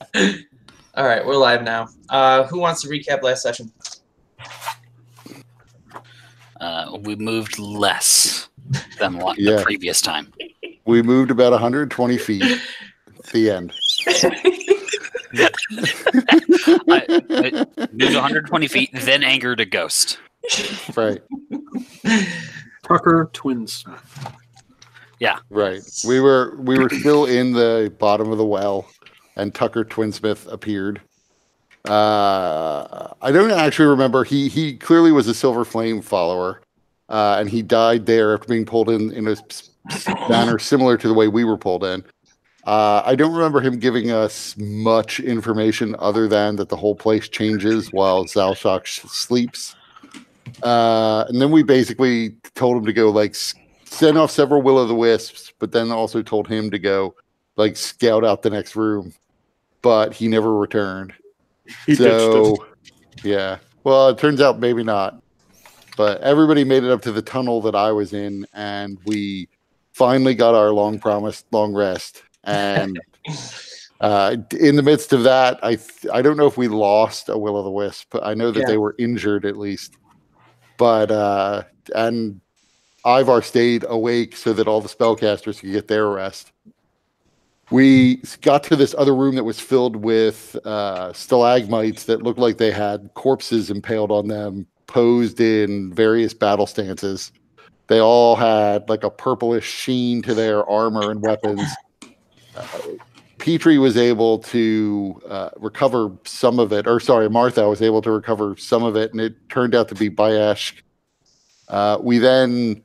All right, we're live now. Who wants to recap last session? We moved less than the previous time. We moved about 120 feet at the end. I moved 120 feet, then angered a ghost. Right. Tucker twins. Yeah. Right. We were still in the bottom of the well, and Tucker Twinsmith appeared. I don't actually remember. He clearly was a Silver Flame follower, and he died there after being pulled in a manner similar to the way we were pulled in. I don't remember him giving us much information other than that the whole place changes while Zalshak sleeps. And then we basically told him to go send off several Will-o'-the-Wisps, but then also told him to go scout out the next room. But he never returned. Yeah. Well, it turns out maybe not. But everybody made it up to the tunnel that I was in, and we finally got our long-promised long rest. And in the midst of that, I don't know if we lost a Will-o'-the-Wisp, but I know that they were injured at least. But and Ivar stayed awake so that all the spellcasters could get their rest. We got to this other room that was filled with stalagmites that looked like they had corpses impaled on them, posed in various battle stances. They all had a purplish sheen to their armor and weapons. Petrie was able to recover some of it, Martha was able to recover some of it, and it turned out to be Bayesh. We then,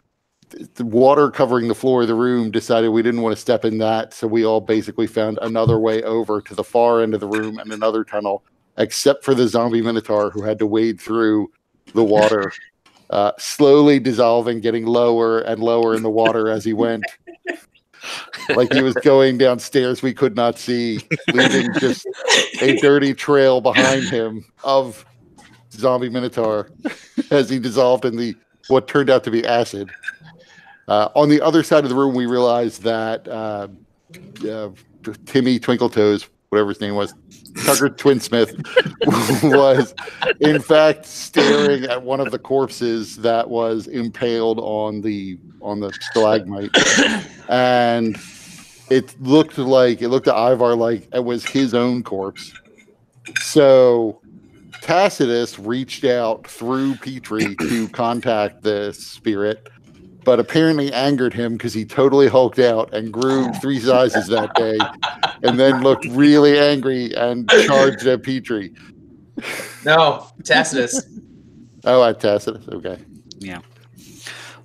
the water covering the floor of the room, decided we didn't want to step in that, so we all basically found another way over to the far end of the room and another tunnel, except for the zombie Minotaur who had to wade through the water, slowly dissolving, getting lower and lower in the water as he went. Like he was going downstairs we could not see, leaving just a dirty trail behind him of zombie Minotaur as he dissolved in what turned out to be acid. On the other side of the room, we realized that Timmy Twinkletoes, whatever his name was, Tucker Twinsmith, was in fact staring at one of the corpses that was impaled on the stalagmite, and it looked to Ivar like it was his own corpse. So Tacitus reached out through Petrie to contact the spirit, but apparently angered him because he totally hulked out and grew 3 sizes that day, and then looked really angry and charged at Petrie. No, Tacitus. Oh, at Tacitus. Okay. Yeah.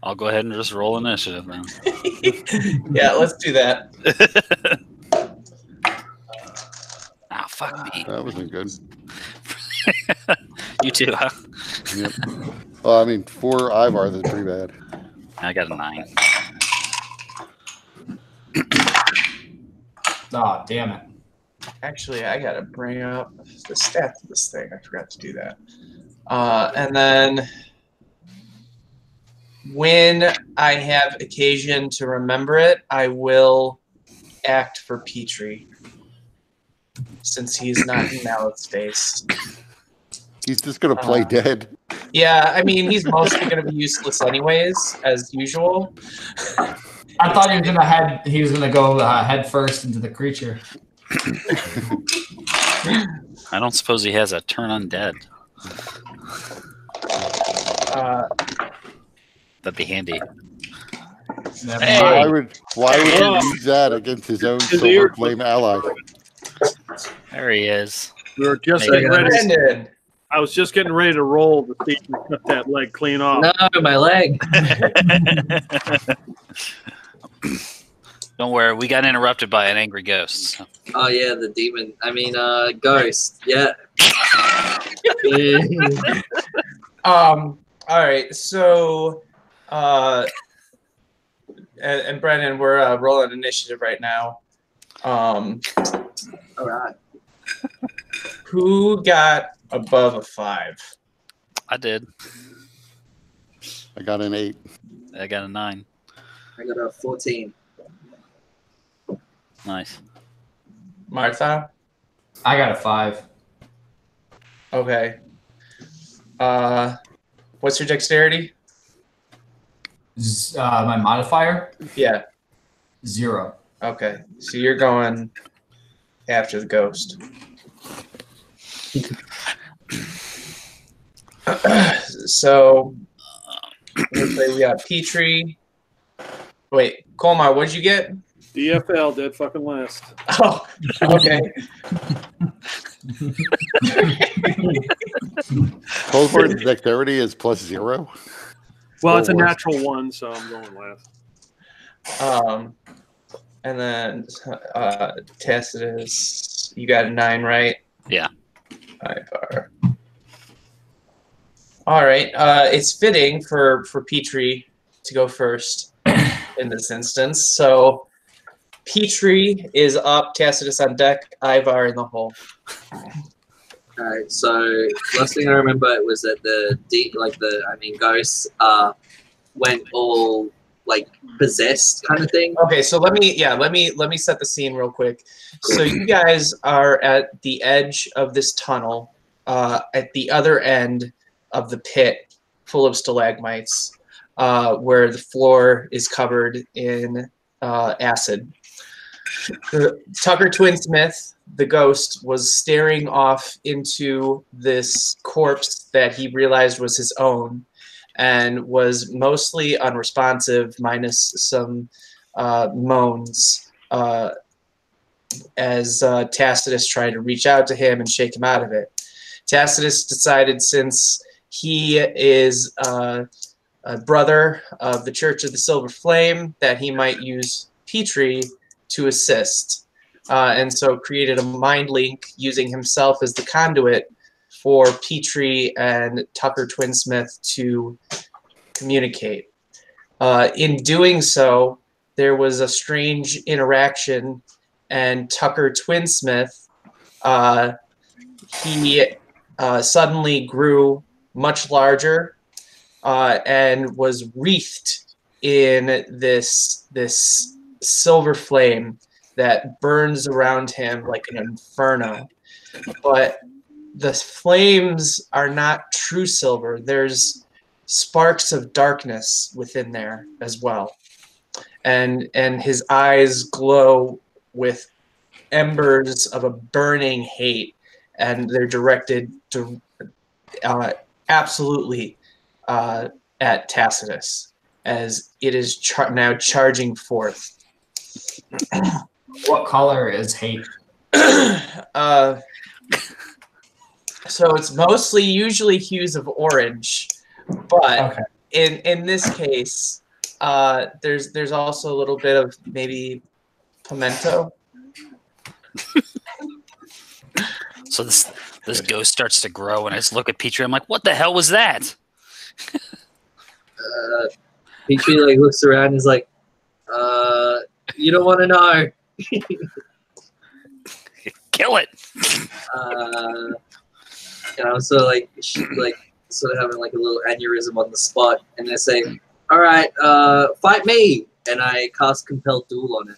I'll go ahead and just roll initiative then. Yeah, let's do that. Fuck me. That wasn't good. You too, huh? Yep. Well, I mean, for Ivar, that's pretty bad. I got a 9. Oh, damn it. Actually, I gotta bring up the stats of this thing. I forgot to do that. And then when I have occasion to remember it, I will act for Petrie, since he's not in Mallet's space. He's just going to play dead. Yeah, I mean, he's mostly going to be useless anyways, as usual. I thought he was gonna go head first into the creature. I don't suppose he has a turn undead. That'd be handy. Hey. Why would he use that against his own Silver Flame ally? There he is. We were just Maybe. ready. I was just getting ready to roll to see if you cut that leg clean off. No, my leg. Don't worry, we got interrupted by an angry ghost. So. Oh yeah, the demon. I mean, ghost. Yeah. All right, so, and Brennan, we're rolling initiative right now. All right. Who got above a 5? I did. I got an 8. I got a 9. I got a 14. Nice. Martha? I got a 5. Okay. What's your dexterity? My modifier? Yeah. 0. Okay. So you're going after the ghost. So let's say we got Petrie. Wait, Colmar, what'd you get? DFL, dead fucking last. Oh, okay. Coldport's dexterity is +0. Well, it's a Or worse. natural 1, so I'm going last. And then Tacitus, you got a 9, right? Yeah. Ivar. All right. It's fitting for Petrie to go first in this instance. So Petrie is up, Tacitus on deck, Ivar in the hole. Alright, so last thing I remember was that ghosts went all like possessed kind of thing. Okay, so let me set the scene real quick. So you guys are at the edge of this tunnel, at the other end of the pit, full of stalagmites, where the floor is covered in acid. Tucker Twinsmith, the ghost, was staring off into this corpse that he realized was his own, and was mostly unresponsive, minus some moans, as Tacitus tried to reach out to him and shake him out of it. Tacitus decided, since he is a brother of the Church of the Silver Flame, that he might use Petrie to assist, and so created a mind link using himself as the conduit for Petrie and Tucker Twinsmith to communicate. In doing so, there was a strange interaction, and Tucker Twinsmith, he suddenly grew much larger and was wreathed in this silver flame that burns around him like an inferno. But the flames are not true silver. There's sparks of darkness within there as well. And his eyes glow with embers of a burning hate, and they're directed to absolutely at Tacitus, as it is now charging forth. What color is hate? So it's mostly usually hues of orange, but Okay. in this case, there's also a little bit of maybe pimento. So this ghost starts to grow, and I just look at Petrie. I'm like, "What the hell was that?" Petrie like looks around and is like, you don't want to know. Kill it. And I'm sort of like sort of having like a little aneurysm on the spot, and they say, "All right, fight me!" And I cast Compelled Duel on it.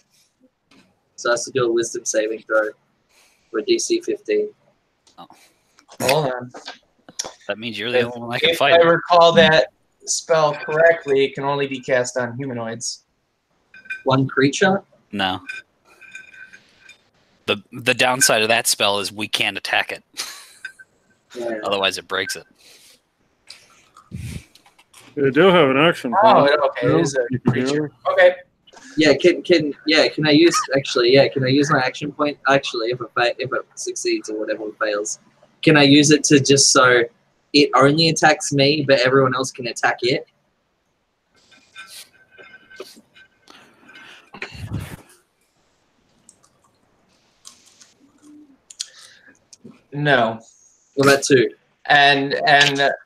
So I have to do a Wisdom saving throw for DC 15. Oh. Hold on. That means you're the only one I can If fight. I recall that spell correctly, it can only be cast on humanoids. One creature? No. The downside of that spell is we can't attack it. Yeah. Otherwise, it breaks it. They do have an action. Oh, point. okay, it is a creature. Okay. Yeah, can I use my action point actually if it succeeds or whatever fails? Can I use it to just so it only attacks me but everyone else can attack it? No. What about 2? And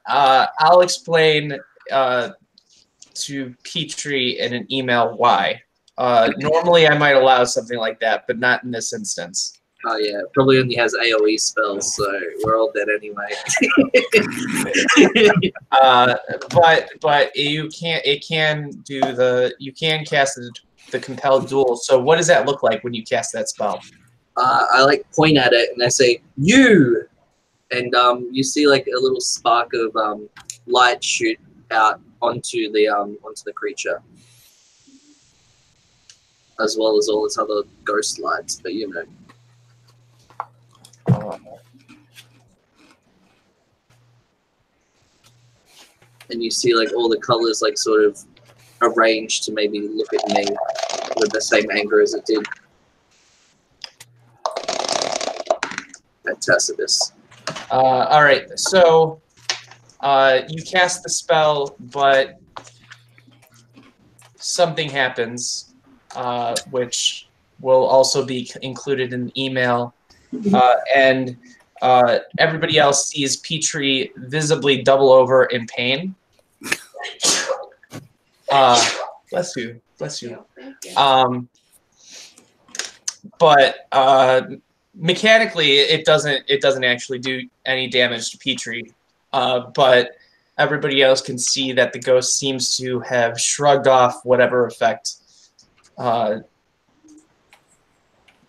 I'll explain to Petrie in an email why. Normally I might allow something like that, but not in this instance. Oh yeah, probably only has AoE spells, so we're all dead anyway. But you can cast the Compelled Duel. So what does that look like when you cast that spell? I like point at it and I say, "You," and you see like a little spark of light shoot out onto the creature, as well as all its other ghost lights. But you know. And you see like all the colors like sort of arranged to maybe look at me with the same anger as it did at Tacitus. All right, so you cast the spell, but something happens, which will also be included in the email, and everybody else sees Petrie visibly double over in pain. Bless you. But mechanically, it doesn't actually do any damage to Petrie. But everybody else can see that the ghost seems to have shrugged off whatever effect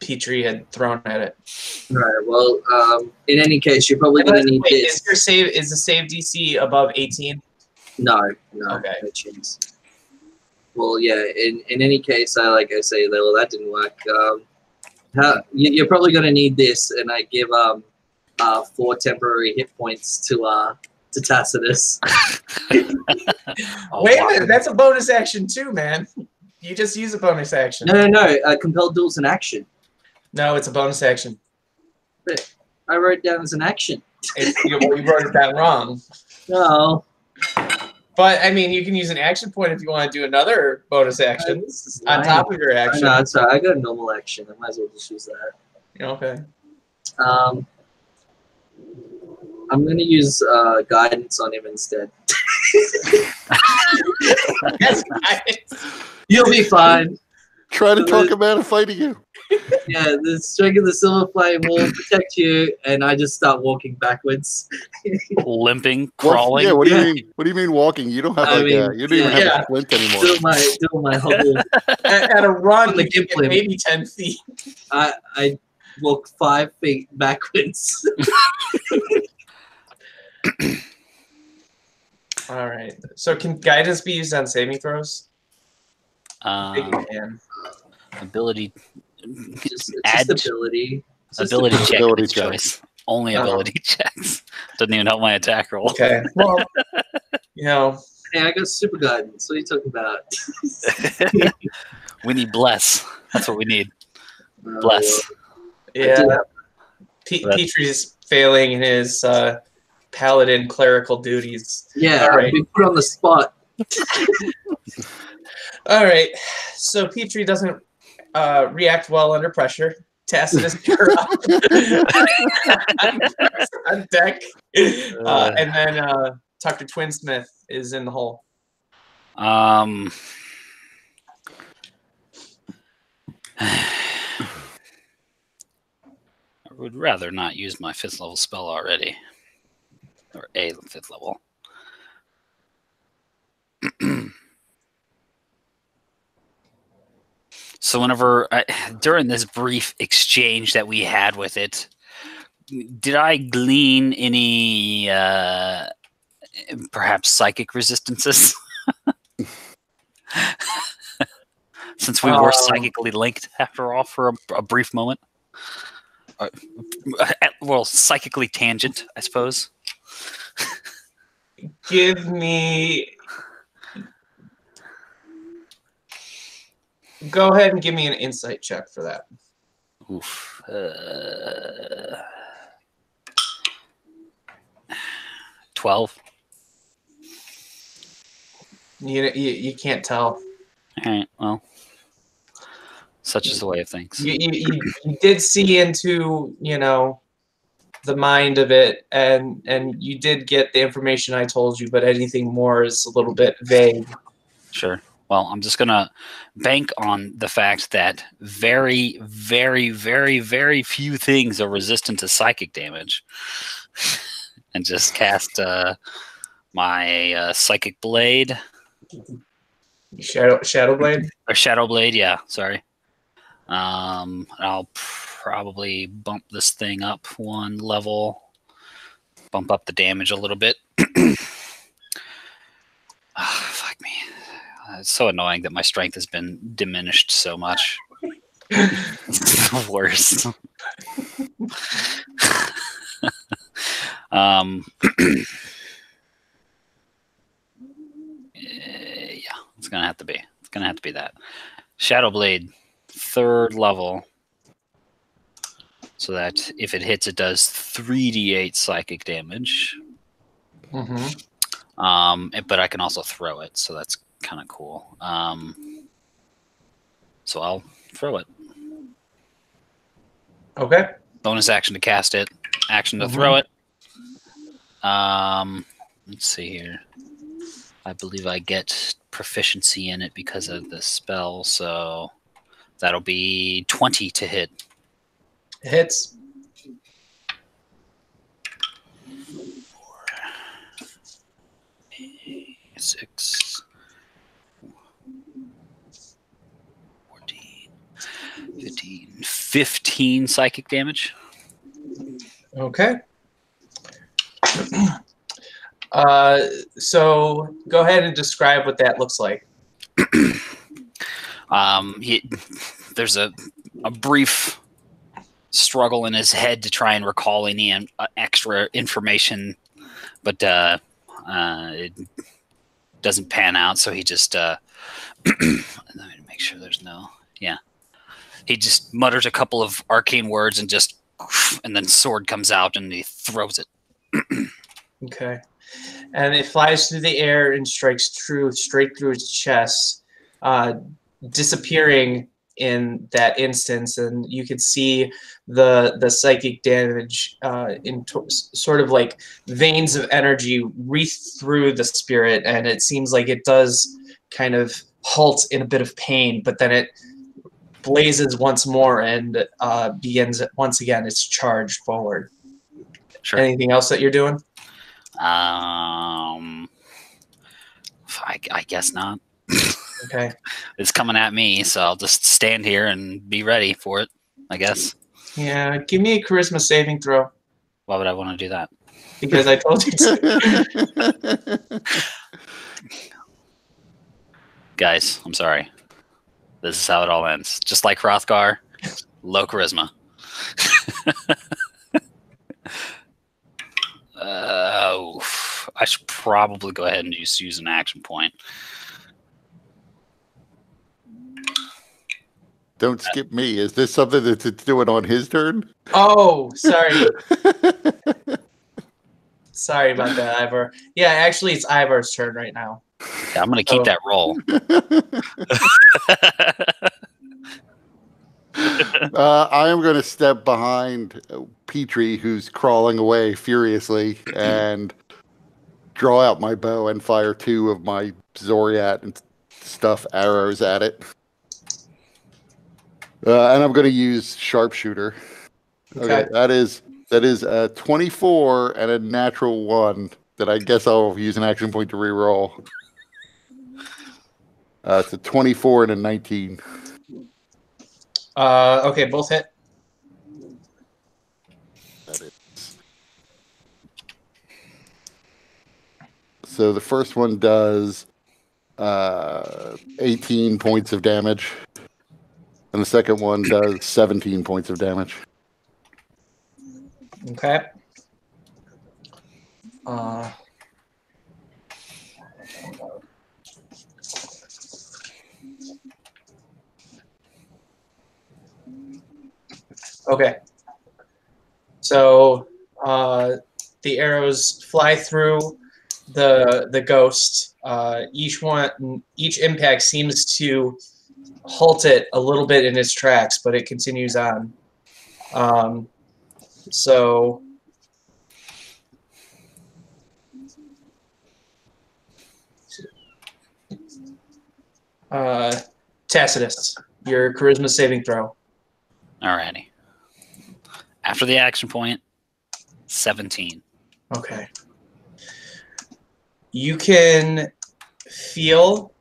Petrie had thrown at it. Right. Well, in any case, you're probably going to need this. Is the save DC above 18? No. Okay. No chance. Well, yeah. In any case, I say, well, that didn't work. You're probably going to need this, and I give 4 temporary hit points to Tacitus. Wait a minute, that's a bonus action too, man. You just use a bonus action. No. Compelled duel's an action. No, it's a bonus action. But I wrote it down as an action. You wrote it down wrong. No. But, I mean, you can use an action point if you want to do another bonus action on top of your action. No, it's all right. I got a normal action. I might as well just use that. Okay. I'm going to use guidance on him instead. Yes, guidance. You'll be fine. Try to talk him out of fighting you. Yeah, the strength of the silver flame will protect you, and I just start walking backwards. Limping, Well, crawling. yeah, what do you mean? What do you mean walking? You don't have you don't even have a splint anymore. Doing my hobble. At a run, The gimp limb. maybe 10 feet. I walk 5 feet backwards. All right. So can guidance be used on saving throws? I think it can. Ability. Just Add ability. ability check. Ability Its check. choice. Only ability checks. Doesn't even help my attack roll. Okay. Well, you know. Hey, I got super guidance. What are you talking about? We need bless. That's what we need. Bless. Yeah. Petrie's failing in his paladin clerical duties. Yeah, All right. we put on the spot. All right. So Petrie doesn't react well under pressure. Tacitus, you're up. On deck. And then Dr. Twinsmith is in the hole. I would rather not use my 5th level spell already. Or a 5th level. So whenever during this brief exchange that we had with it, did I glean any perhaps psychic resistances? Since we were psychically linked after all for a brief moment. Well, psychically tangent, I suppose. Give me... Go ahead and give me an insight check for that. Oof. 12. You can't tell. All right, well. Such is the way of things. You did see into, the mind of it, and you did get the information I told you, but anything more is a little bit vague. Sure. Well, I'm just going to bank on the fact that very, very, very, very few things are resistant to psychic damage. And just cast my Psychic Blade. Shadow Blade? Or Shadow Blade, yeah, sorry. probably bump this thing up one level, bump up the damage a little bit. Fuck me. It's so annoying that my strength has been diminished so much. It's the worst. Yeah, it's gonna have to be. It's gonna have to be that. Shadow Blade, 3rd level. So that if it hits, it does 3d8 psychic damage. But I can also throw it, so that's kind of cool. So I'll throw it. Okay. Bonus action to cast it. Action to throw it. Let's see here. I believe I get proficiency in it because of the spell, so that'll be 20 to hit. It hits. 6, 14, 15, 15 psychic damage. Okay. So go ahead and describe what that looks like. There's a brief struggle in his head to try and recall any extra information, but it doesn't pan out. So he just let me make sure there's no. Yeah, he just mutters a couple of arcane words and then sword comes out and he throws it. Okay. And it flies through the air and strikes straight through his chest, disappearing in that instance. And you can see the psychic damage sort of like veins of energy wreath through the spirit. And it seems like it does kind of halt in a bit of pain, but then it blazes once more and begins once again its charge forward. Sure. Anything else that you're doing? I guess not. Okay. It's coming at me, so I'll just stand here and be ready for it, I guess. Yeah, give me a charisma saving throw. Why would I want to do that? Because I told you to. Guys, I'm sorry. This is how it all ends. Just like Hrothgar, low charisma. I should probably go ahead and just use an action point. Don't skip me. Is this something that it's doing on his turn? Oh, sorry. Sorry about that, Ivor. Yeah, actually, it's Ivor's turn right now. Yeah, I'm going to keep that roll. I am going to step behind Petrie, who's crawling away furiously, and draw out my bow and fire 2 of my Zoriat and stuff arrows at it. And I'm going to use sharpshooter. Okay, that is a 24 and a natural 1 that I guess I'll use an action point to reroll. It's a 24 and a 19. Okay, both hit. That is. So the first one does 18 points of damage, and the second one does 17 points of damage. Okay. Okay. So the arrows fly through the ghost. Each impact seems to halt it a little bit in its tracks, but it continues on. Tacitus, your charisma saving throw. Alrighty. After the action point, 17. Okay. You can feel.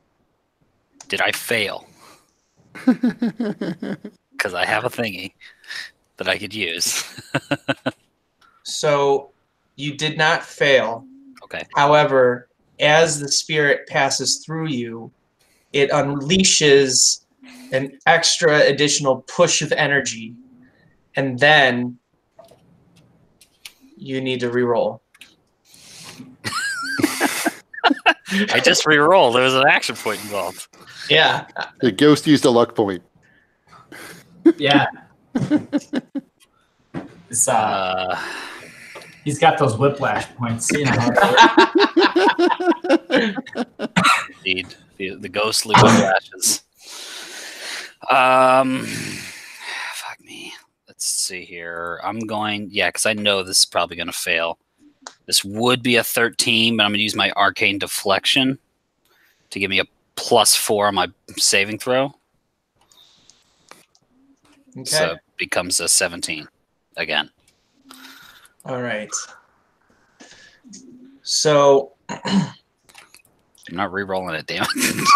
Did I fail? Because I have a thingy that I could use. So you did not fail. Okay. However, as the spirit passes through you, it unleashes an extra additional push of energy, and then you need to reroll. I just re-rolled. There was an action point involved. Yeah. The ghost used a luck point. Yeah. It's, he's got those whiplash points. You know. Indeed. The ghostly whiplashes. Fuck me. Let's see here. I'm going, because I know this is probably going to fail. This would be a 13, but I'm going to use my arcane deflection to give me a +4 on my saving throw. Okay. So it becomes a 17 again. All right. So I'm not re-rolling it, damn it.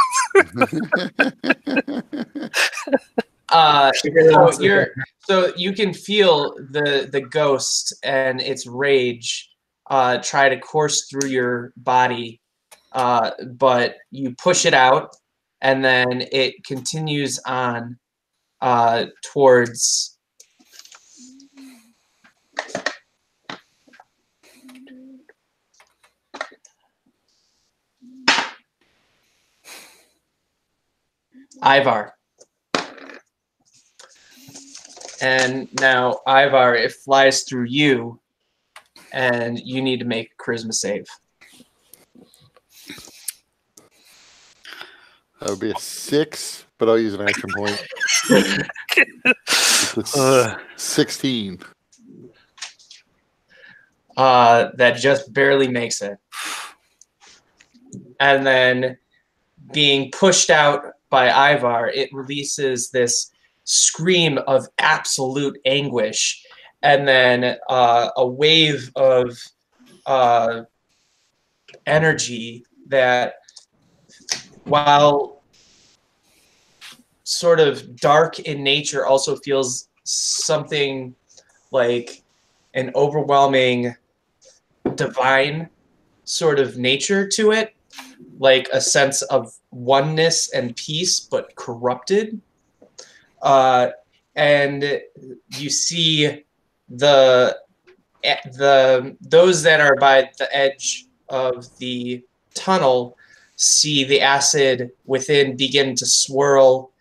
so you can feel the ghost and its rage try to course through your body, but you push it out, and then it continues on towards Ivar. And now, Ivar, it flies through you, and you need to make a charisma save. That would be a 6, but I'll use an action point. 16. That just barely makes it. And then, being pushed out by Ivar, it releases this scream of absolute anguish, and then a wave of energy that, while sort of dark in nature, also feels something like an overwhelming divine sort of nature to it, like a sense of oneness and peace, but corrupted. And you see those that are by the edge of the tunnel see the acid within begin to swirl,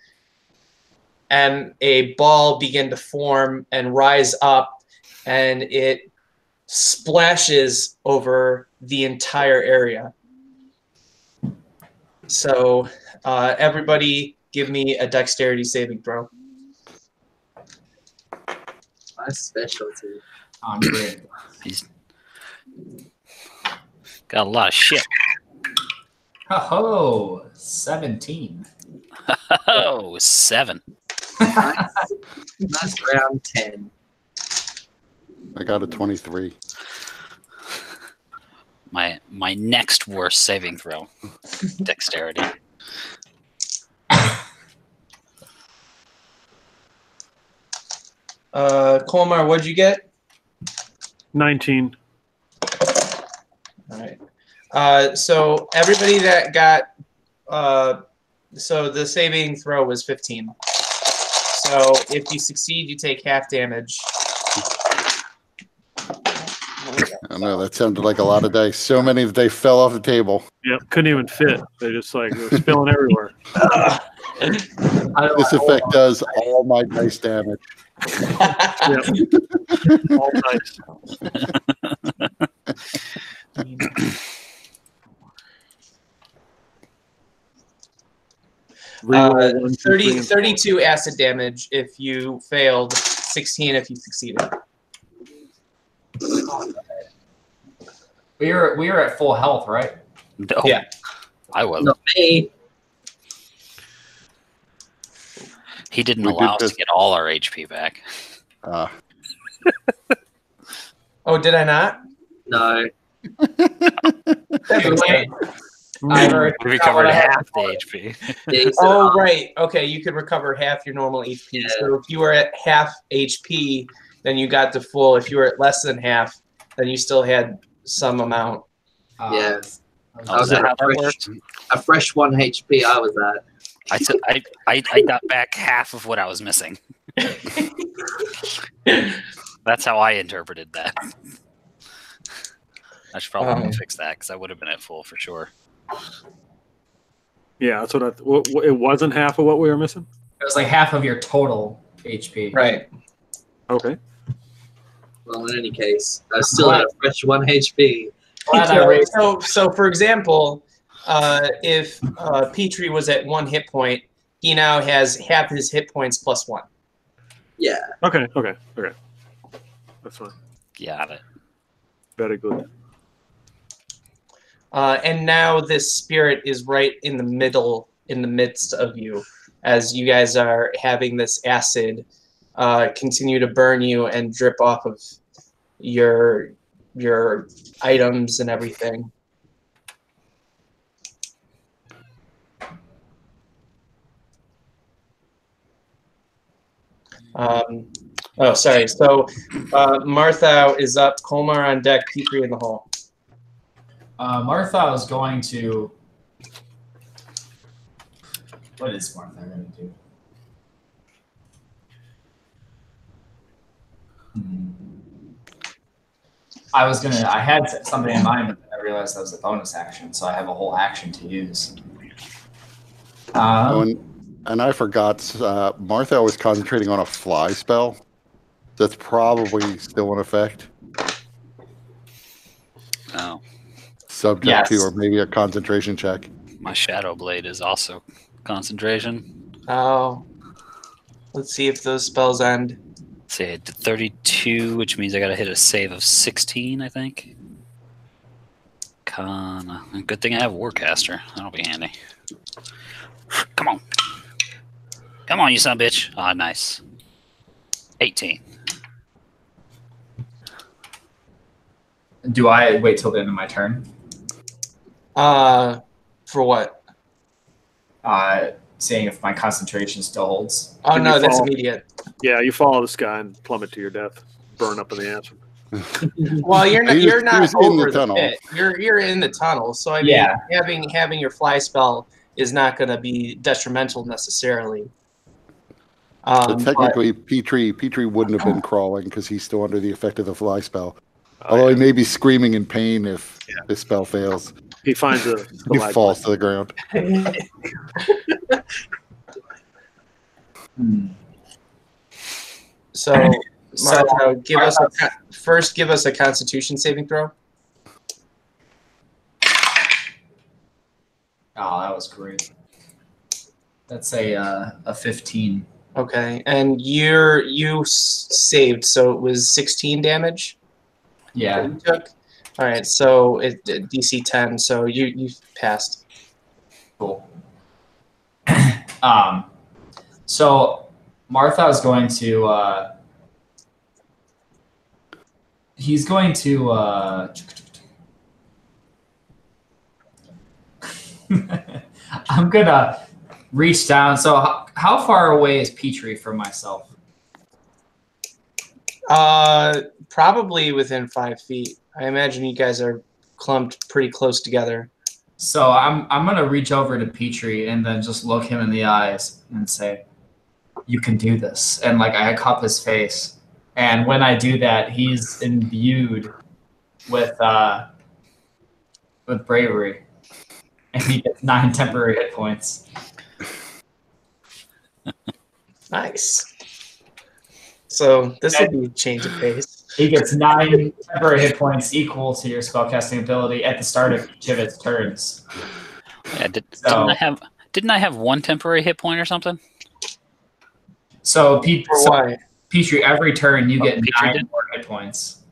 and a ball begin to form and rise up, and it splashes over the entire area. So everybody give me a dexterity saving throw. My specialty. I'm great. He's got a lot of shit. Oh, 17. Oh, 7. That's round 10. I got a 23. My next worst saving throw. Dexterity. Colmar, what'd you get? 19. All right. So everybody that got, so the saving throw was 15. So if you succeed, you take half damage. I don't know. That sounded like a lot of dice. So many that they fell off the table. Yep, couldn't even fit. They just like they were spilling everywhere. This effect does all my dice damage. Yep. All dice. 32 acid damage if you failed, 16 if you succeeded. We were at full health, right? No, Yeah. I wasn't. Not me. He didn't We allow did us to get all our HP back. Oh, did I not? No. That's okay. I already We forgot what recovered I had half the before. HP. Yeah, you said Oh, half. right. Okay, you could recover half your normal HP. Yeah. So if you were at half HP, then you got to full. If you were at less than half, then you still had some amount. Yeah. Oh, is that how that worked? A fresh 1 HP I was at. I got back half of what I was missing. That's how I interpreted that. I should probably fix that because I would have been at full for sure. Yeah, that's what it wasn't half of what we were missing? It was like half of your total HP. Right. Okay. Well, in any case, I was still at a fresh 1 HP. Glad I raised it. So for example, if Petrie was at 1 hit point, he now has half his hit points plus 1. Yeah. Okay. That's fine. Got it. Very good. And now this spirit is right in the midst of you, as you guys are having this acid continue to burn you and drip off of your items and everything. Oh, sorry. So Martha is up, Kolmar on deck, Petrie in the hole. Martha is going to. What is Martha going to do? I had something in mind, but then I realized that was a bonus action, so I have a whole action to use. And I forgot, Martha was concentrating on a fly spell. That's probably still in effect. Oh, Subject to, or maybe a concentration check. my Shadow Blade is also concentration. Oh, let's see if those spells end. Let's see, I did 32, which means I got to hit a save of 16, I think. Good thing I have Warcaster. That'll be handy. Come on. Come on, you son of a bitch. Ah, nice. 18. Do I wait till the end of my turn? For what? Seeing if my concentration still holds. Oh, Can no, you that's fall? immediate. Yeah, you follow this guy and plummet to your death. Burn up in the acid. Well, you're not. He You're not was in over the the tunnel. pit. You're in the tunnel. So I mean, Yeah. having your fly spell is not going to be detrimental necessarily. But technically, Petrie wouldn't have been crawling because he's still under the effect of the fly spell. Although he may be screaming in pain if this spell fails. He finds the He light. falls to the ground. So, Martha, give us a Constitution saving throw. Oh, that was great. That's a 15. Okay, and you saved, so it was 16 damage. Yeah. that you took. All right, so it DC 10, so you passed. Cool. So Martha is going to. He's going to. I'm gonna reach down. So how far away is Petrie from myself? Probably within 5 feet. I imagine you guys are clumped pretty close together. So I'm gonna reach over to Petrie and then just look him in the eyes and say, "You can do this." And like I cup his face, and when I do that, he's imbued with bravery, and he gets 9 temporary hit points. Nice. So this would be a change of pace. He gets 9 temporary hit points equal to your spellcasting ability at the start of each of its turns. Yeah, didn't I have 1 temporary hit point or something? So, Why? Petrie, every turn you get Petrie 9 did? more hit points.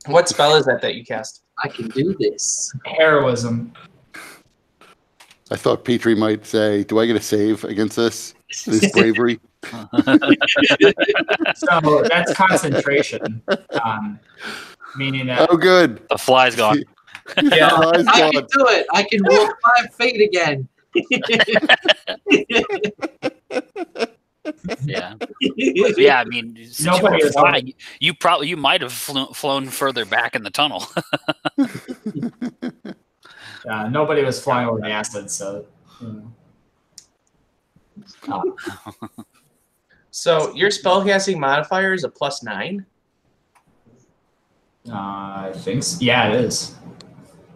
What spell is that you cast? I can do this. Heroism. I thought Petrie might say, "Do I get a save against this bravery?" So that's concentration, meaning that Oh, good. The fly's gone. Yeah. Eyes I can gone. do it. I can walk 5 feet again. Yeah. Yeah, I mean, since you Nobody were is flying, you might have flown further back in the tunnel. Nobody was flying over the acid, so. So your spellcasting modifier is a +9? I think so. Yeah, it is.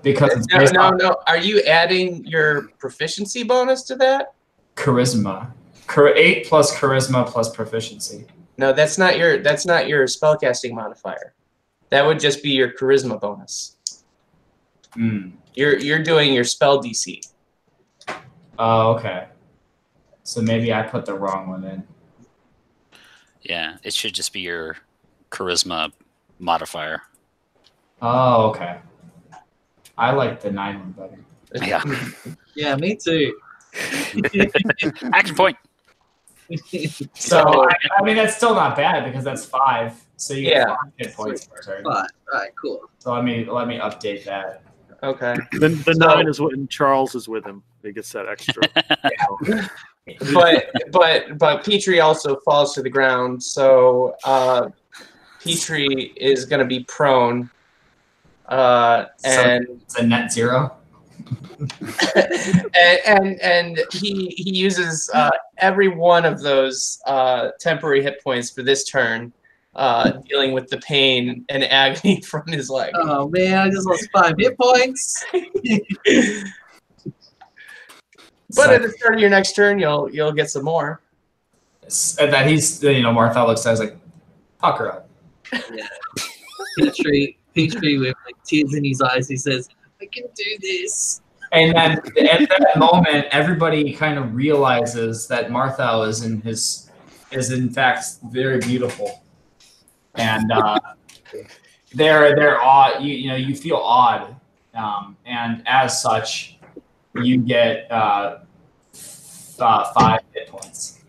Because it's based No. on Are you adding your proficiency bonus to that? charisma. 8 plus charisma plus proficiency. No, that's not your spellcasting modifier. That would just be your charisma bonus. You're doing your spell DC. Oh, okay. So maybe I put the wrong one in. Yeah, it should just be your charisma modifier. Oh, okay. I like the 9 one better. Yeah. Yeah, me too. Action point. So I mean that's still not bad because that's 5. So you get 5 hit points per turn. All right, cool. So let me update that. Okay. The 9 is when Charles is with him. He gets that extra. But Petrie also falls to the ground, so Petrie is going to be prone, and it's a net 0. and he uses every one of those temporary hit points for this turn, dealing with the pain and agony from his leg. Oh man, I just lost 5 hit points. But at the start of your next turn, you'll get some more. And that he's Martha looks at us like, pucker up. Yeah. Petrie with like tears in his eyes, he says, "I can do this." And then at that moment, everybody kind of realizes that Marthal is in fact very beautiful, and they're odd. You feel odd, and as such, you get 5 hit points.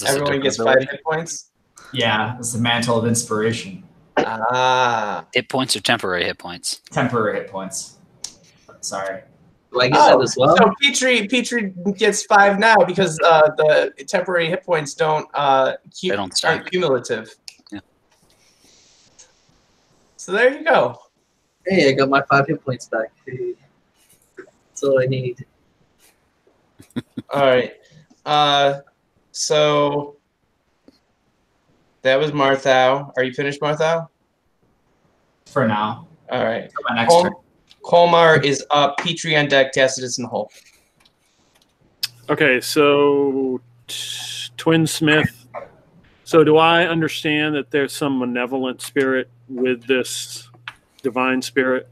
Everyone gets 5 hit points? Yeah, it's the mantle of inspiration. Hit points or temporary hit points? Temporary hit points. Sorry. Do I get that as well? So Petrie gets 5 now because the temporary hit points don't They don't stack. aren't cumulative. Yeah. So there you go. Hey, I got my 5 hit points back. That's all I need. All right. So that was Marthau. Are you finished, Marthau? For now. All right. For my next turn. Colmar is up. Petrie on deck. Tacitus in the hole. Okay, so Twin Smith. So do I understand that there's some malevolent spirit with this divine spirit?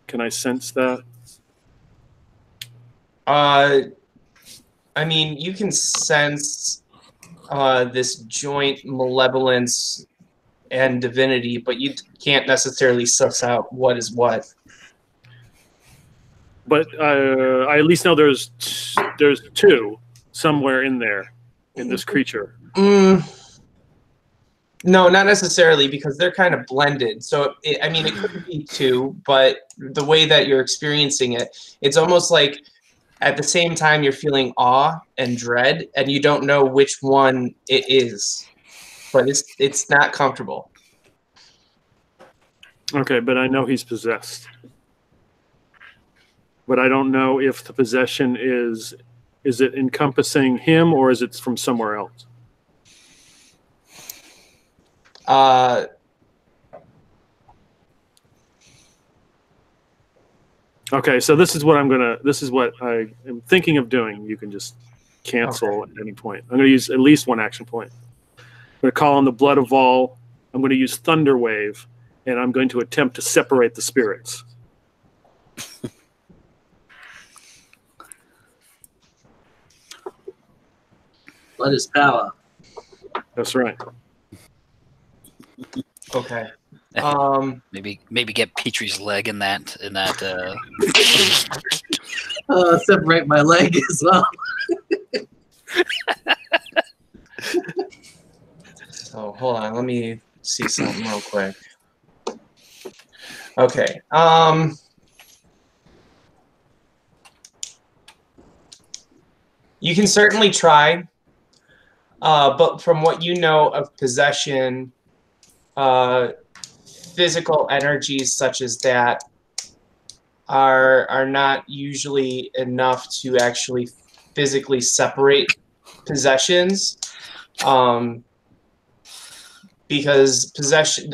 Can I sense that? I mean, you can sense this joint malevolence and divinity, but you can't necessarily suss out what is what. But I at least know there's 2 somewhere in there, in this creature. No, not necessarily, because they're kind of blended. So, it could be 2, but the way that you're experiencing it, it's almost like at the same time you're feeling awe and dread, and you don't know which one it is. But it's not comfortable. Okay, but I know he's possessed. But I don't know if the possession is it encompassing him or is it from somewhere else? Okay, so this is what I am thinking of doing. You can just cancel at any point. I'm going to use at least 1 action point. I'm going to call on the Blood of Vol. I'm going to use Thunder Wave, and I'm going to attempt to separate the spirits. Blood is power. That's right. Okay. Maybe get Petrie's leg in that. Separate my leg as well. So hold on, let me see something real quick. Okay. You can certainly try, but from what you know of possession, physical energies such as that are not usually enough to actually physically separate possessions, because possession,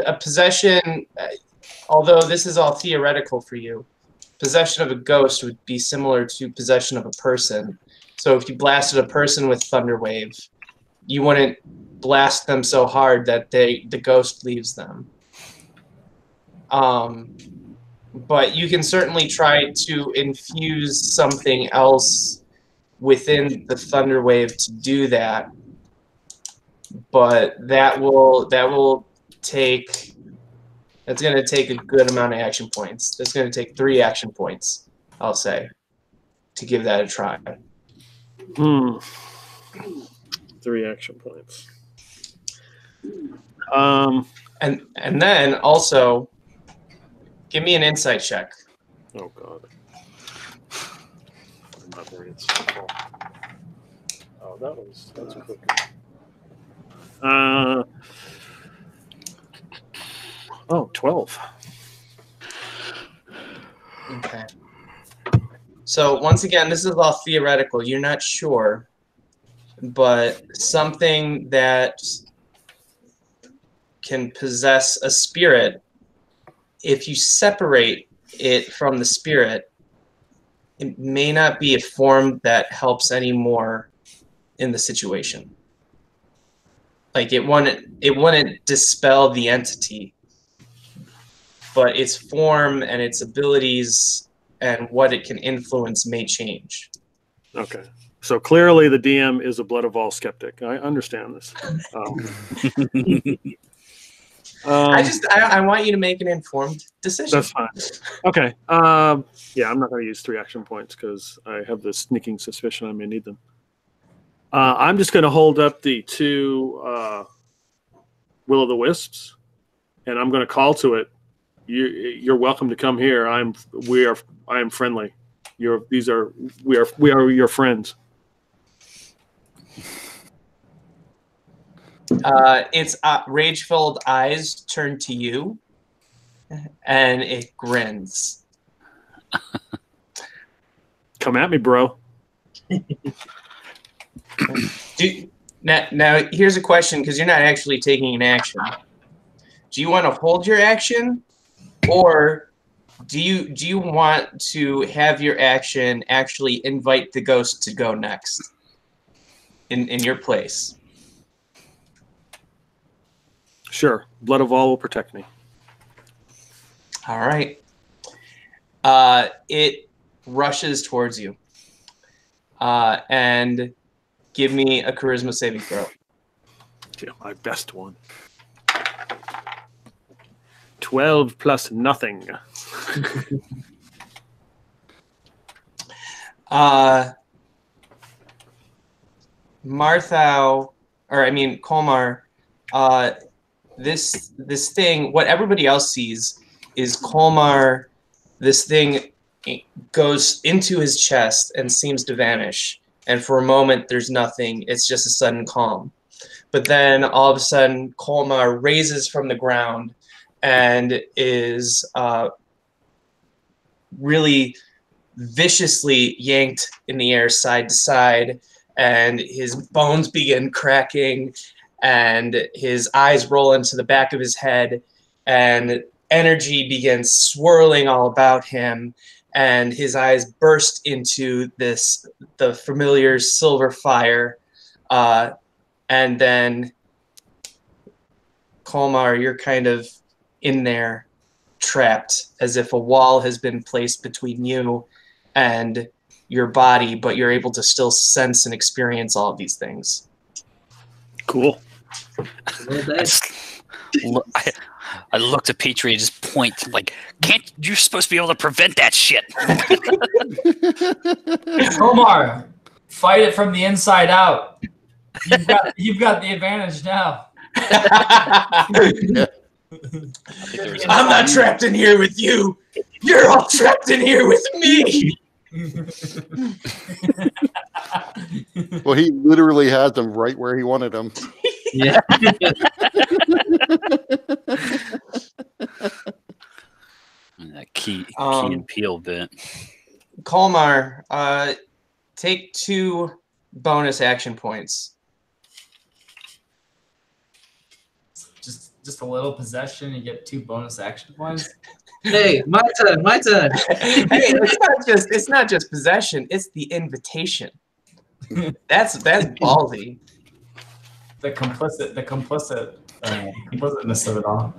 although this is all theoretical for you, possession of a ghost would be similar to possession of a person. So if you blasted a person with Thunderwave, you wouldn't blast them so hard that the ghost leaves them. But you can certainly try to infuse something else within the Thunderwave to do that. But that's going to take a good amount of action points. That's going to take 3 action points, I'll say, to give that a try. 3 action points. And then also, give me an insight check. Oh God. I'm not very Oh, that's a quick. 12. Okay. So once again, this is all theoretical. You're not sure, but something that can possess a spirit, if you separate it from the spirit, it may not be a form that helps anymore in the situation. Like it wouldn't dispel the entity, but its form and its abilities and what it can influence may change. Okay. So clearly the DM is a Blood of All skeptic. I understand this. I want you to make an informed decision. That's fine. Okay. Yeah, I'm not going to use 3 action points because I have the sneaking suspicion I may need them. I'm just going to hold up the 2 Will-o'-the-Wisps, and I'm going to call to it. You're welcome to come here. I am friendly. We are your friends. Its rage-filled eyes turn to you, and it grins. Come at me, bro. Now, here's a question, because you're not actually taking an action. Do you want to hold your action, or do you want to have your action actually invite the ghost to go next in your place? Sure. Blood of All will protect me. All right. It rushes towards you. And give me a charisma saving throw. Yeah, my best one. 12 plus nothing. Kolmar, this thing, what everybody else sees is Kolmar, this thing goes into his chest and seems to vanish. And for a moment, there's nothing. It's just a sudden calm. But then all of a sudden, Kolmar raises from the ground and is really viciously yanked in the air side to side, and his bones begin cracking, and his eyes roll into the back of his head, and energy begins swirling all about him, and his eyes burst into the familiar silver fire, and then Kolmar, you're kind of in there, trapped, as if a wall has been placed between you and your body, but you're able to still sense and experience all of these things. Cool. I looked at Petrie and just point, like, you're supposed to be able to prevent that shit. Omar, fight it from the inside out. You've got the advantage now. I'm not trapped in here with you. You're all trapped in here with me. Well, he literally has them right where he wanted them. Yeah. That key and peel bit. Kalmar, take 2 bonus action points. Just a little possession, you get 2 bonus action points. Hey, my turn. Hey, it's not just possession, it's the invitation. That's ballsy. The complicitness of it all.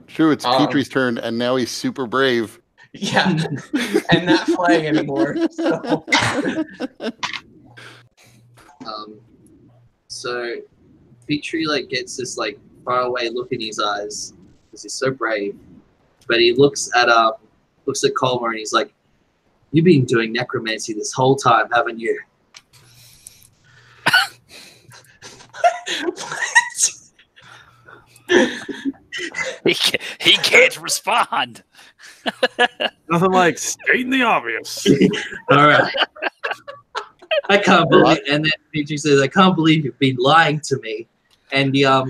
True, it's Petrie's turn, and now he's super brave. Yeah, and not flying anymore. So Petrie like gets this like far away look in his eyes because he's so brave, but he looks at Colmer and he's like, "You've been doing necromancy this whole time, haven't you?" He can't respond. Nothing like stating the obvious. All right. I can't believe. And then Petrie says, "I can't believe you've been lying to me." And he has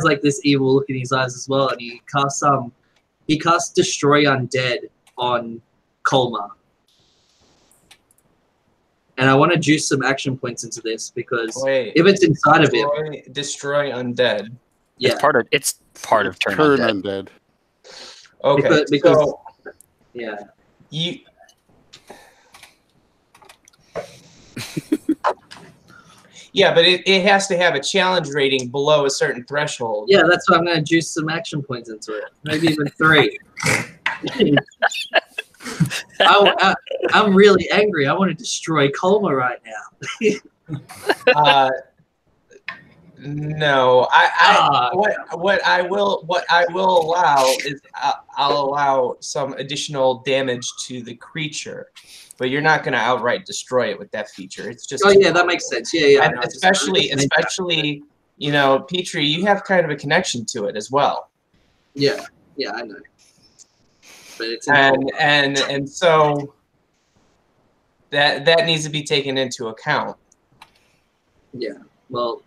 like this evil look in his eyes as well, and he casts Destroy Undead on Colmar. And I want to juice some action points into this because if it's inside of him, destroy undead. Yeah, It's part of turn undead. Okay, because yeah, you. Yeah, but it has to have a challenge rating below a certain threshold. Yeah, that's why I'm going to juice some action points into it. Maybe even 3. I'm really angry. I want to destroy Colma right now. No, what I will allow is I'll allow some additional damage to the creature, but you're not going to outright destroy it with that feature. It's just that makes sense. Yeah. And especially you know, Petrie, you have kind of a connection to it as well. Yeah, I know. But it's and so that needs to be taken into account. Yeah. Well,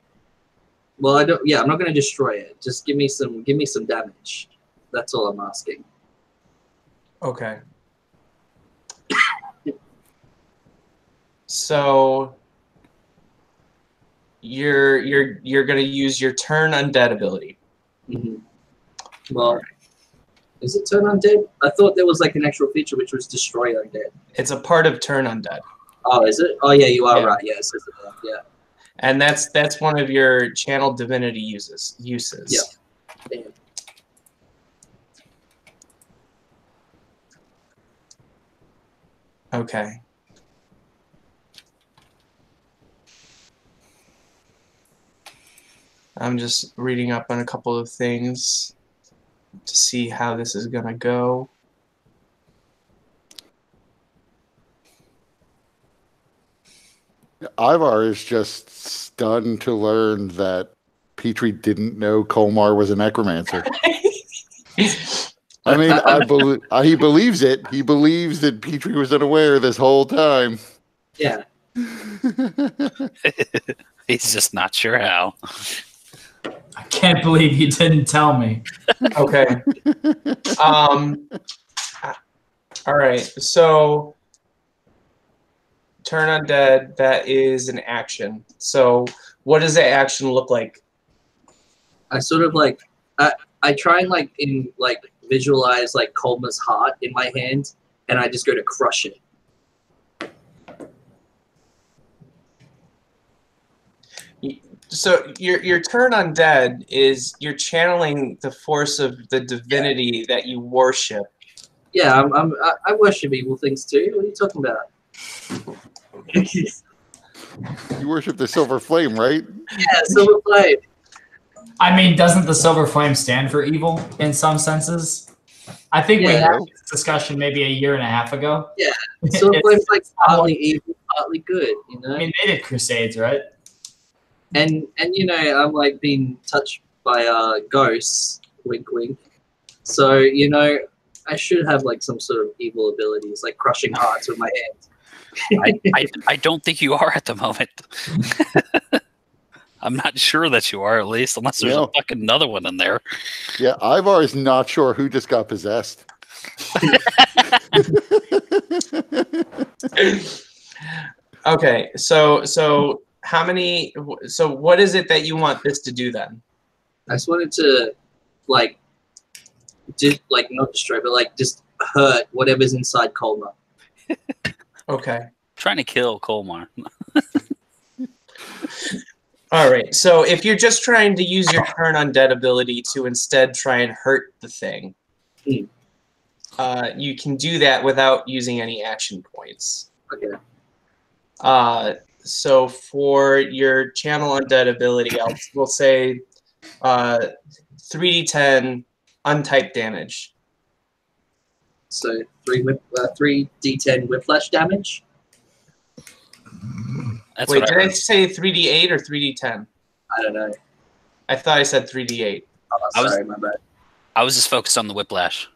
I don't. Yeah, I'm not going to destroy it. Just give me some damage. That's all I'm asking. Okay. So you're going to use your turn undead ability. Mm-hmm. Well, is it turn undead? I thought there was like an actual feature which was destroy undead. It's a part of turn undead. Oh, is it? Oh, yeah, you are right. Yeah, it says it there. Yeah. And that's one of your channel divinity uses. Yeah. Damn. Okay. I'm just reading up on a couple of things to see how this is gonna go. Ivar is just stunned to learn that Petrie didn't know Colmar was a necromancer. I mean, he believes it. He believes that Petrie was unaware this whole time. Yeah. He's just not sure how. I can't believe you didn't tell me. Okay. All right. So turn undead, that is an action. So what does that action look like? I sort of like I try and visualize like Colma's heart in my hand, and I just go to crush it. So your turn undead is you're channeling the force of the divinity that you worship. Yeah, I worship evil things too. What are you talking about? You worship the silver flame, right? Yeah, silver flame. I mean, doesn't the silver flame stand for evil in some senses? I think we had this discussion maybe a year and a half ago. Yeah, silver flame's like partly evil, partly good. You know. I mean, they did crusades, right? and you know, I'm like being touched by ghosts. Wink, wink. So you know, I should have like some sort of evil abilities, like crushing hearts with my hands. I don't think you are at the moment. I'm not sure that you are, at least, unless there's a fucking another one in there. Yeah, Ivar is not sure who just got possessed. Okay, so how many? So what is it that you want this to do then? I just wanted to, like, not destroy, but like just hurt whatever's inside Colma. Okay. Trying to kill Colmar. All right. So if you're just trying to use your turn undead ability to instead try and hurt the thing, you can do that without using any action points. Okay. So for your channel undead ability, we'll say 3d10 untyped damage. So 3d10 whiplash damage. That's Wait, what did I say 3d8 or 3d10? I don't know. I thought I said 3d8. Oh, sorry, my bad. I was just focused on the whiplash.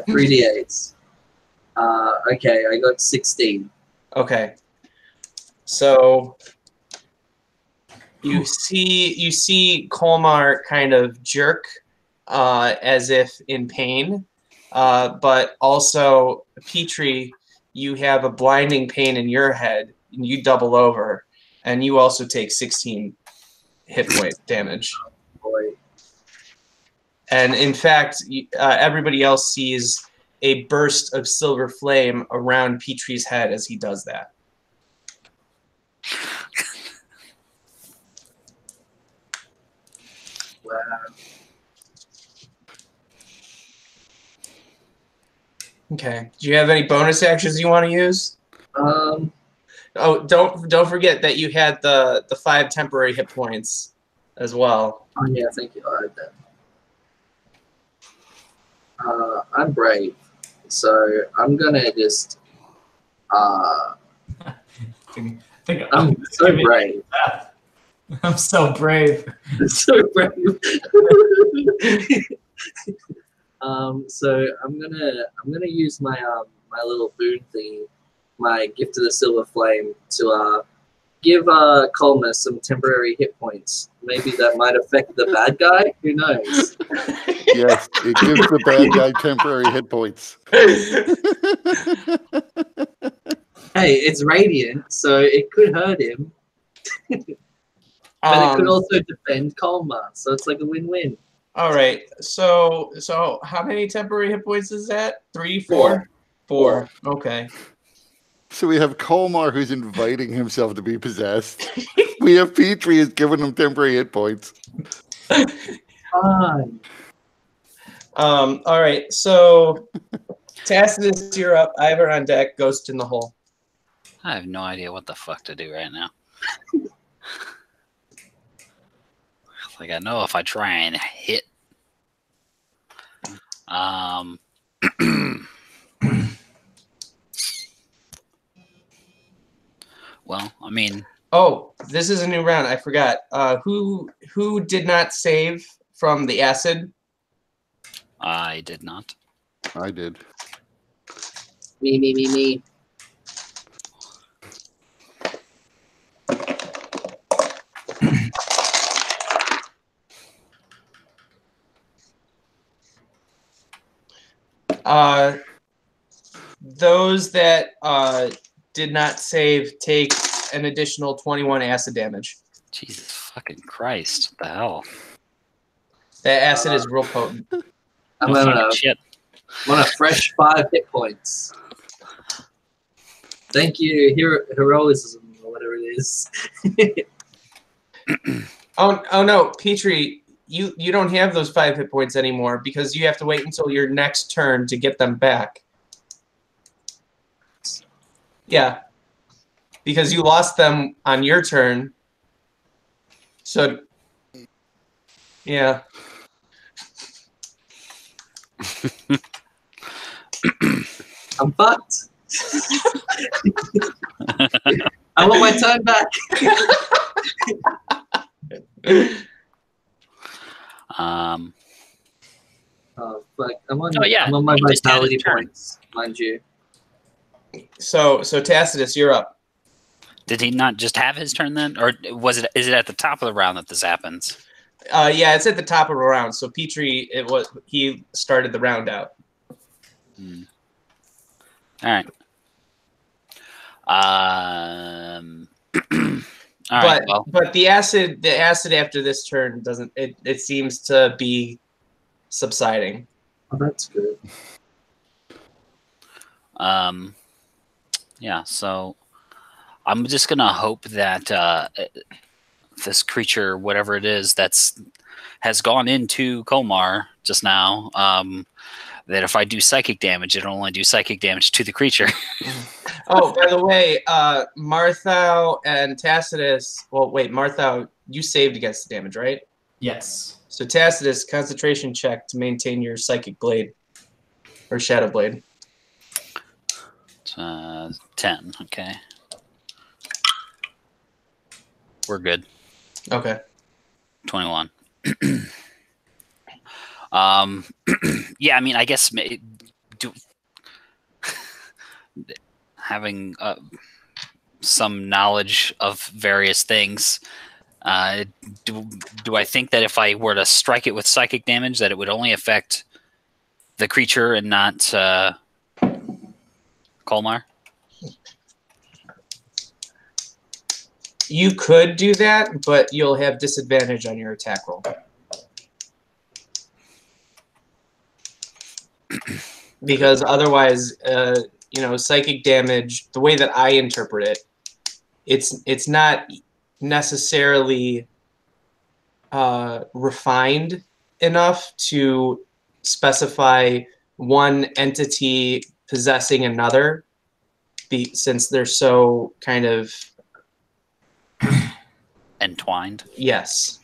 3d8s. Okay, I got 16. Okay. So you see Colmar kind of jerk as if in pain, but also Petrie, you have a blinding pain in your head, and you double over, and you also take 16 hit point damage. Boy. And in fact, everybody else sees a burst of silver flame around Petrie's head as he does that. Wow. Okay. Do you have any bonus actions you want to use? Oh, don't forget that you had the 5 temporary hit points as well. Oh yeah, thank you. I had that. I'm brave, so I'm gonna just. I'm so brave. I'm so brave. So brave. So I'm gonna use my my little boon thingy, my gift of the silver flame, to give Colma some temporary hit points. Maybe that might affect the bad guy. Who knows? Yes, it gives the bad guy temporary hit points. Hey, it's radiant, so it could hurt him. But it could also defend Colma, so it's like a win-win. All right. So how many temporary hit points is that? 3, 4? 4. Okay. So we have Colmar who's inviting himself to be possessed. We have Petrie who's giving him temporary hit points. Fine. All right. So Tacitus, you're up. Ivor on deck. Ghost in the hole. I have no idea what the fuck to do right now. Like, I know if I try and hit. Well, I mean. Oh, this is a new round. I forgot. Who did not save from the acid? I did not. I did. Me. Those that did not save take an additional 21 acid damage. Jesus fucking Christ. What the hell? That acid is real potent. I'm No on fucking a shit. fresh 5 hit points. Thank you, heroism, or whatever it is. Oh no, Petrie, you don't have those 5 hit points anymore because you have to wait until your next turn to get them back. Yeah. Because you lost them on your turn. So yeah. I'm fucked. I want my time back. But I'm on, Oh, yeah. I'm on my He just had vitality his turn. points, mind you. So Tacitus, you're up. Did he not just have his turn then, or is it at the top of the round that this happens? Yeah, it's at the top of the round. So Petrie, he started the round out. Hmm. All right. All right. Well, But the acid after this turn doesn't. It seems to be subsiding. Oh, that's good. yeah. So I'm just gonna hope that this creature, whatever it is, has gone into Kolmar just now. That if I do psychic damage, it'll only do psychic damage to the creature. Oh, by the way, Marthau and Tacitus. Well, wait, Marthau, you saved against the damage, right? Yes. So Tacitus, concentration check to maintain your psychic blade or shadow blade. 10. Okay. We're good. Okay. 21. Yeah, I mean, I guess having some knowledge of various things, do I think that if I were to strike it with psychic damage, that it would only affect the creature and not Kolmar? You could do that, but you'll have disadvantage on your attack roll. Because otherwise, psychic damage, the way that I interpret it, it's not necessarily refined enough to specify one entity possessing another, since they're so kind of entwined. Yes.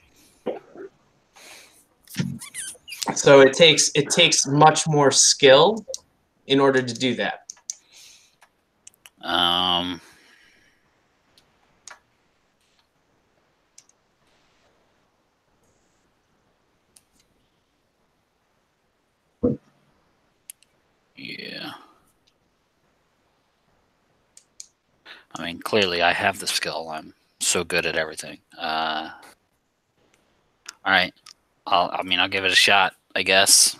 So it takes much more skill in order to do that. Yeah. I mean, clearly I have the skill. I'm so good at everything. All right. I'll give it a shot, I guess.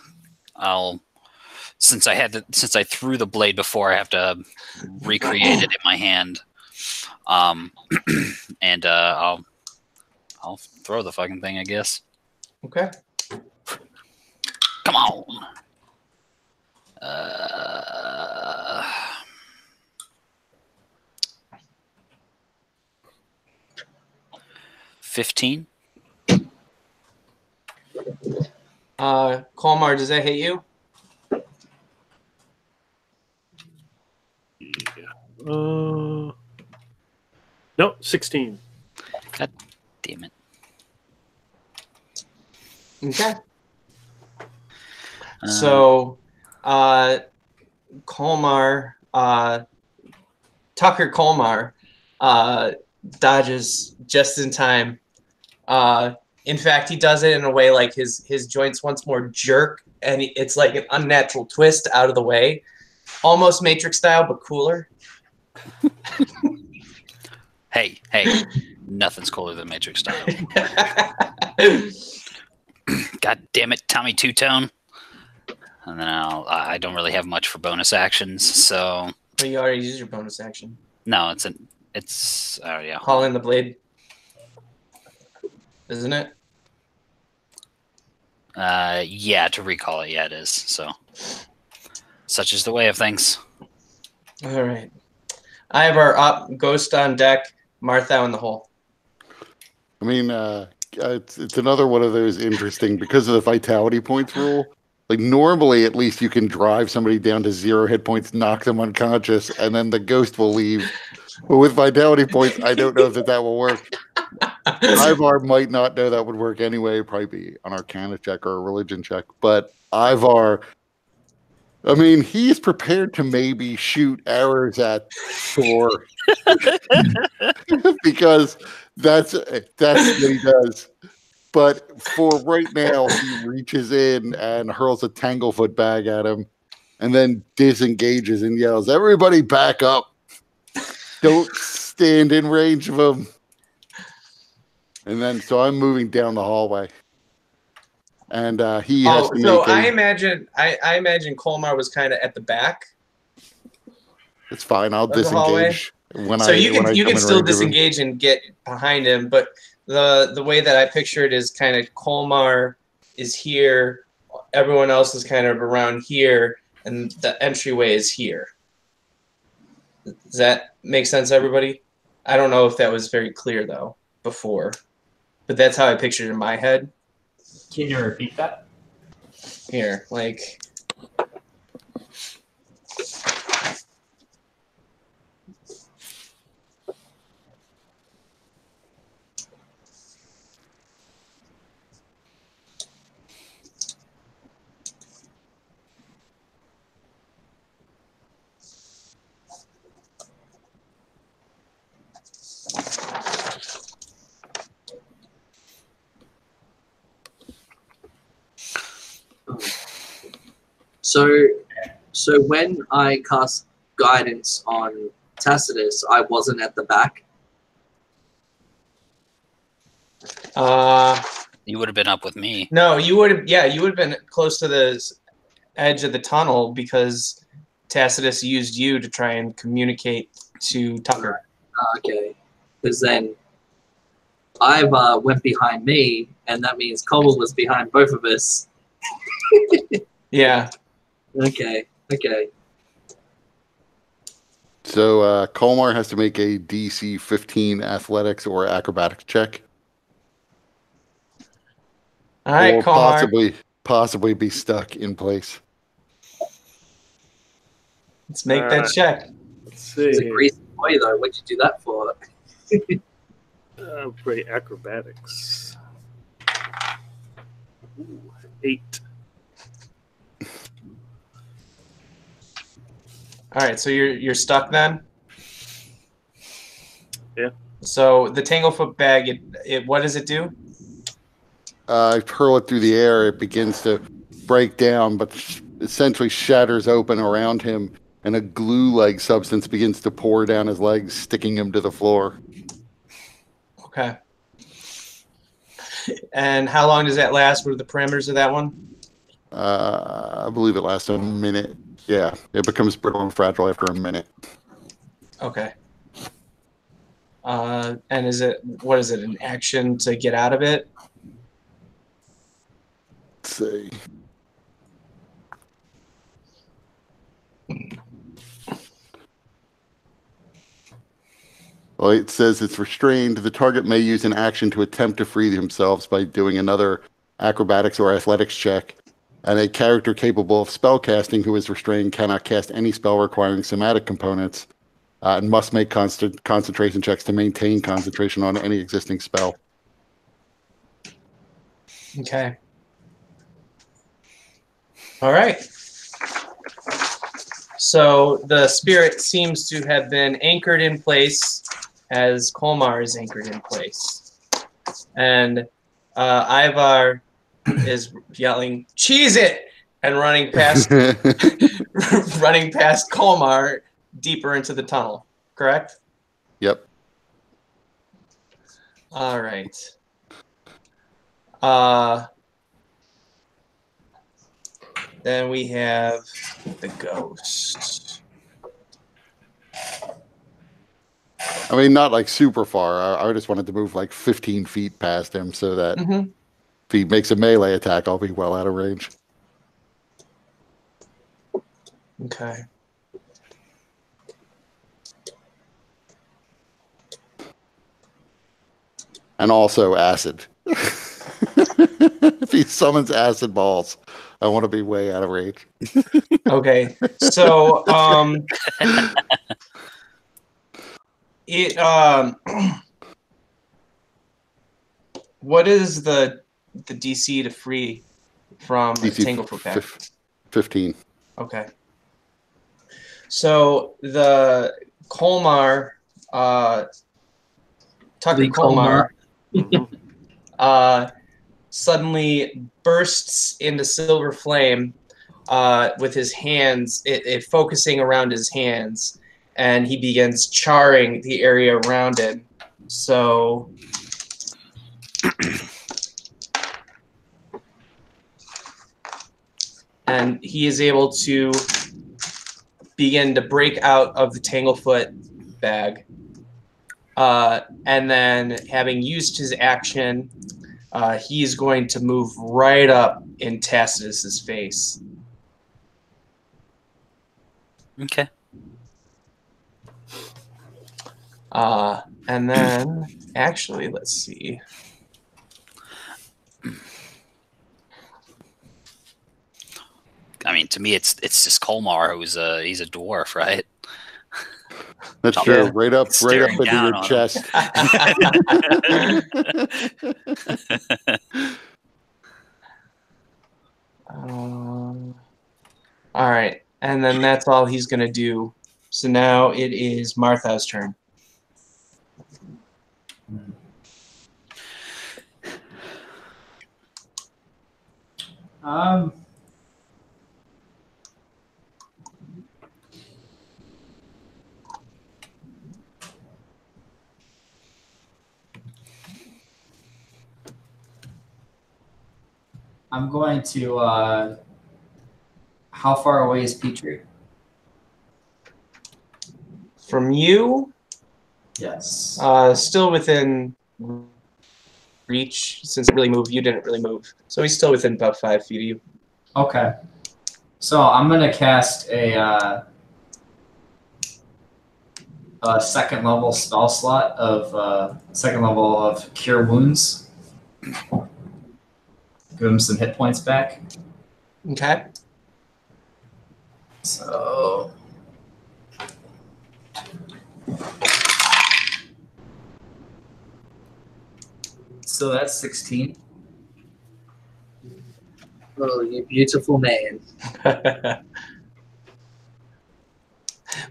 Since I threw the blade before, I have to recreate it in my hand. And I'll throw the fucking thing, I guess. Okay. Come on. 15. Kolmar, does that hit you? No, 16. God damn it. Okay. So, Kolmar, Tucker Kolmar, dodges just in time. In fact, he does it in a way like his joints once more jerk, and it's like an unnatural twist out of the way. Almost Matrix style, but cooler. Hey, nothing's cooler than Matrix style. God damn it, Tommy Two-Tone. And then I don't really have much for bonus actions, so. But you already used your bonus action. No, it's yeah. Call in the blade. Isn't it? Yeah, to recall it, yeah, it is. So, such is the way of things. All right. I have our ghost on deck, Marthau in the hole. I mean, it's another one of those interesting, because of the vitality points rule. Like, normally, at least you can drive somebody down to 0 hit points, knock them unconscious, and then the ghost will leave. But with vitality points, I don't know if that will work. Ivar might not know that would work anyway. Probably be an Arcana check or a religion check. But Ivar, I mean, he's prepared to maybe shoot arrows at Thor because that's what he does. But for right now, he reaches in and hurls a tanglefoot bag at him, and then disengages and yells, "Everybody, back up! Don't stand in range of him." And then, so I'm moving down the hallway. And he has to so make I imagine Colmar was kind of at the back. It's fine. I'll of the hallway. disengage when So you when I can come in still range of him. disengage and get behind him, but the way that I picture it is kind of Colmar is here, everyone else is kind of around here, and the entryway is here. Does that make sense, everybody? I don't know if that was very clear though before, but that's how I pictured it in my head. Can you repeat that? Here, like. So when I cast guidance on Tacitus, I wasn't at the back. You would have been up with me. No, you would have. Yeah, you would have been close to the edge of the tunnel because Tacitus used you to try and communicate to Tucker. Okay, because then I've went behind me, and that means Cobble was behind both of us. Yeah. Okay. So Colmar has to make a DC 15 athletics or acrobatics check. All right, or Colmar. possibly be stuck in place. Let's make that check. Let's see. It's a greasy boy, though. What'd you do that for? Play acrobatics. Ooh, 8. All right, so you're stuck then. Yeah. So the tanglefoot bag, it what does it do? I hurl it through the air. It begins to break down, but essentially shatters open around him, and a glue-like substance begins to pour down his legs, sticking him to the floor. Okay. And how long does that last? What are the parameters of that one? I believe it lasts a minute. Yeah, it becomes brittle and fragile after a minute. Okay. And what is it, an action to get out of it? Let's see. Well, it says it's restrained. The target may use an action to attempt to free themselves by doing another acrobatics or athletics check. And a character capable of spellcasting who is restrained cannot cast any spell requiring somatic components and must make concentration checks to maintain concentration on any existing spell. Okay. All right. So the spirit seems to have been anchored in place as Colmar is anchored in place. And Ivar is yelling, "Cheese it!" and running past Colmar deeper into the tunnel. Correct? Yep. All right. Then we have the ghost. I mean, not like super far. I just wanted to move like 15 feet past him so that if he makes a melee attack, I'll be well out of range. Okay. And also acid. If he summons acid balls, I want to be way out of range. Okay. So, what is the DC to free from DC Tanglefoot Pack? 15. Okay. So the Colmar, Tucker Lee Colmar, Mhm. suddenly bursts into silver flame with his hands, it focusing around his hands, and he begins charring the area around it. So and he is able to begin to break out of the Tanglefoot bag. And then, having used his action, he is going to move right up in Tacitus's face. Okay. And then, actually, let's see. I mean, to me, it's just Colmar who's he's a dwarf, right? That's Yeah. true. Right up Staring into down your on him. chest. All right, and then that's all he's going to do. So now it is Martha's turn. I'm going to. How far away is Petrie? From you, Yes. still within reach. Since it really moved, you didn't really move. So he's still within about 5 feet of you. Okay. So I'm gonna cast a second level spell slot of second level of Cure Wounds. Give him some hit points back. Okay. So that's 16. Oh, you beautiful man.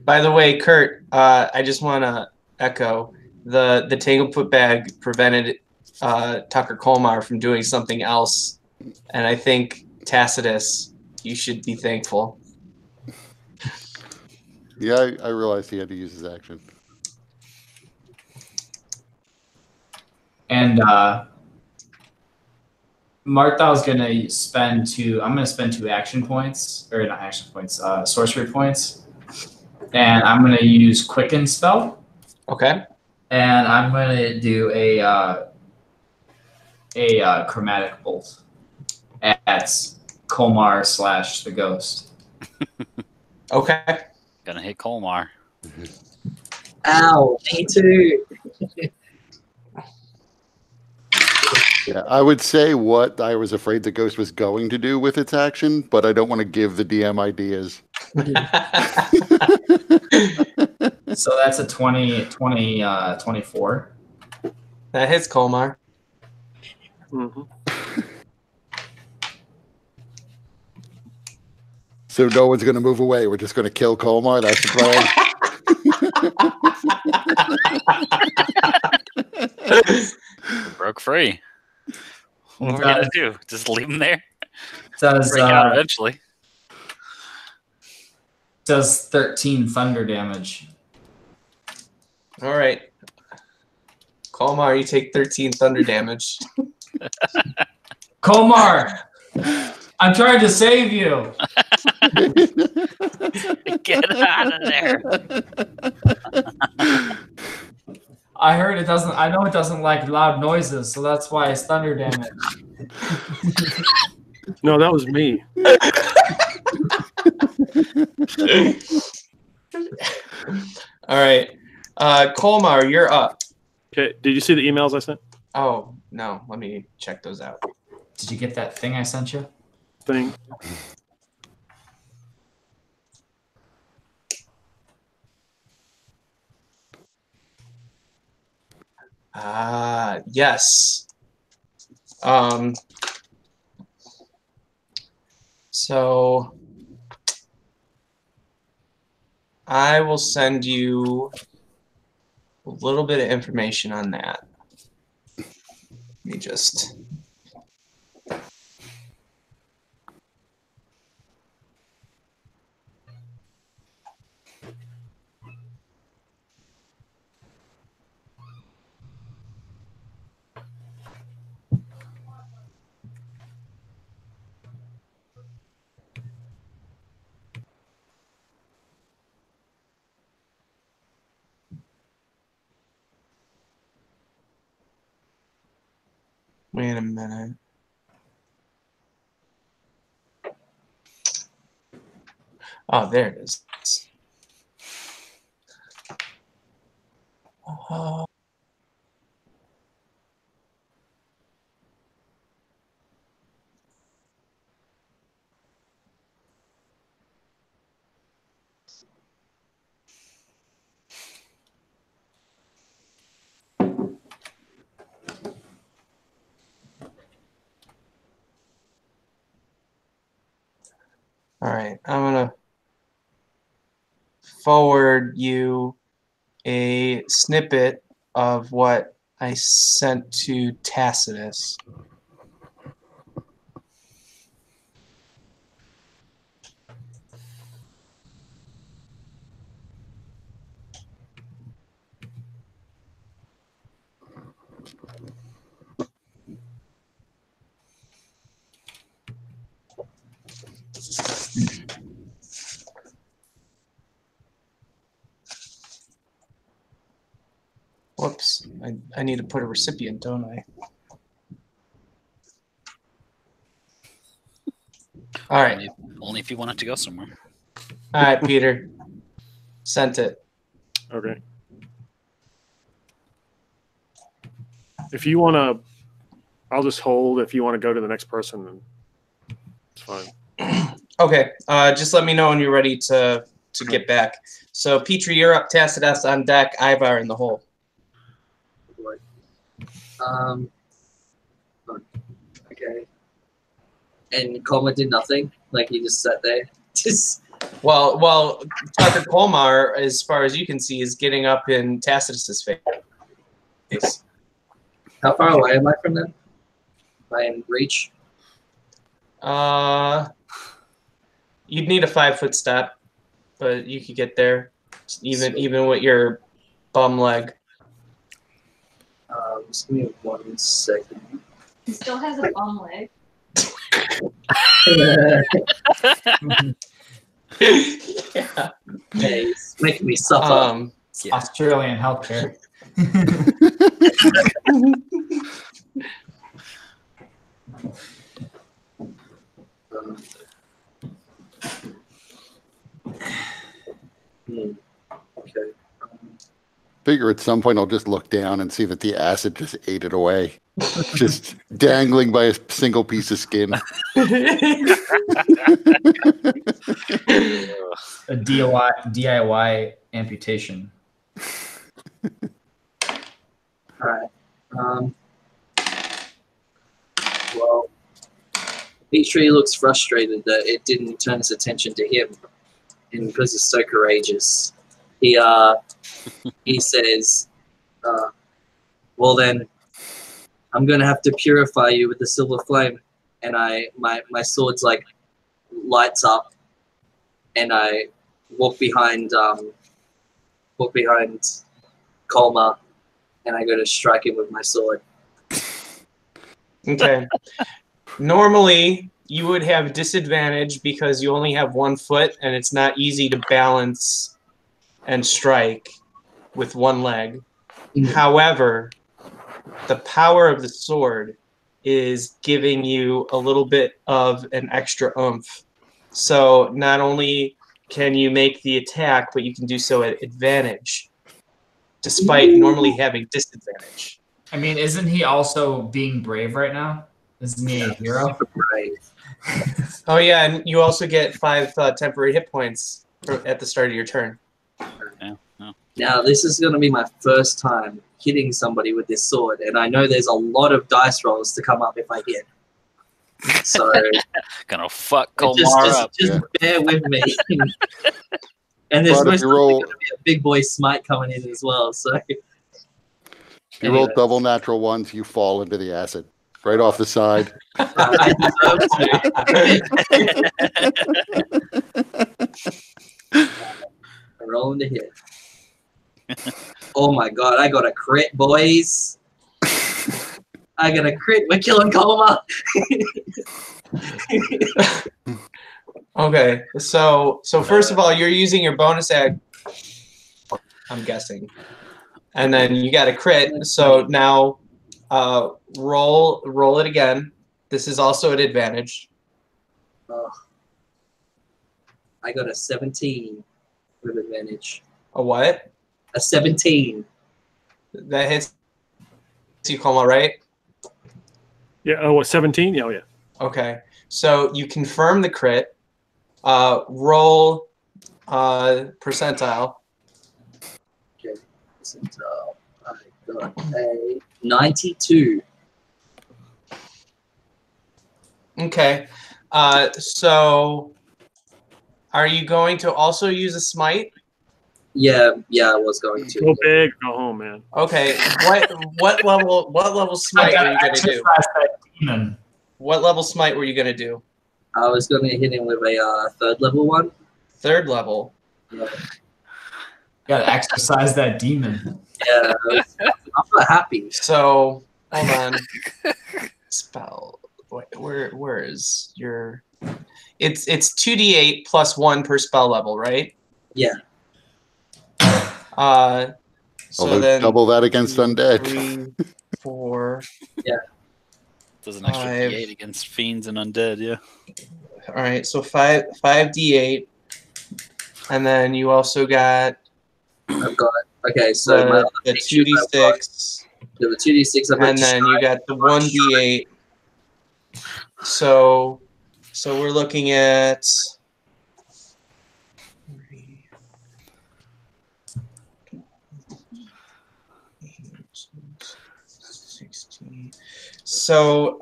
By the way, Kurt, I just want to echo the Tanglefoot bag prevented Tucker Colmar from doing something else, and I think Tacitus, you should be thankful. Yeah, I realized he had to use his action. And Martha's gonna spend two. I'm gonna spend 2 action points, or not action points, sorcery points, and I'm gonna use Quicken spell, Okay. and I'm gonna do a chromatic bolt at Colmar / the ghost. Okay. Gonna hit Colmar. Ow, me too. Yeah, I would say what I was afraid the ghost was going to do with its action, but I don't want to give the DM ideas. So that's a 24. That hits Colmar. Mhm. So no one's going to move away. We're just going to kill Colmar. That's the plan. Broke free. What are we gonna do? Just leave him there? Does Break out eventually. does 13 thunder damage. All right. Colmar, you take 13 thunder damage. Colmar, I'm trying to save you. Get out of there. I heard it doesn't. I know it doesn't like loud noises, so that's why it's thunder damage. No, that was me. All right. Colmar, you're up. Okay, did you see the emails I sent? Oh, no. Let me check those out. Did you get that thing I sent you? Thing. Yes. So I will send you a little bit of information on that. Let me just... Wait a minute. Oh, there it is. All right, I'm gonna forward you a snippet of what I sent to Tacitus. Whoops, I need to put a recipient, don't I? All right. Only if you want it to go somewhere. All right, Peter. Sent it. Okay. If you want to, I'll just hold. If you want to go to the next person, then it's fine. Okay. Just let me know when you're ready to get back. So, Petrie, you're up. Tacitus on deck. Ivar in the hole. Okay. And Colma did nothing. Like he just sat there. Just Well, Tucker Colmar, as far as you can see, is getting up in Tacitus's face. how far away am I from them? Am I in reach? You'd need a 5-foot step, but you could get there, even with your bum leg. Just give me 1 second. He still has a bum leg. Yeah. Hey, it's making me suffer. Australian healthcare. Okay. Figure at some point I'll just look down and see that the acid just ate it away. Just dangling by a single piece of skin. A DIY amputation. All right. Well, Petrie looks frustrated that it didn't turn his attention to him, and because he's so courageous, he says, "Well then, I'm gonna have to purify you with the silver flame." And my sword's like lights up, and I walk behind Colma, and I go to strike him with my sword. Okay. Normally, you would have disadvantage because you only have 1 foot, and it's not easy to balance and strike with 1 leg. However, the power of the sword is giving you a little bit of an extra oomph. So not only can you make the attack, but you can do so at advantage, despite normally having disadvantage. I mean, isn't he also being brave right now? Isn't he a hero? Super brave. Oh yeah, and you also get 5 temporary hit points at the start of your turn. Now, this is going to be my first time hitting somebody with this sword, and I know there's a lot of dice rolls to come up if I hit. So Gonna fuck Colmar up. Just bear with me. And there's But if most you likely roll- going to be a big boy smite coming in as well. So If you roll Anyway. double natural ones, you fall into the acid right off the side. I deserve to. Rolling the hit. Oh my god, I got a crit, boys. I got a crit. We're killing Colma. Okay, so first of all, you're using your bonus act, I'm guessing, and then you got a crit. So now, roll it again. This is also an advantage. I got a 17 with advantage. A what? A 17. That hits you, Colma, right? Yeah. Oh, what, 17? Yeah. Oh, yeah. Okay, so you confirm the crit. Roll percentile. Okay. Percentile. I got a 92. Okay, so are you going to also use a smite? Yeah, I was going to. Go big, go home, man. Okay, what level smite were you gonna do? Exercise that demon. What level smite were you gonna do? I was going to hit him with a 3rd level one. Third level. Yeah, Gotta exercise that demon. I'm not happy. So hold on. Spell. Where is your? It's 2d8 plus 1 per spell level, right? Yeah. So Although then double that against undead. 3, 4. Does an extra 5. D8 against fiends and undead, yeah. All right, so 5d8, and then you also got I've got okay. So my the other features I've got- 2d6, the 2d6. I've got and then you got the 1d8. So we're looking at 16. So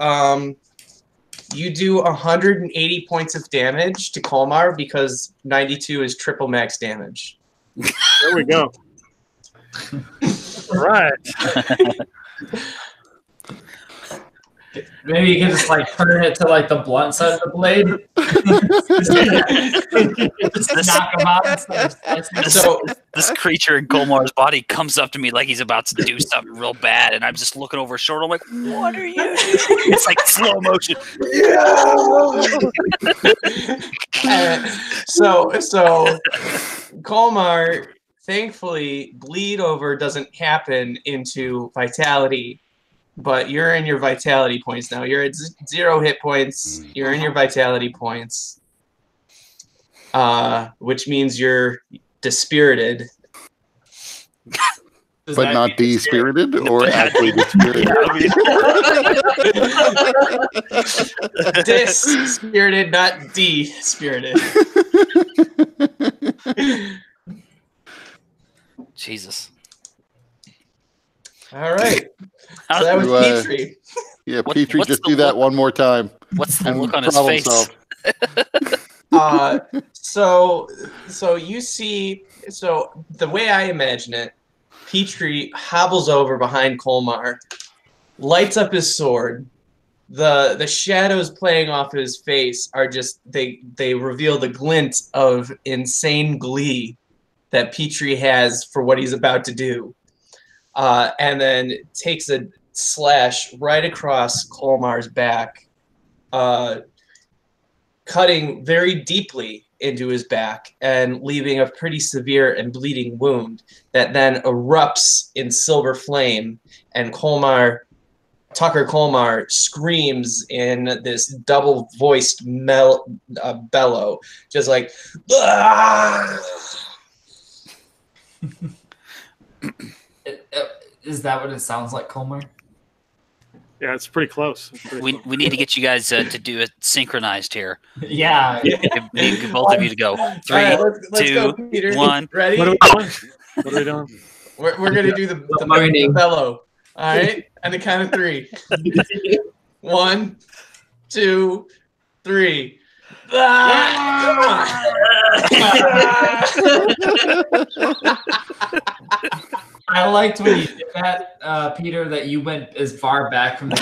you do 180 points of damage to Colmar because 92 is triple max damage. There we go. All right. Maybe you can just like turn it to like the blunt side of the blade. Just knock him out instead of slicing him. So This creature in Colmar's body comes up to me like he's about to do something real bad, and I'm just looking over his shoulder. I'm like, "What are you doing?" It's like slow motion. So Colmar, thankfully, bleed over doesn't happen into vitality, but you're in your vitality points now. You're at 0 hit points. You're in your vitality points, which means you're dispirited. But not de-spirited or actually dispirited. Dispirited, not de-spirited. Jesus. All right. So that was You, Petrie. Yeah, What- Petrie, what's just the do that look- one more time. What's the And look on his problem face? solved. So you see, so the way I imagine it, Petrie hobbles over behind Colmar, lights up his sword. The shadows playing off his face are just they reveal the glint of insane glee that Petrie has for what he's about to do, and then takes a slash right across Colmar's back, cutting very deeply into his back and leaving a pretty severe and bleeding wound that then erupts in silver flame, and Tucker Colmar screams in this double-voiced bellow, just like, "Ah!" Is that what it sounds like, Colmar? Yeah, it's pretty close. It's pretty We close. need to get you guys to do it synchronized here. Yeah. We need both of you to go. All 3, right, let's go, 2, Peter. 1. Ready? What are we doing? What are we doing? We're gonna do the moaning. bellow. All right, and the count of 3. 1, 2, 3. I liked when you did that, Peter, that you went as far back from the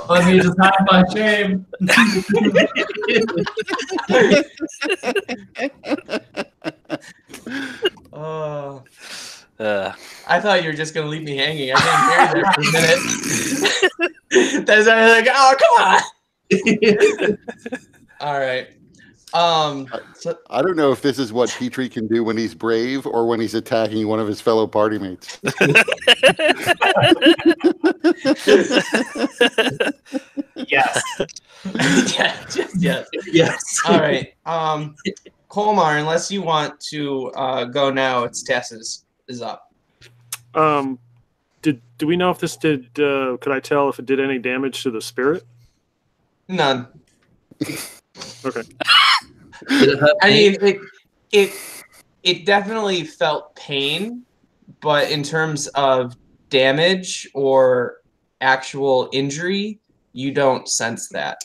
Let me just hide my shame. I thought you were just gonna leave me hanging. I didn't hear that for a minute. That's why I was like, oh, come on. All right. So, I don't know if this is what Petrie can do when he's brave or when he's attacking one of his fellow party mates. Yes. Yes. all right. Colmar, unless you want to go now, it's Tess's is up. Do we know if this did? Could I tell if it did any damage to the spirit? None. Okay. I mean, it definitely felt pain, but in terms of damage or actual injury, you don't sense that.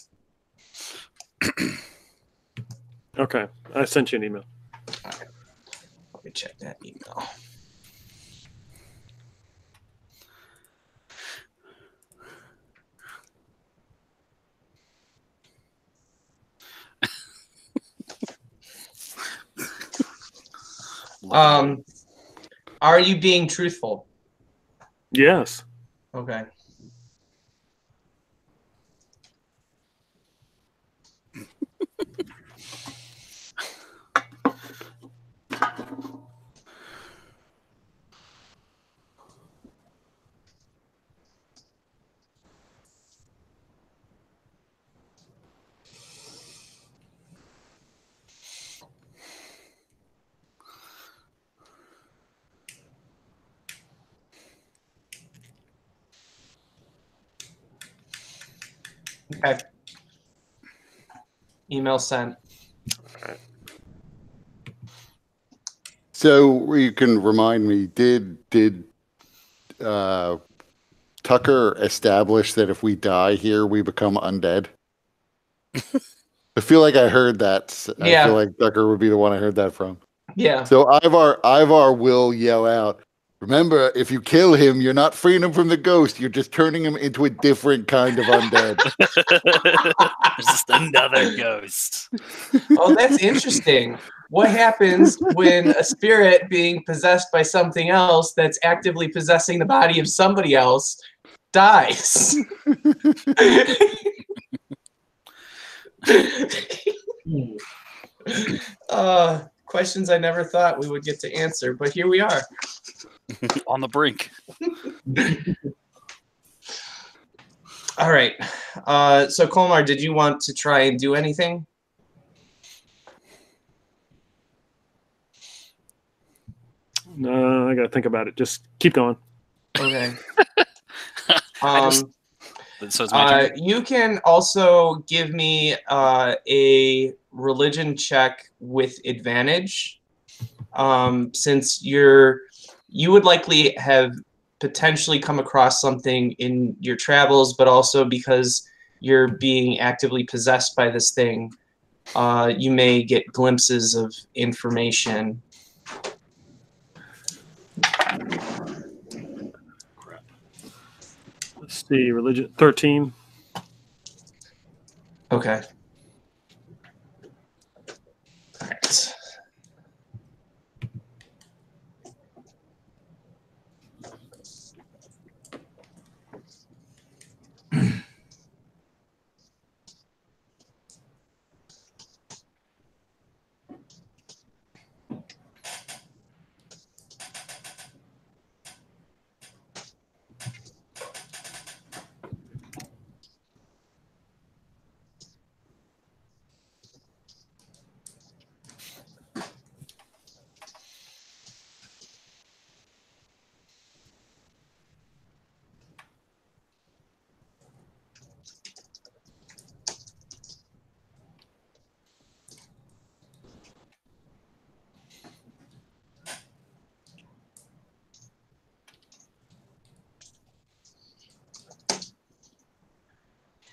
Okay. I sent you an email. All right. Let me check that email. Are you being truthful? Yes. Okay. Okay. Email sent. So you can remind me, did Tucker establish that if we die here, we become undead? I feel like I heard that. Yeah. I feel like Tucker would be the one I heard that from. Yeah. So Ivar will yell out, remember, if you kill him, you're not freeing him from the ghost. You're just turning him into a different kind of undead. Just another ghost. Oh, that's interesting. What happens when a spirit being possessed by something else that's actively possessing the body of somebody else dies? Questions I never thought we would get to answer, but here we are. On the brink. All right. So Colmar, did you want to try and do anything? No, I gotta think about it. Just keep going. Okay. So it's my turn. You can also give me a religion check with advantage, since you would likely have potentially come across something in your travels, but also because you're being actively possessed by this thing, you may get glimpses of information. Let's see. Religion 13. Okay. All right.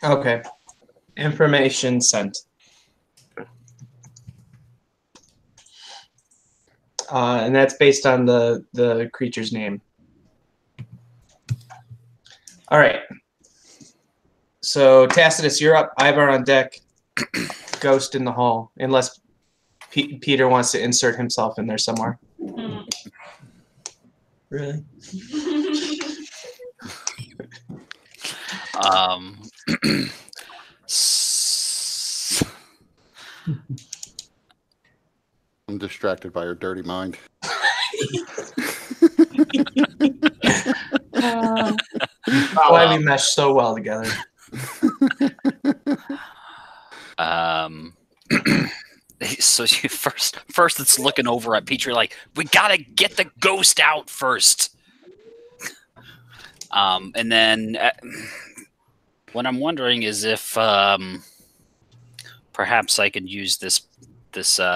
Okay. Information sent. And that's based on the creature's name. All right. So Tacitus, you're up. Ivar on deck. Ghost in the hall, unless Peter wants to insert himself in there somewhere. Really? I'm distracted by her dirty mind. Why we mesh so well together. So you first it's looking over at Petrie like, we gotta get the ghost out first. And then what I'm wondering is if perhaps I could use this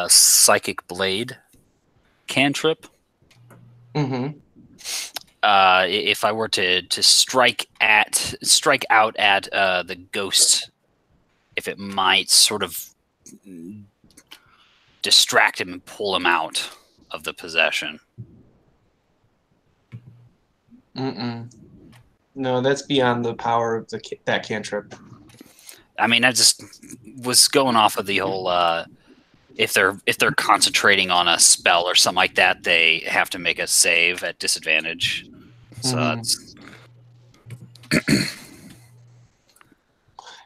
psychic blade cantrip. Mm-hmm. If I were to strike out at the ghost, if it might sort of distract him and pull him out of the possession. No, that's beyond the power of that cantrip. I mean, I just was going off of the whole if they're concentrating on a spell or something like that, they have to make a save at disadvantage. So that's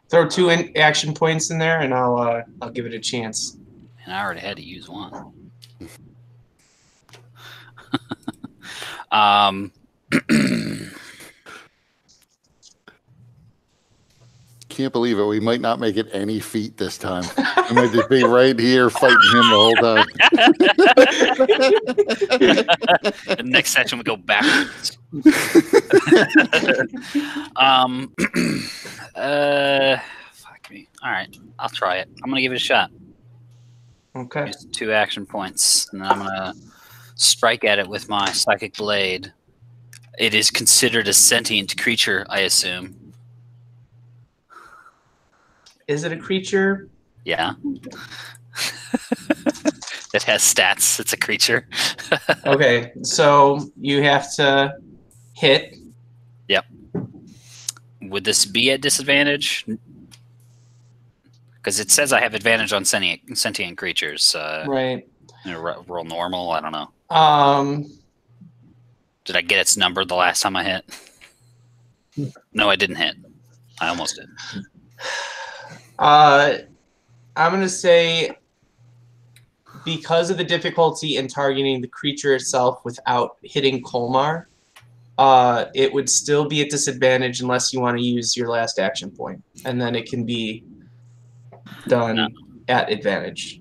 throw 2 action points in there, and I'll give it a chance. And I already had to use one. Can't believe it. We might not make it any feet this time. We might just be right here fighting him the whole time. The next session we go backwards. Fuck me. All right, I'll try it. I'm gonna give it a shot. Okay. Use 2 action points, and then I'm gonna strike at it with my psychic blade. It is considered a sentient creature, I assume. Is it a creature? Yeah. It has stats. It's a creature. Okay, so you have to hit. Yep. Would this be at disadvantage? Because it says I have advantage on sentient creatures. Right. Roll normal. I don't know. Did I get its number the last time I hit? No, I didn't hit. I almost did. I'm gonna say because of the difficulty in targeting the creature itself without hitting Kolmar, it would still be at disadvantage unless you want to use your last action point, and then it can be done at advantage.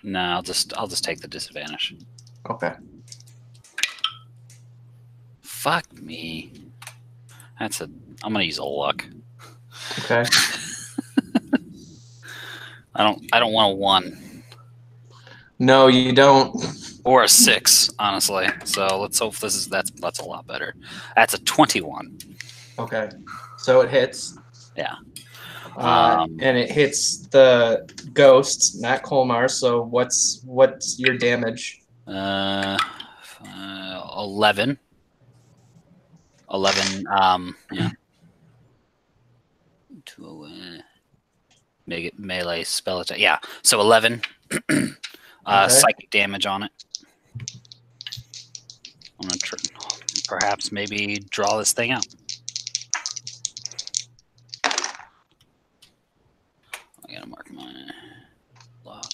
No, I'll just take the disadvantage. Okay. Fuck me. I'm gonna use a luck. Okay. I don't want a 1. No, you don't. Or a 6, honestly. So let's hope that's a lot better. That's a 21. Okay. So it hits. Yeah. And it hits the ghost, not Kolmar. So what's your damage? 11. 11. Yeah. Make it melee spell attack. Yeah. So 11. Psychic damage on it. I'm gonna perhaps maybe draw this thing out. I gotta mark my lock.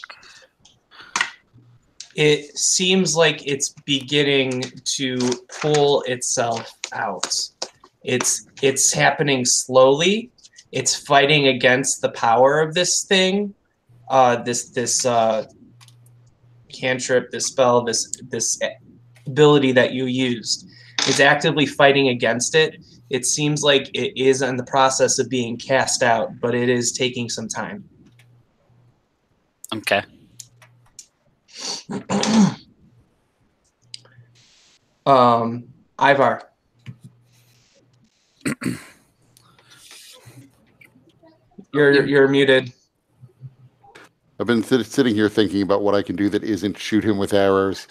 It seems like it's beginning to pull itself out. It's happening slowly. It's fighting against the power of this thing, this cantrip, this spell, this ability that you used. It's actively fighting against it. It seems like it is in the process of being cast out, but it is taking some time. Okay. Ivar. You're muted. I've been sitting here thinking about what I can do that isn't shoot him with arrows.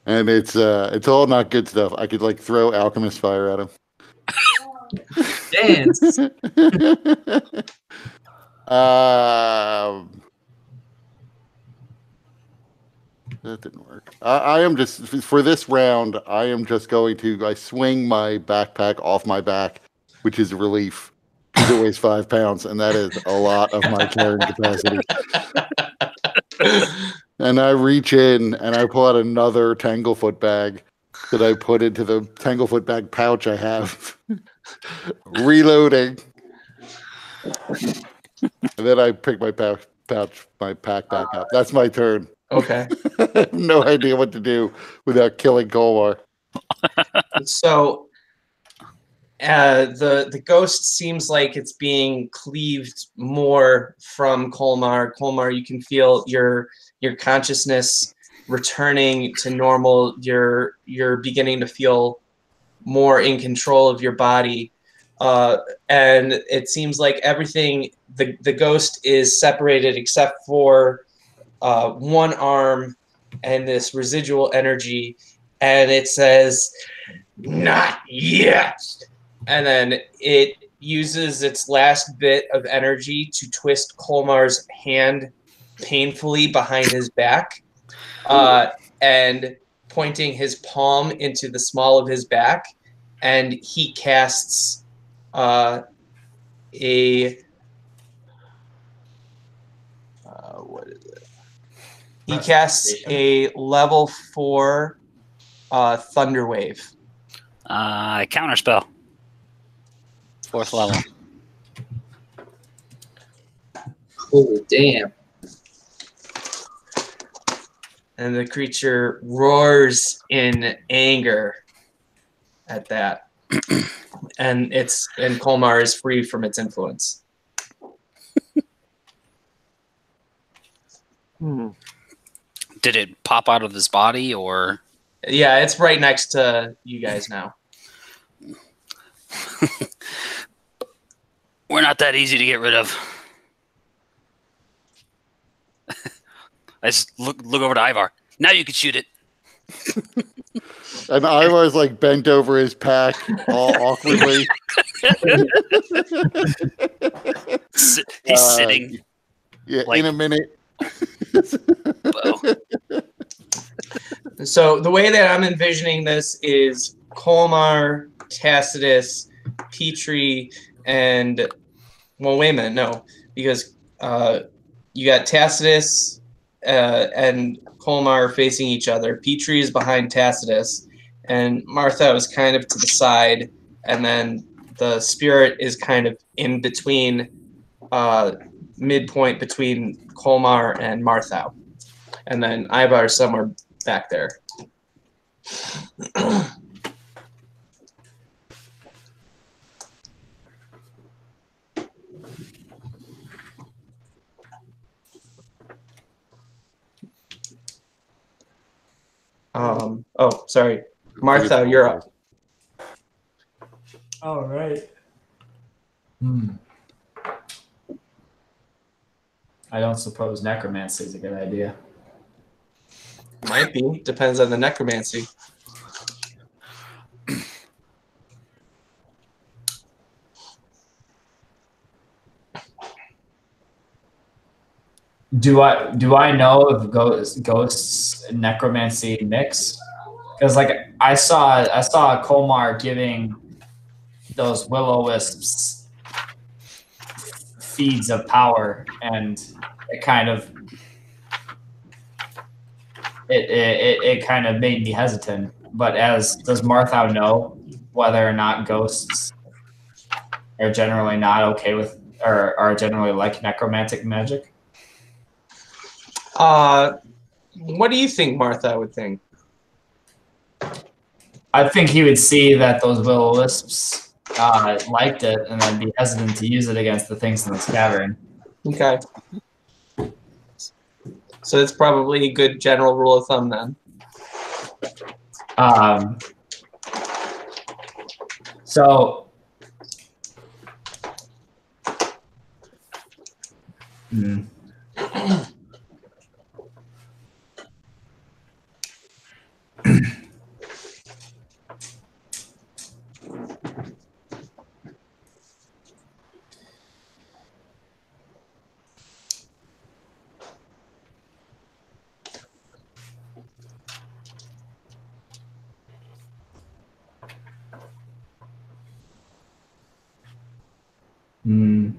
And it's all not good stuff. I could like throw alchemist fire at him. Dance. That didn't work. I am just for this round. I am just going to. I swing my backpack off my back, which is a relief because it weighs 5 pounds, and that is a lot of my carrying capacity. And I reach in and I pull out another Tanglefoot bag that I put into the Tanglefoot bag pouch I have. Reloading. And then I pick my pack back up. That's my turn. Okay. I have no idea what to do without killing Colmar. So the ghost seems like it's being cleaved more from Colmar. Colmar, you can feel your consciousness returning to normal. You're beginning to feel more in control of your body. And it seems like everything, the ghost is separated except for one arm and this residual energy, and it says, "Not yet." And then it uses its last bit of energy to twist Colmar's hand painfully behind his back, and pointing his palm into the small of his back, and he casts what is it? He casts a level 4 Thunder Wave. Counterspell. 4th level. Holy damn. And the creature roars in anger at that. And Colmar is free from its influence. Did it pop out of his body, or? Yeah, it's right next to you guys now. We're not that easy to get rid of. I just look over to Ivar. Now you can shoot it. And Ivar's like bent over his pack, all awkwardly. He's sitting. Yeah, like, in a minute. So the way that I'm envisioning this is Colmar, Tacitus, Petrie, and wait a minute, no, because you got Tacitus and Colmar facing each other. Petrie is behind Tacitus, and Martha is kind of to the side, and then the spirit is kind of in between, midpoint between Colmar and Martha, and then Ivar is somewhere back there. Oh, sorry. Martha, you're up. All right. I don't suppose necromancy is a good idea. Might be. Depends on the necromancy. Do I know if ghosts necromancy mix? Because like I saw Colmar giving those will-o-wisps feeds of power, and it kind of made me hesitant. But does Martha know whether or not ghosts are generally not okay with, or are generally like necromantic magic? What do you think Martha would think? I think he would see that those will-o-wisps liked it and then be hesitant to use it against the things in this cavern. Okay. So it's probably a good general rule of thumb then. So Mm. Mm.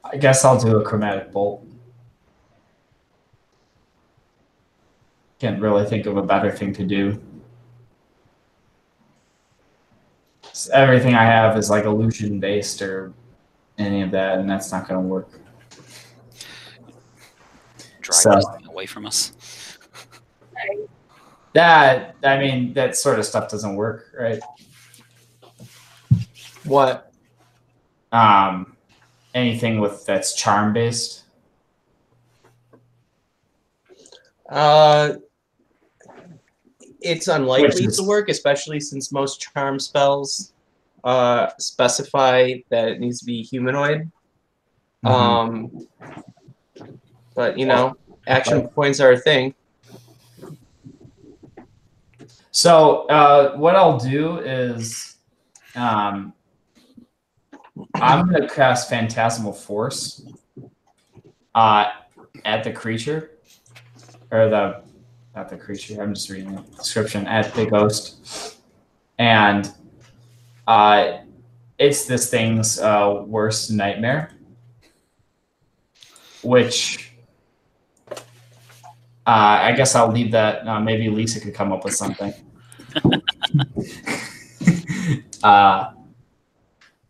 I guess I'll do a chromatic bolt. Can't really think of a better thing to do. Everything I have is like illusion based or any of that, and that's not going to work. Drive this thing away from us. That, I mean, that sort of stuff doesn't work, right? What? Anything that's charm based. It's unlikely to work, especially since most charm spells specify that it needs to be humanoid. Mm-hmm. But you know, action points are a thing. So what I'll do is I'm going to cast Phantasmal Force at the creature, or not the creature. I'm just reading the description, at the ghost, and it's this thing's worst nightmare, which I guess I'll leave that. Maybe Lisa could come up with something.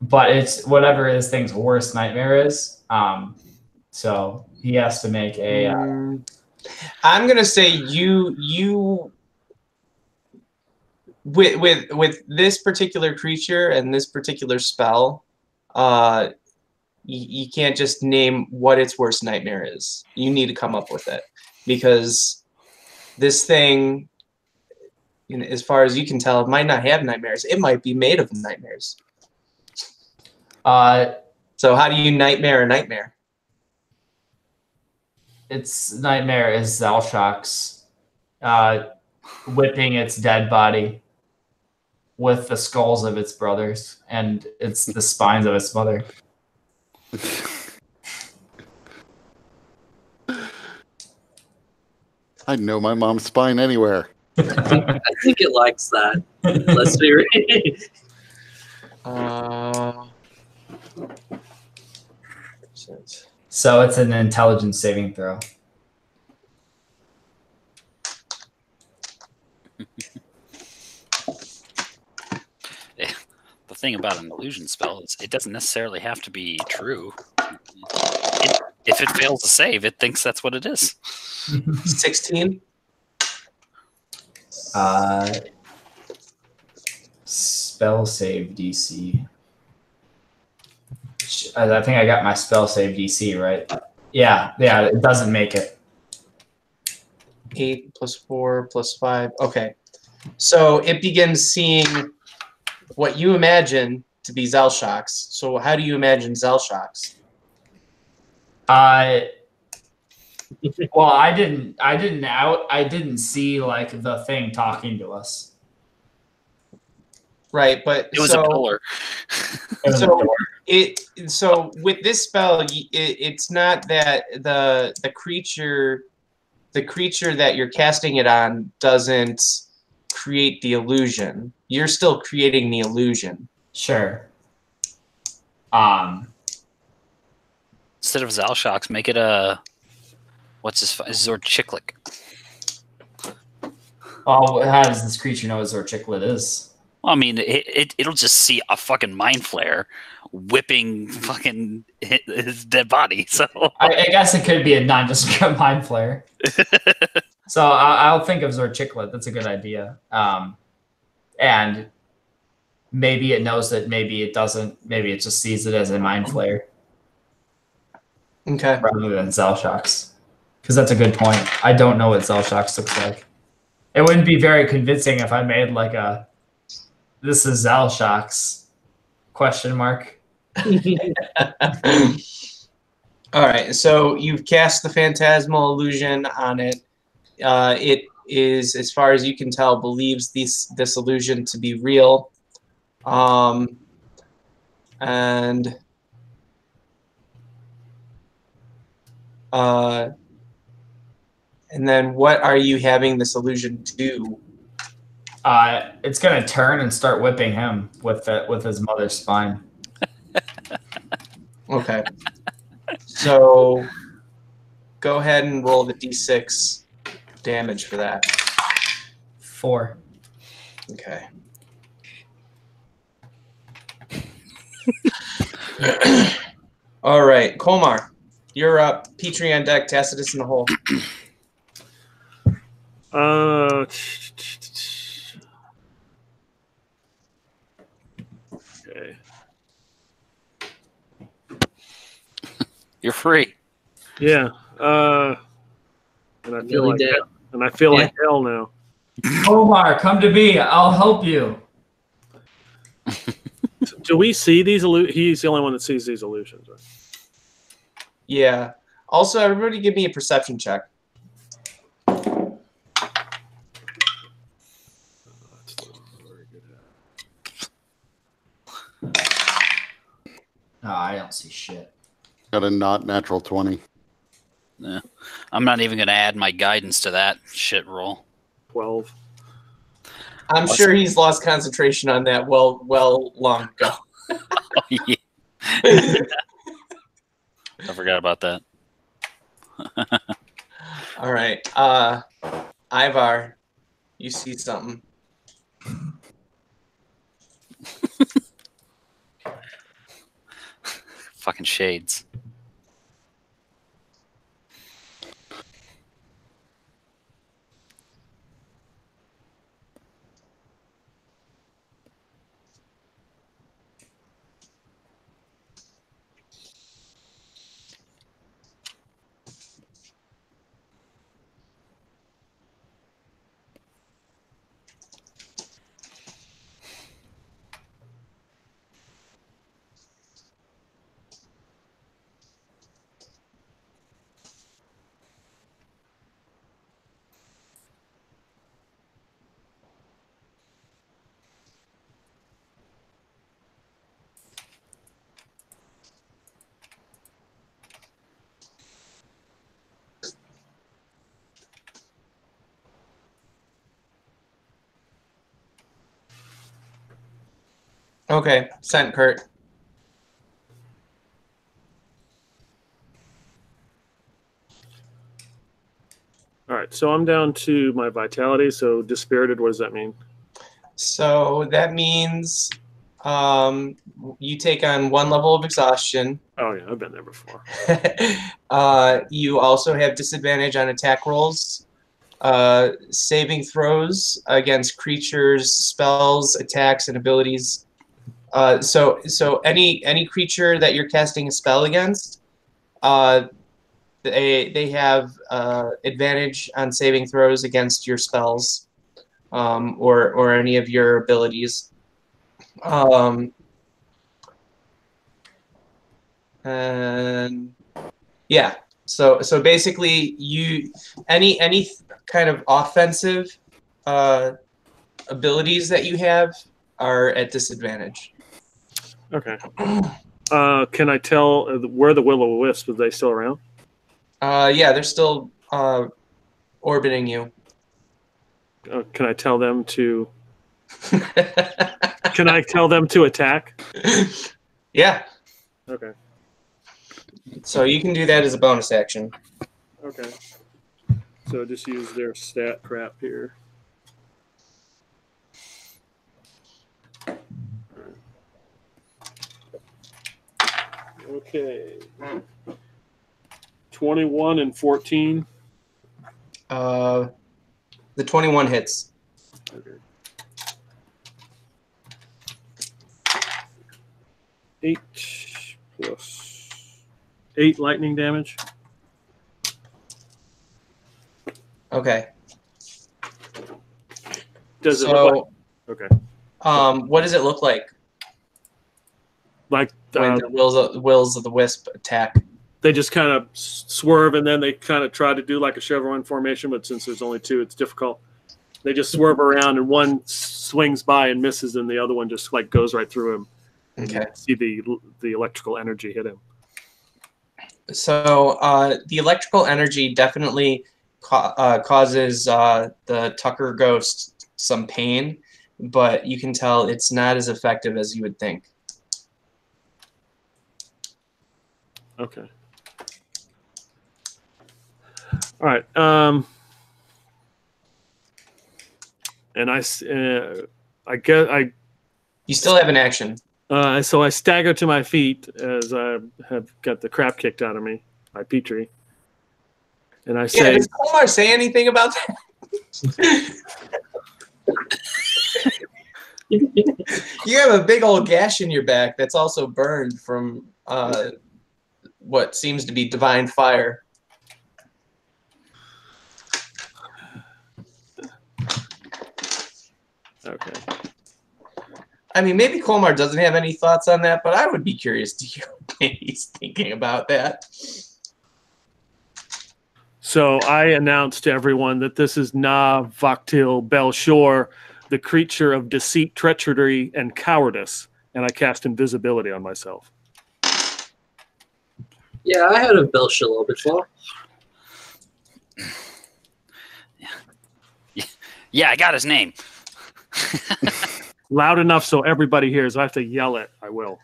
But it's whatever this thing's worst nightmare is. So he has to make a. I'm gonna say you with this particular creature and this particular spell, you can't just name what its worst nightmare is. You need to come up with it, because this thing, you know, as far as you can tell, it might not have nightmares. It might be made of nightmares. So how do you nightmare a nightmare? Its nightmare is Zalshox whipping its dead body with the skulls of its brothers, and it's the spines of its mother. I'd know my mom's spine anywhere. I think it likes that. Let's be real. So it's an intelligence saving throw. The thing about an illusion spell is it doesn't necessarily have to be true. If it fails to save, it thinks that's what it is. 16. Spell save DC. I think I got my spell save DC right. Yeah, it doesn't make it. 8 plus 4 plus 5. Okay. So it begins seeing what you imagine to be Zalshox. So how do you imagine Zalshox? Well, I didn't see like the thing talking to us. Right, but it was a pillar. So with this spell, it's not that the creature that you're casting it on doesn't create the illusion. You're still creating the illusion. Sure. Instead of Zalshox, make it a what's his Zorchiklik. Oh, how does this creature know what Zorchiklik is? Well, I mean, it'll just see a fucking mind flare whipping fucking his dead body. So I guess it could be a nondescript mind flare. So I'll think of Zorchiklik. That's a good idea. And maybe it knows that, maybe it doesn't. Maybe it just sees it as a mind flare. Okay. Rather than Zalshox. Because that's a good point. I don't know what Zalshox looks like. It wouldn't be very convincing if I made like a This is Zalshock's question mark. All right, so you've cast the phantasmal illusion on it. It is, as far as you can tell, believes this illusion to be real. And then what are you having this illusion do? It's gonna turn and start whipping him with his mother's spine. Okay. So go ahead and roll the d6 damage for that. 4. Okay. All right, Kolmar, you're up. Petrie on deck, Tacitus in the hole. Okay. You're free. Yeah. And I feel like Nearly like hell now. Omar, come to me. I'll help you. Do we see these illusions? He's the only one that sees these illusions, right? Yeah. Also, everybody give me a perception check. That's not very good. No, I don't see shit. Got a not natural 20. Yeah. I'm not even going to add my guidance to that shit roll. 12. I'm sure he's lost concentration on that well long ago. Oh, yeah. I forgot about that. All right. Ivar, you see something. Fucking shades. Okay, sent Kurt. All right, so I'm down to my vitality. So dispirited, what does that mean? So that means you take on 1 level of exhaustion. Oh yeah, I've been there before. You also have disadvantage on attack rolls, saving throws against creatures, spells, attacks, and abilities. So any creature that you're casting a spell against, they have advantage on saving throws against your spells, or any of your abilities. And yeah, so basically, any kind of offensive abilities that you have are at disadvantage. Okay. Can I tell where the will-o'-wisp? Are they still around? Yeah, they're still orbiting you. Can I tell them to? Can I tell them to attack? Yeah. Okay. So you can do that as a bonus action. Okay. So just use their stat crap here. Okay. 21 and 14. The 21 hits. Okay. 8 plus 8 lightning damage. Okay. Does it So, look like? Okay. What does it look like Like when the wills of the wisp attack? they just kind of swerve, and then they kind of try to do like a chevron formation, but since there's only two, it's difficult. They just swerve around, and one swings by and misses, and the other one just like goes right through him. Okay. See the electrical energy hit him. So the electrical energy definitely causes the Tucker ghost some pain, but you can tell it's not as effective as you would think. Okay. All right. And I guess You still have an action. so I stagger to my feet as I have got the crap kicked out of me by Petrie. And I say, does Kolmar say anything about that? You have a big old gash in your back that's also burned from what seems to be divine fire. okay. I mean, maybe Kolmar doesn't have any thoughts on that, but I would be curious to hear what he's thinking about that. So I announce to everyone that this is Na Vaktil Belshore, the creature of deceit, treachery, and cowardice, and I cast invisibility on myself. Yeah, I heard of Belshalo before. Yeah, I got his name. Loud enough so everybody hears. I have to yell it. I will.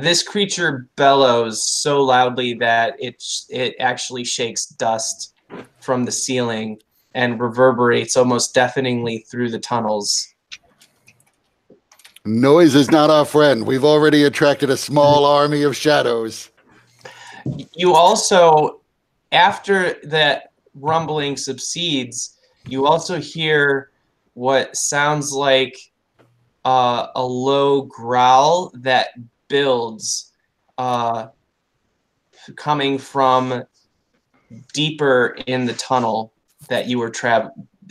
This creature bellows so loudly that it actually shakes dust from the ceiling and reverberates almost deafeningly through the tunnels. Noise is not our friend. We've already attracted a small army of shadows. You also, after that rumbling subsides, you also hear what sounds like a low growl that builds, coming from deeper in the tunnel that you were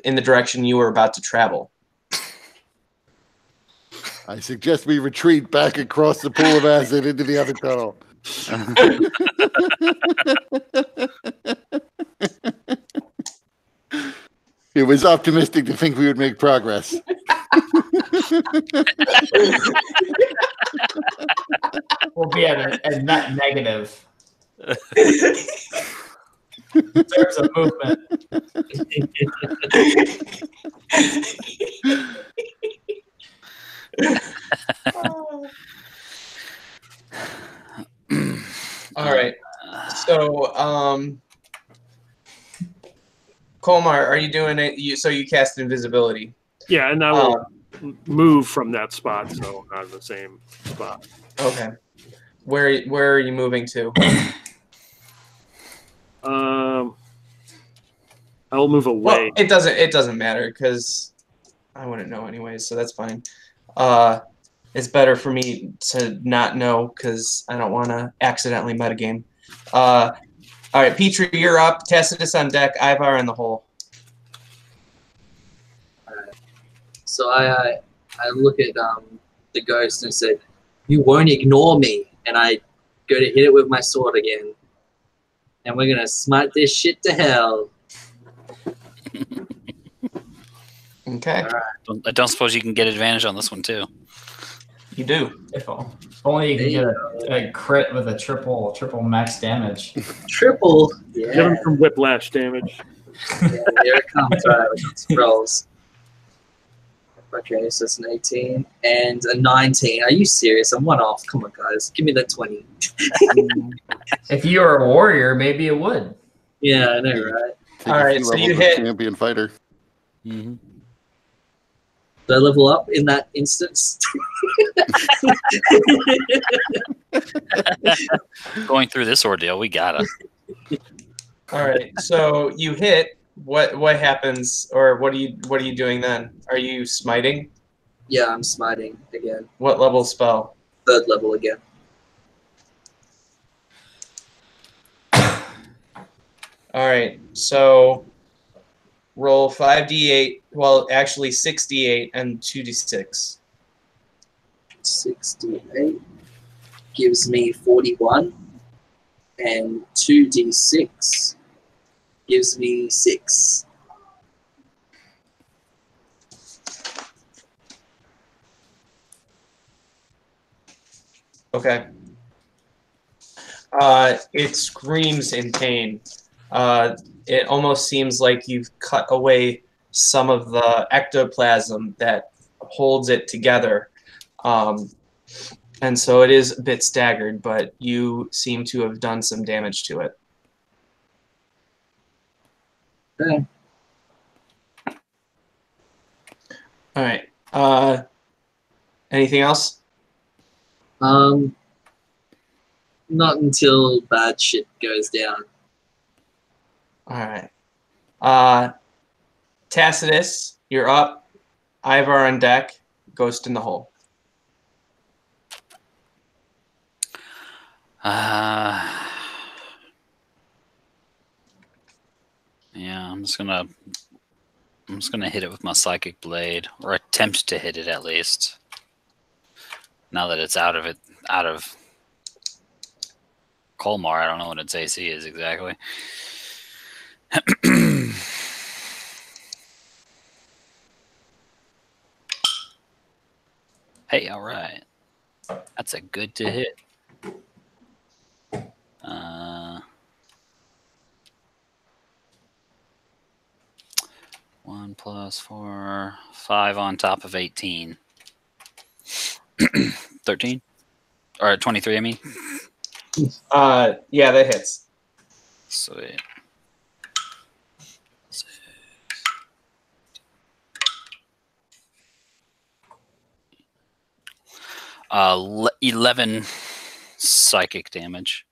in the direction you were about to travel. I suggest we retreat back across the pool of acid into the other tunnel. It was optimistic to think we would make progress. We'll be at a net negative in terms of movement. All right. So, Kolmar, are you doing it? So you cast invisibility. Yeah, and I will move from that spot, so I'm not in the same spot. Okay. Where are you moving to? I will move away. Well, it doesn't matter because I wouldn't know anyways, so that's fine. It's better for me to not know because I don't want to accidentally metagame. All right, Petrie, you're up. Tacitus on deck. Ivar in the hole. So I look at the ghost and said, "You won't ignore me," and I go to hit it with my sword again, and we're gonna smite this shit to hell. Okay. All right. I don't suppose you can get advantage on this one too. You do. If only you could get a crit with a triple max damage. Triple. Yeah. Give him some whiplash damage. Yeah, here it comes. All right, we got some rolls. Okay, so it's an 18 and a 19. Are you serious? I'm one off. Come on, guys. Give me that 20. If you were a warrior, maybe it would. Yeah, I know, right? Take All a right, few so levels you of hit- champion fighter. Mm-hmm. Do I level up in that instance? Going through this ordeal, we gotta. All right. So you hit. What happens, or what are you doing then? Are you smiting? Yeah, I'm smiting again. What level spell? 3rd level again. All right. So roll 5d8. Well, actually 6d8 and 2d6. 68 gives me 41, and 2d6 gives me 6. Okay. It screams in pain. It almost seems like you've cut away some of the ectoplasm that holds it together. And so it is a bit staggered, but you seem to have done some damage to it. Okay. All right. Anything else? Not until bad shit goes down. All right. Tacitus, you're up. Ivar on deck. Ghost in the hole. Yeah, I'm just gonna hit it with my psychic blade, or attempt to hit it at least. Now that it's out of Colmar, I don't know what its AC is exactly. Hey, all right. That's a good to hit. 1 + 4, 5 on top of 18. 13? Or 23, I mean? Yeah, that hits. Sweet. Uh, 11 psychic damage.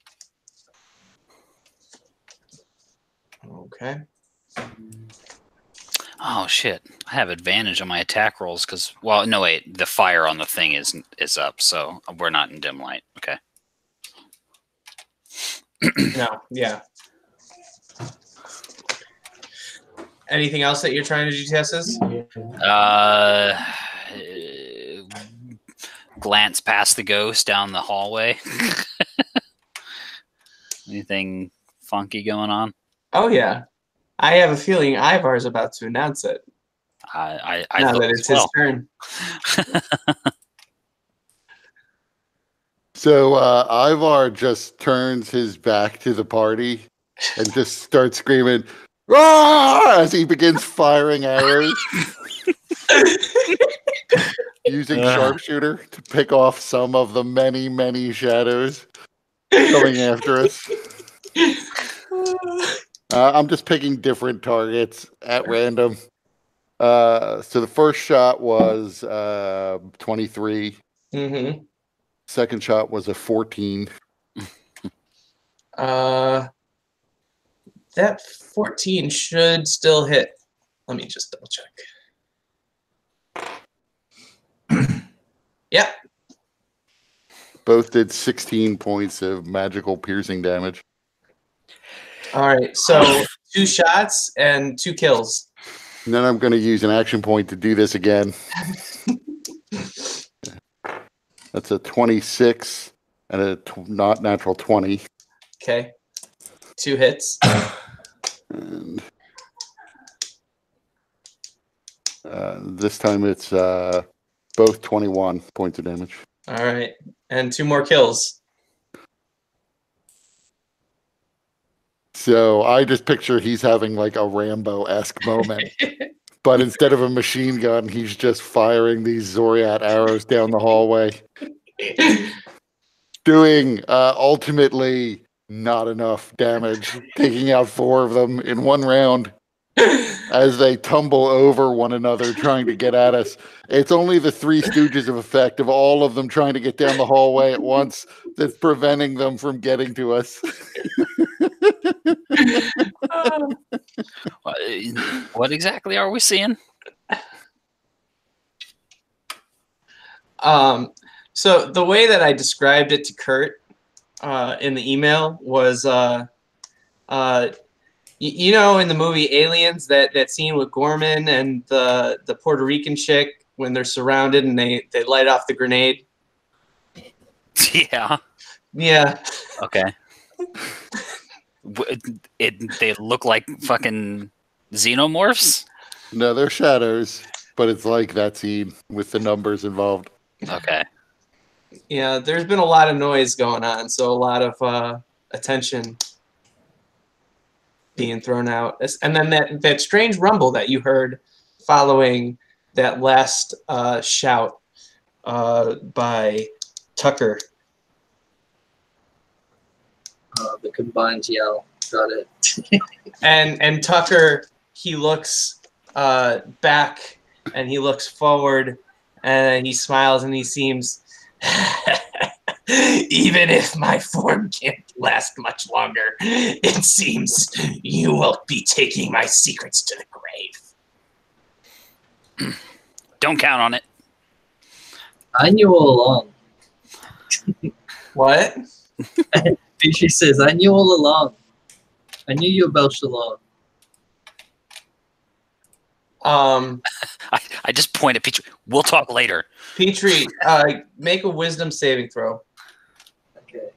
Okay. Oh shit! I have advantage on my attack rolls because, well, no wait, the fire on the thing is up, so we're not in dim light. Okay. No, yeah. Anything else that you're trying to do, Tessus? Glance past the ghost down the hallway. Anything funky going on? Oh yeah, I have a feeling Ivar's about to announce it. I Now that it's his turn. So Ivar just turns his back to the party and just starts screaming, "Roar!" as he begins firing arrows, using sharpshooter to pick off some of the many, many shadows coming after us. I'm just picking different targets at random. So the first shot was 23. Mm-hmm. Second shot was a 14. That 14 should still hit. Let me just double check. Yeah. Both did 16 points of magical piercing damage. All right. So 2 shots and 2 kills. And then I'm going to use an action point to do this again. That's a 26 and a not natural 20. Okay. 2 hits. And this time it's both 21 points of damage. All right. And 2 more kills. So I just picture he's having like a Rambo-esque moment. But instead of a machine gun, he's just firing these Zoriat arrows down the hallway. Doing ultimately not enough damage, taking out 4 of them in one round as they tumble over one another trying to get at us. It's only the 3 Stooges of effect of all of them trying to get down the hallway at once that's preventing them from getting to us. What exactly are we seeing? So the way that I described it to Kurt in the email was You know, in the movie Aliens, that scene with Gorman and the Puerto Rican chick when they're surrounded and they light off the grenade. Yeah. Yeah. Okay. They look like fucking xenomorphs. No, they're shadows, but it's like that scene with the numbers involved. Okay. Yeah, there's been a lot of noise going on, so a lot of attention being thrown out. And then that strange rumble that you heard following that last shout by Tucker. The combined yell. Got it. And Tucker, he looks back and he looks forward and he smiles and he seems... Even if my form can't last much longer, it seems you will be taking my secrets to the grave. Don't count on it. I knew all along. What? She says, I knew all along. I knew you about Shalom. I just point at Petrie. We'll talk later. Petrie, make a wisdom saving throw. Okay.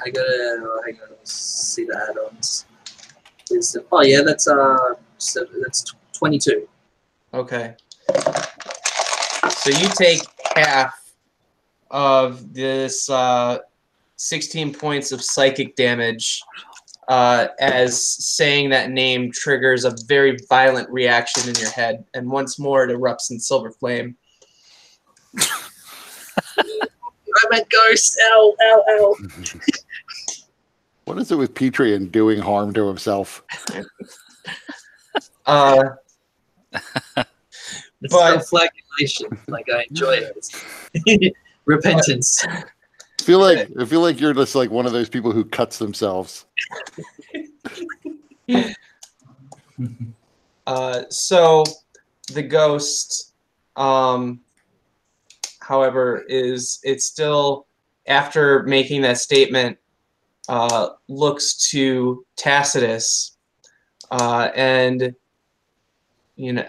I gotta hang on, let's see the add-ons. Oh yeah, that's 22. Okay. So you take half of this 16 points of psychic damage as saying that name triggers a very violent reaction in your head, and once more it erupts in silver flame. I meant ghost. Ow, ow, ow. What is it with Petrie and doing harm to himself? It's self-flagellation. Like, I enjoy it. Repentance. I feel like you're just like one of those people who cuts themselves. So the ghost, however, it's still, after making that statement, looks to Tacitus, and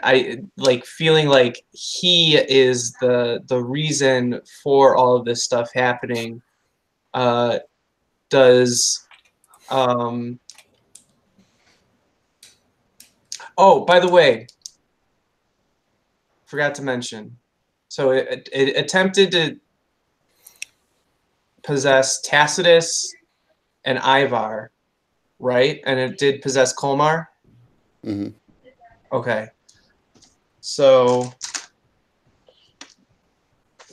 I like feeling like he is the reason for all of this stuff happening. Oh, by the way, forgot to mention. So it attempted to possess Tacitus and Ivar, right? And it did possess Kolmar? Mm-hmm. Okay. So,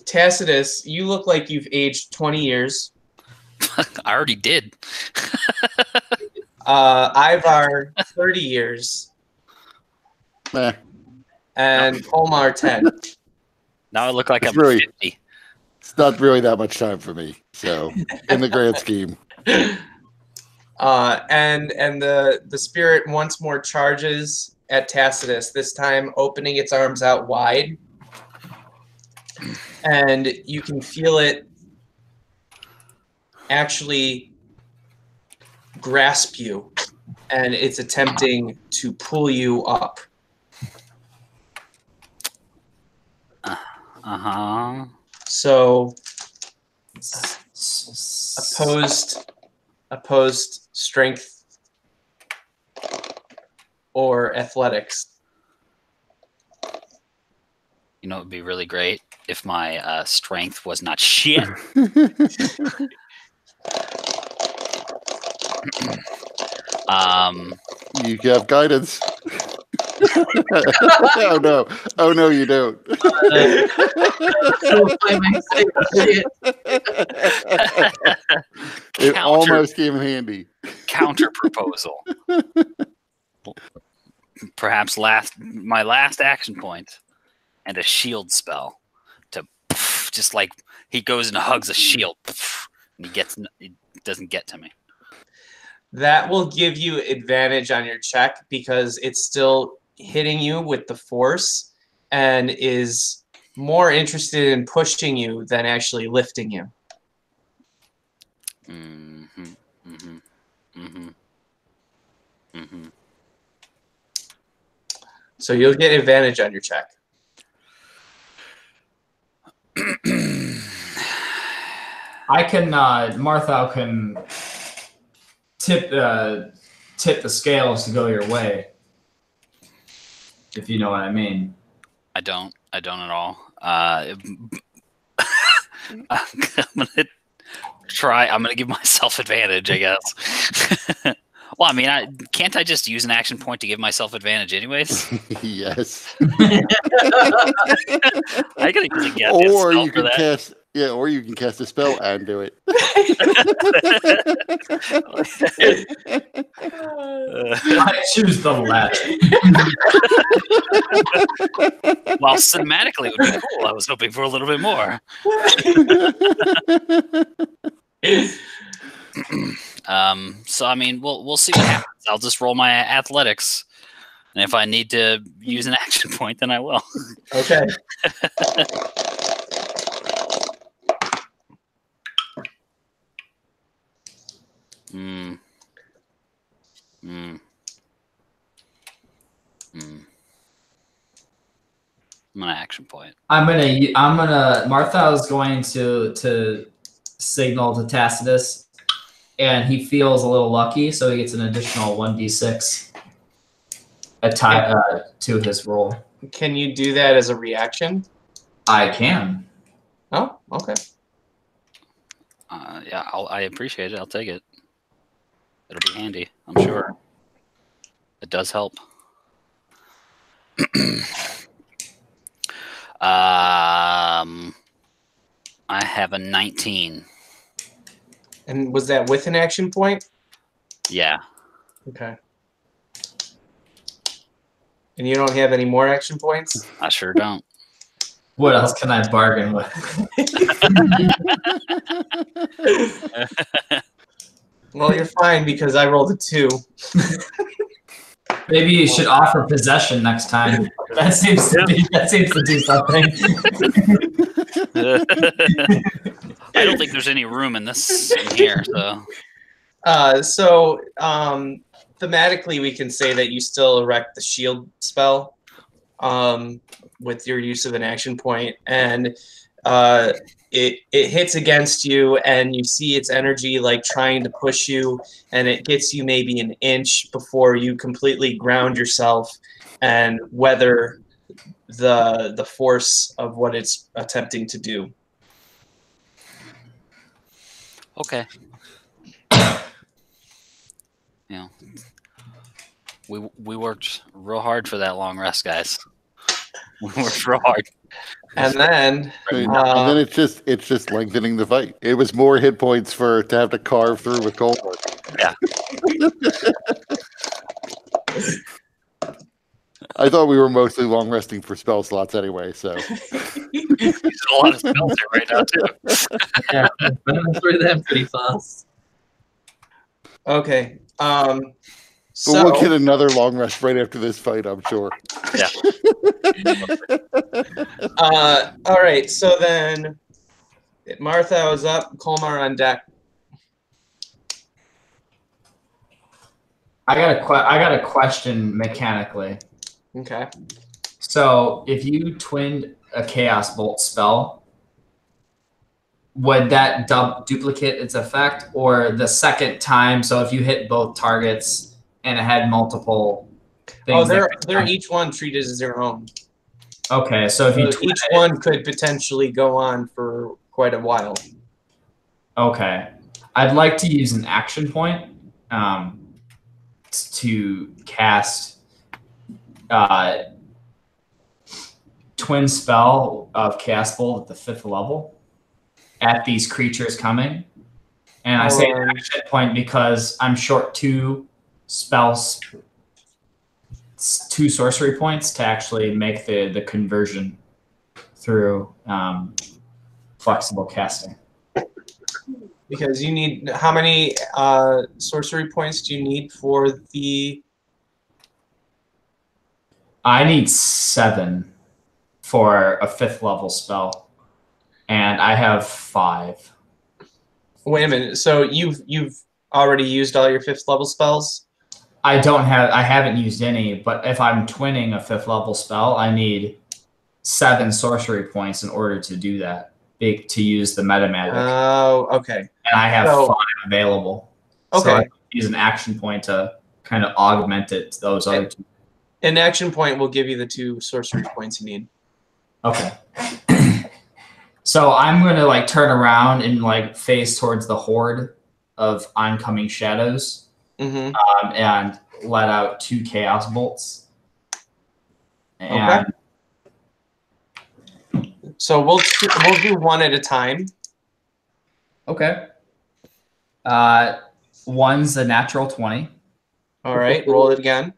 Tacitus, you look like you've aged 20 years. I already did. Ivar, 30 years. Eh. And Kolmar, 10. Now I look like It's I'm really- 50. It's not really that much time for me. So, in the grand scheme. And the spirit once more charges at Tacitus, this time opening its arms out wide. And you can feel it actually grasp you, and it's attempting to pull you up. Uh-huh. So opposed strength or athletics. You know, it would be really great if my strength was not shit. You have guidance. Oh no! Oh no, you don't. It almost came in handy. Counter proposal. Perhaps my last action point and a shield spell to just like he goes and hugs a shield and he doesn't get to me. That will give you advantage on your check because it's still hitting you with the force and is more interested in pushing you than actually lifting you. Mm-hmm. Mm-hmm. Mm-hmm. Mm-hmm. So you'll get advantage on your check. I can, Marthal can tip the scales to go your way, if you know what I mean. I don't at all. I'm gonna try. I'm gonna give myself advantage, I guess. Well, I mean, can't I just use an action point to give myself advantage, anyways? Yes. I gotta use a guess. Or you can cast. Yeah, or you can cast a spell and do it. I choose the latter. While cinematically it would be cool, I was hoping for a little bit more. So I mean, we'll see what happens. I'll just roll my athletics, and if I need to use an action point, then I will. Okay. I'm gonna action point. Martha is going to signal to Tacitus, and he feels a little lucky, so he gets an additional 1d6 to his roll. Can you do that as a reaction? I can. Oh, okay. Yeah, I appreciate it. I'll take it. It'll be handy, I'm sure. It does help. I have a 19. And was that with an action point? Yeah. Okay. And you don't have any more action points? I sure don't. What else can I bargain with? Well, you're fine because I rolled a 2. Maybe you should offer possession next time. That seems to do something. I don't think there's any room in here. So thematically, we can say that you still erect the shield spell with your use of an action point, and it hits against you, and you see its energy like trying to push you, and it gets you maybe an inch before you completely ground yourself and weather the force of what it's attempting to do. Okay. Yeah. We worked real hard for that long rest, guys. We worked real hard. And then it's just lengthening the fight. It was more hit points to have to carve through with cold work. Yeah. I thought we were mostly long resting for spell slots anyway, so There's a lot of spells here right now too. Yeah, I'm through them pretty fast. okay. But we'll get another long rest right after this fight, I'm sure. Yeah. All right. So then, Martha is up. Colmar on deck. I got a question mechanically. Okay. So if you twinned a Chaos Bolt spell, would that duplicate its effect, or the second time? So if you hit both targets and it had multiple things. Oh, they're each one treated as their own. Okay, so if each one could potentially go on for quite a while. Okay, I'd like to use an action point to cast twin spell of Chaos Bolt at the 5th level at these creatures coming. And I say an action point because I'm short 2 spells, 2 sorcery points to actually make the conversion through flexible casting. Because you need, how many sorcery points do you need for the? I need 7 for a 5th level spell, and I have 5. Wait a minute. So you've already used all your 5th level spells? I haven't used any, but if I'm twinning a 5th level spell, I need 7 sorcery points in order to do that. To use the meta magic. Oh, okay. And I have So- 5 available. Okay. So I can use an action point to kind of augment it to those other 2. An action point will give you the 2 sorcery points you need. Okay. So I'm going to like turn around and like face towards the horde of oncoming shadows. Mm-hmm. And let out 2 chaos bolts. And So we'll do one at a time. okay. One's a natural 20. All right, roll it again.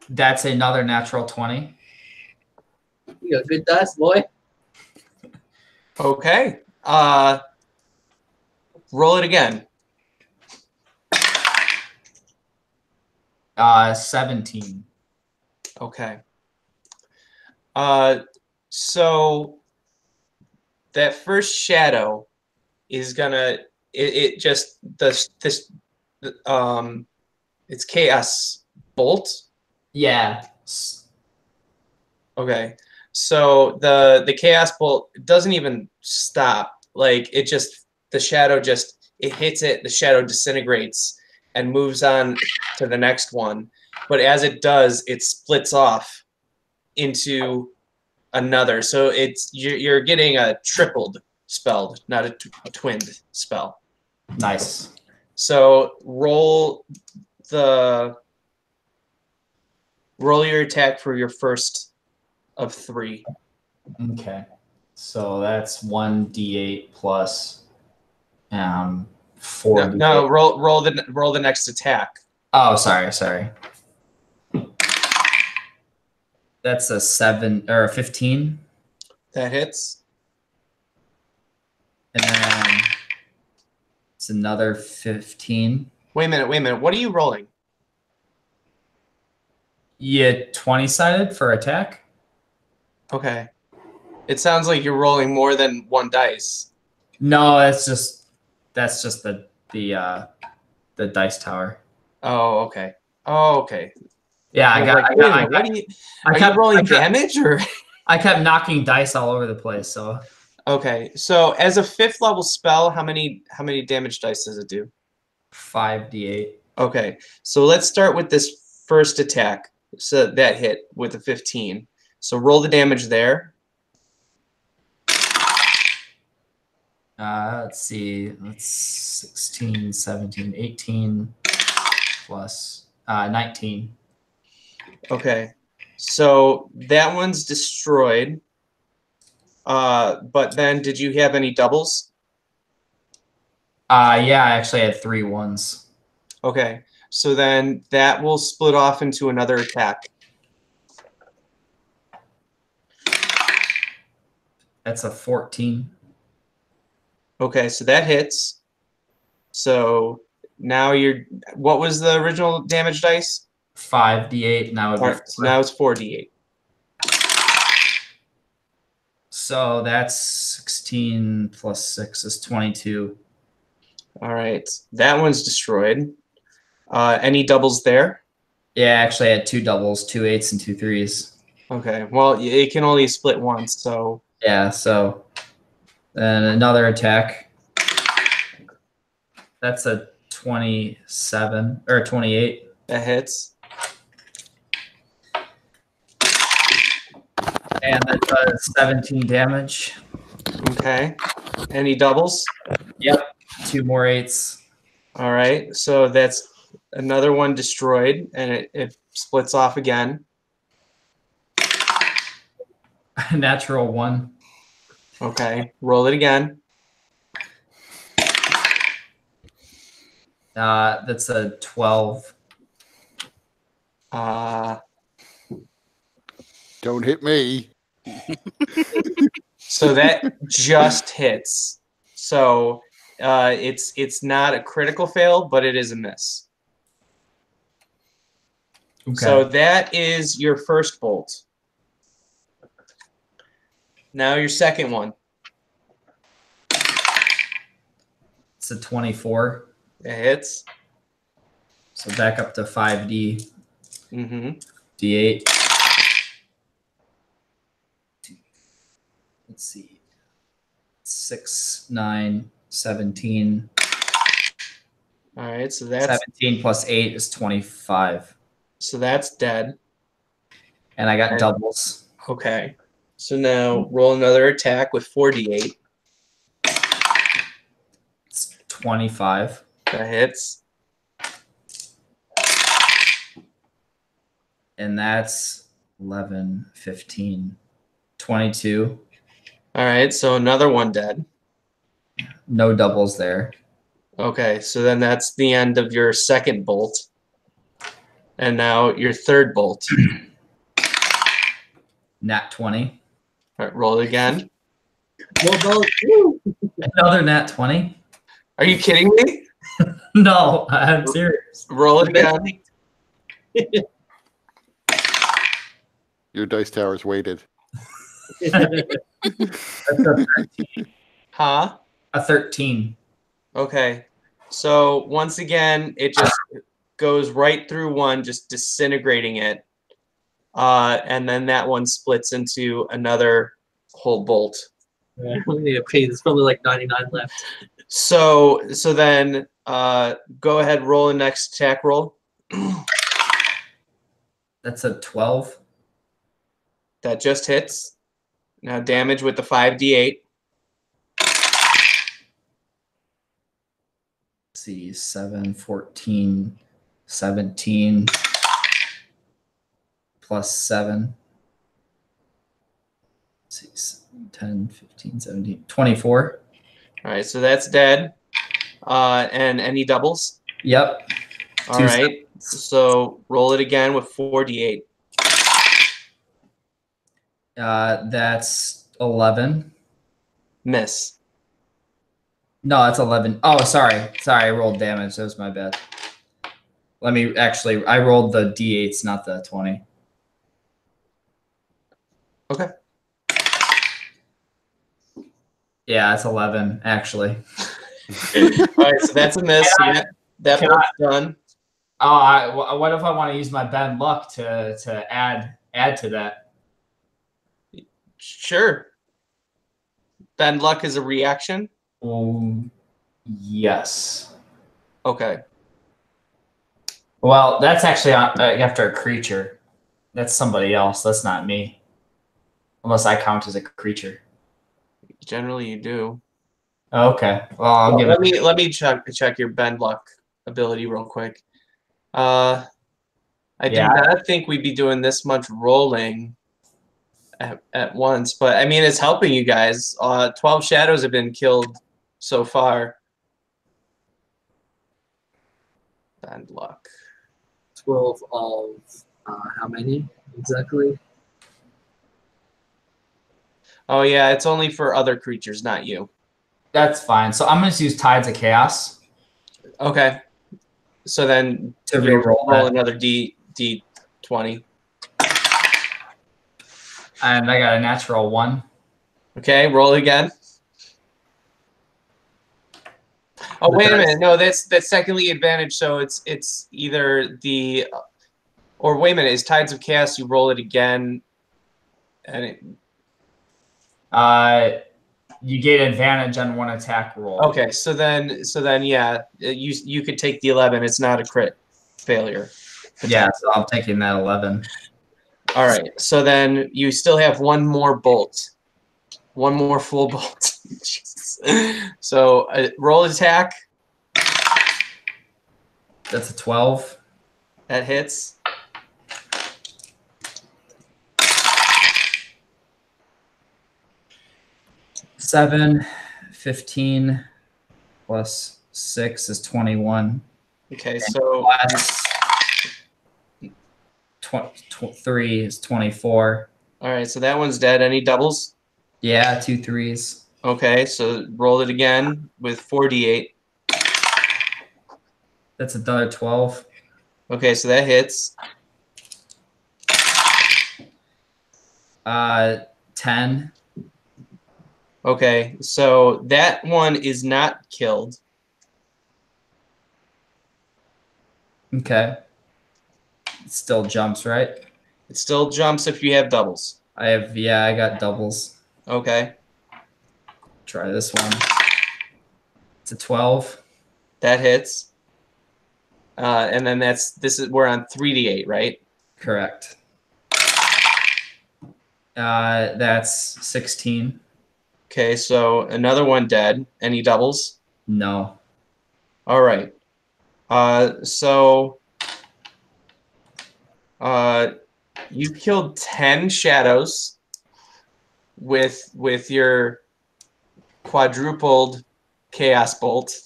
That's another natural 20. You got good dice, boy. Okay. Roll it again. 17. Okay. So that first shadow is gonna it's chaos bolt. Yeah. Okay. So the chaos bolt doesn't even stop. Like the shadow it hits it, the shadow disintegrates and moves on to the next one. But as it does, it splits off into another. So you're getting a tripled spelled, not a twinned spell. Nice. So roll your attack for your first of 3. Okay. So that's 1d8 plus 4. No, roll the next attack. Oh, sorry. That's a 7 or a 15. That hits. And then it's another 15. Wait a minute. What are you rolling? Yeah, 20-sided for attack. Okay. It sounds like you're rolling more than 1 dice. No, that's just the dice tower. Oh, okay. Oh, okay. Yeah, Are you rolling damage or? I kept knocking dice all over the place. So Okay, so as a 5th level spell, how many damage dice does it do? 5d8. Okay, so let's start with this first attack. So that hit with a 15. So roll the damage there. Let's see. That's 16, 17, 18 plus 19. Okay, so that one's destroyed. But then did you have any doubles? Yeah, I actually had 3 ones. Okay, so then that will split off into another attack. That's a 14. Okay, so that hits. So now what was the original damage dice? 5d8. Now So now it's 4d8. So that's 16 plus 6 is 22. All right, that one's destroyed. Any doubles there? Yeah, actually I had 2 doubles, 2 8s and 2 3s. Okay, well, it can only split once, so. Yeah, so then another attack. That's a 27 or 28. That hits. And that does 17 damage. Okay. Any doubles? Yep. 2 more 8s. All right, so that's another one destroyed, and it splits off again. Natural 1. Okay, roll it again. That's a 12. Don't hit me. So that just hits. So it's not a critical fail, but it is a miss. Okay. So that is your first bolt. Now your second one. It's a 24. It hits. So back up to 5D. Mm-hmm. D8. Let's see. 6, 9, 17. All right, so that's 17 plus 8 is 25. so that's dead. And I got And- doubles. Okay. So now roll another attack with 4d8. It's 25. That hits. And that's 11, 15, 22. All right, so another one dead. No doubles there. Okay, so then that's the end of your second bolt. And now your third bolt. Nat 20. All right, roll it again. Another nat 20. Are you kidding me? No, I'm serious. Roll it again. Your dice tower's weighted. That's Huh? a 13. Okay. So once again, it just goes right through one, just disintegrating it. And then that one splits into another whole bolt. Yeah, we need to pay. There's probably like 99 left. So then go ahead, roll a next attack roll. That's a 12. That just hits. Now damage with the 5d8. Let's see, 7, 14, 17 plus 7. Let's see, 10, 15, 17, 24. All right, so that's dead. And any doubles? Yep. All right. So roll it again with 4d8. That's 11. Miss. No, that's 11. Oh, sorry. I rolled damage. That was my bad. Let me actually, I rolled the d8s, not the 20. Okay. Yeah, it's 11, actually. All right, so that's a miss. So that part's done. Oh, what if I want to use my bad luck to add to that? Sure. Bad luck is a reaction. Yes. Okay. Well, that's actually after a creature. That's somebody else. That's not me. Unless I count as a creature. Generally, you do. Okay. Well, I'll give it. Let me check your bend luck ability real quick. I do not think we'd be doing this much rolling at once, but I mean it's helping you guys. 12 shadows have been killed so far. Bend luck. 12 of how many exactly? Oh yeah, it's only for other creatures, not you. That's fine. So I'm going to use Tides of Chaos. Okay. So then To you'll reroll roll that. another D20. And I got a natural 1. Okay, roll again. Oh wait a minute, no, that's secondly advantage. So it's either the, or wait a minute, is Tides of Chaos? You roll it again, and it, You get advantage on one attack roll. okay. So then yeah, you could take the 11. It's not a crit failure. Yeah, so I'm taking that 11. All right. So then you still have one more bolt, one more full bolt. Jesus. So roll attack. That's a 12. That hits. Seven, 15 plus 6 is 21. Okay, so Plus 3 is 24. all right, so that one's dead. Any doubles? Yeah, 2 3s. Okay, so roll it again with 4d8. That's another 12. Okay, so that hits. 10. Okay, so that one is not killed. Okay. It still jumps, right? It still jumps if you have doubles. I got doubles. Okay. Try this one. It's a 12. That hits. And then we're on 3d8, right? Correct. That's 16. Okay, so another one dead. Any doubles? No. All right. So you killed 10 shadows with your quadrupled chaos bolt.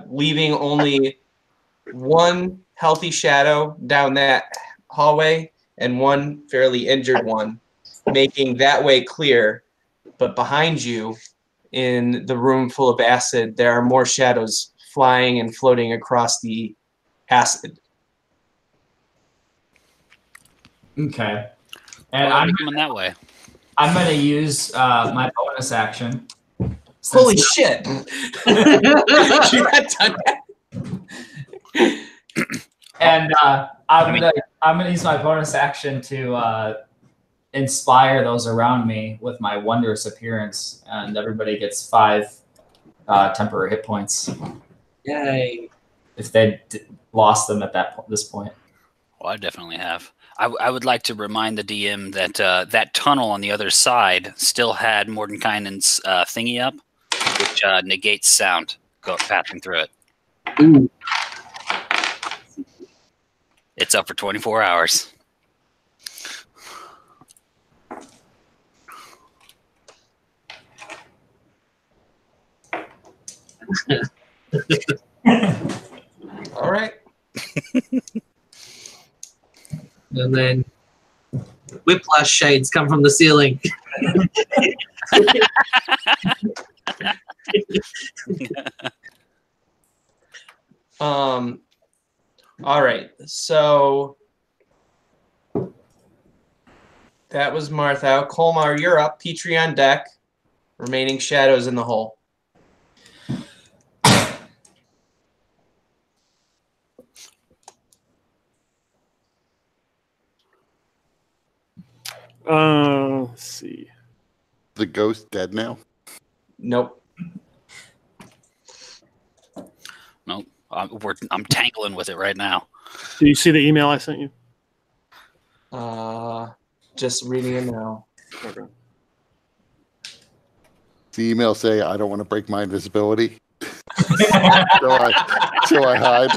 Leaving only one healthy shadow down that hallway and one fairly injured one, making that way clear. But behind you, in the room full of acid, there are more shadows flying and floating across the acid. Okay. And Well, I'm coming that way. I'm going to use my bonus action. Holy shit! You got done that? And I'm gonna use my bonus action to inspire those around me with my wondrous appearance, and everybody gets 5 temporary hit points Yay. if they lost them at this point. Well, I definitely have. I would like to remind the DM that that tunnel on the other side still had Mordenkainen's thingy up, which negates sound passing through it. Ooh. It's up for 24 hours. All right. And then whiplash shades come from the ceiling. All right. So that was Martha. Colmar, you're up. Petrie on deck. Remaining shadows in the hole. Let's see. The ghost dead now? Nope. Nope. I'm tangling with it right now. Do you see the email I sent you? Just reading it now. Okay. The email say, I don't want to break my invisibility. so I hide.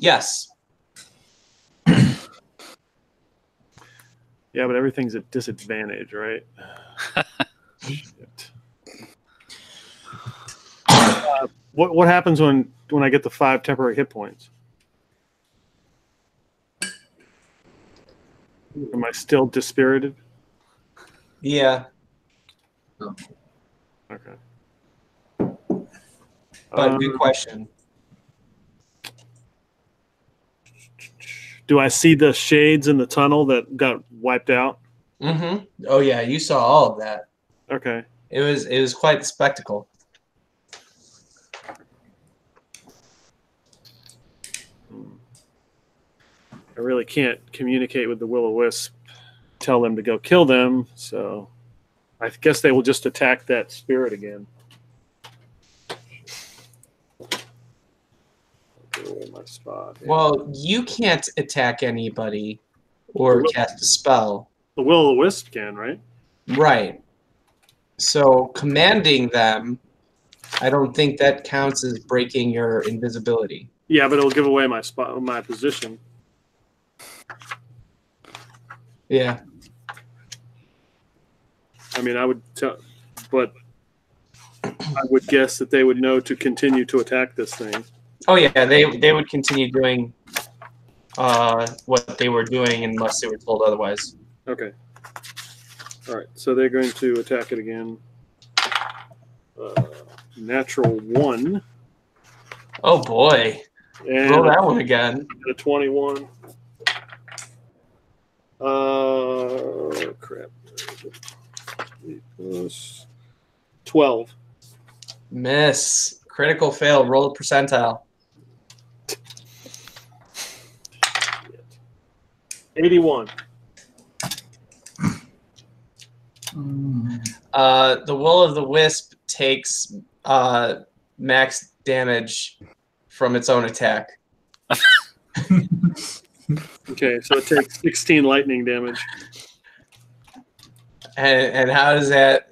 Yes. Yeah, but everything's at disadvantage, right? Shit. What happens when I get the 5 temporary hit points? Am I still dispirited? Yeah. Okay. But good question. Do I see the shades in the tunnel that got wiped out? Mm-hmm. Oh yeah, you saw all of that. Okay. It was quite the spectacle. I really can't communicate with the Will-O-Wisp, tell them to go kill them, so I guess they will just attack that spirit again. My spot. Well, you can't attack anybody or cast a spell. The Will-O-Wisp can, right? Right. So commanding them, I don't think that counts as breaking your invisibility. Yeah, but it'll give away my spot, my position. Yeah. I mean, I would tell, but I would guess that they would know to continue to attack this thing. Oh yeah, they would continue doing what they were doing unless they were told otherwise. Okay. All right, so they're going to attack it again. Natural 1. Oh boy. And Roll that one again. a 21. Crap. 12. Miss. Critical fail. Roll a percentile. 81. The will of the wisp takes max damage from its own attack. Okay, so it takes 16 lightning damage. And how does that?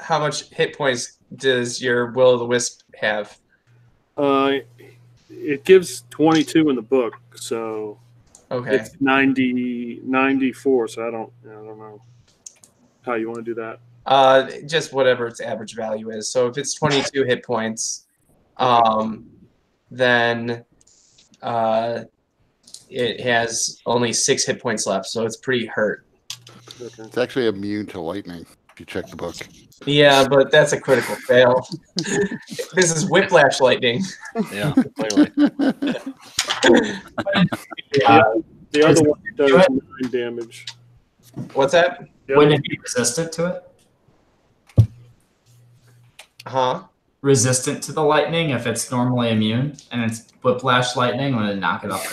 How much hit points does your will of the wisp have? It gives 22 in the book, so Okay. it's 94. So I don't know how you want to do that. Just whatever its average value is. So if it's 22 hit points, then it has only 6 hit points left, so it's pretty hurt. Okay. It's actually immune to lightning, if you check the book. Yeah, but that's a critical fail. This is whiplash lightning. Yeah, clearly. The other one does 9 damage. What's that? Wouldn't it be resistant to it? Huh? Resistant to the lightning if it's normally immune, and it's whiplash lightning when it knock it off.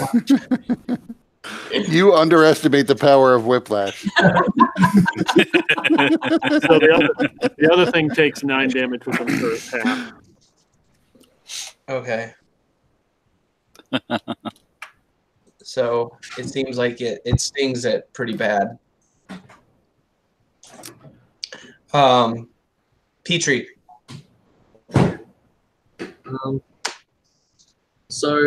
You underestimate the power of whiplash. So the other thing takes 9 damage with them for half. Okay. So it seems like it stings it pretty bad. Petrie. So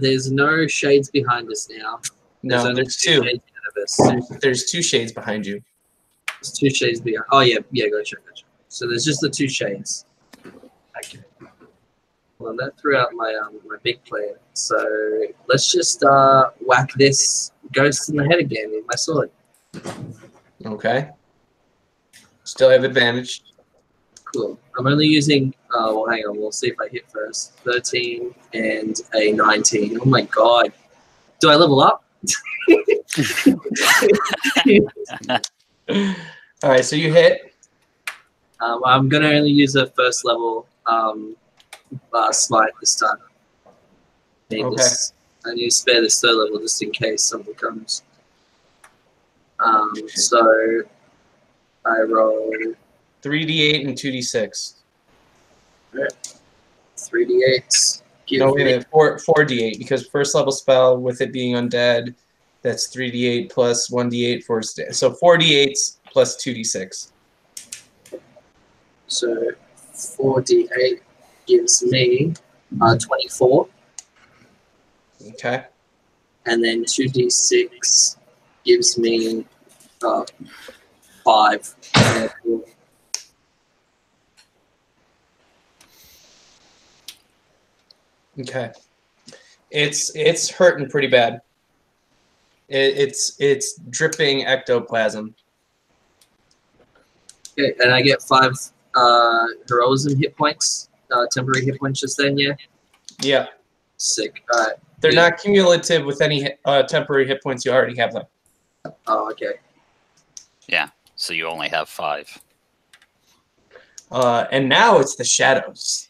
there's no shades behind us now. No, only there's 2. shades ahead of us. There's 2 shades behind you. There's 2 shades behind. Oh yeah, gotcha. So there's just the 2 shades. Okay. Well, that threw out my my big plan. So let's just whack this ghost in the head again with my sword. Okay. Still have advantage. Cool. I'm only using. Well, hang on. We'll see if I hit first. 13 and a 19. Oh my god. Do I level up? All right, so you hit. I'm gonna only use a first level smite this time. I need to spare this third level just in case something comes. So I roll 3d8 and 2d6. 3d8. No, wait a minute. 4d8 because first level spell with it being undead, that's 3d8 plus 1d8 for so 4d8 plus 2d6. So 4d8 gives me 24. Okay. And then 2d6 gives me 5. Okay. It's hurting pretty bad. It's dripping ectoplasm. Okay, and I get 5 heroism hit points, temporary hit points just then, yeah? Yeah. Sick. All right. They're not cumulative with any temporary hit points you already have them. Oh, okay. Yeah, so you only have 5. And now it's the shadows.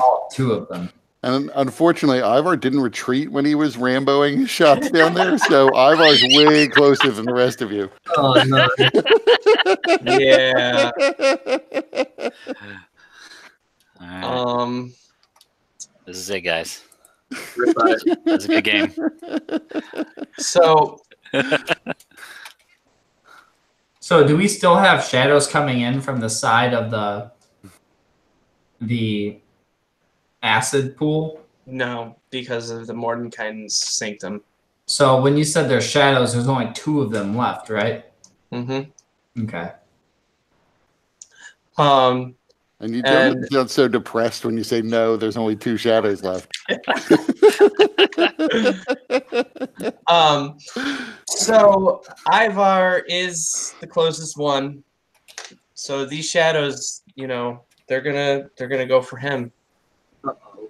All 2 of them. And unfortunately, Ivar didn't retreat when he was Ramboing his shots down there, so Ivar's way closer than the rest of you. Oh, no. Yeah. All right. This is it, guys. Ripper. This is a good game. So So do we still have shadows coming in from the side of the acid pool? no, because of the Mordenkainen's sanctum. So when you said there's shadows, there's only 2 of them left, right? Mm-hmm. Okay. And you don't sound so depressed when you say no. There's only 2 shadows left. So Ivar is the closest one. So these shadows, you know, they're gonna go for him. Uh-oh.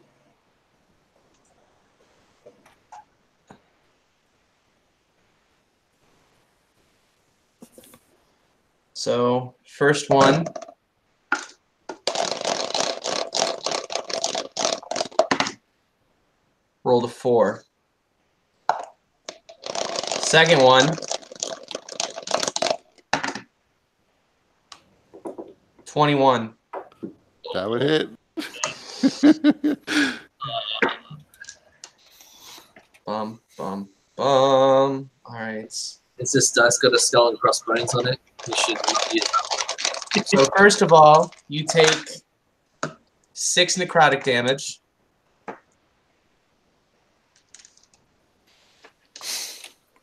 So first one. Rolled a 4. Second one. 21. That would hit. Bum, bum, bum. All right. Is this dice got a skull and crossbones on it? You should not use that. So first of all, you take 6 necrotic damage.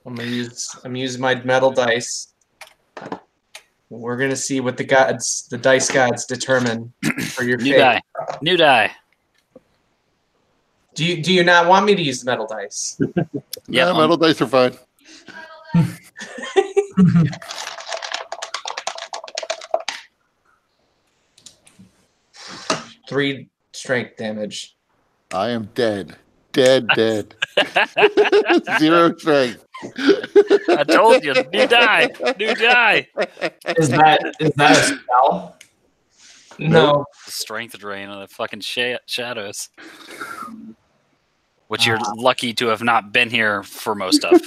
I'm using my metal dice. We're gonna see what the dice gods determine for your fate. New die. Do you not want me to use the metal dice? Yeah, metal dice are fine. 3 strength damage. I am dead. Dead. 0 strength. I told you, new die. Is that a spell? No. The strength drain on the fucking shadows. Which you're lucky to have not been here for most of.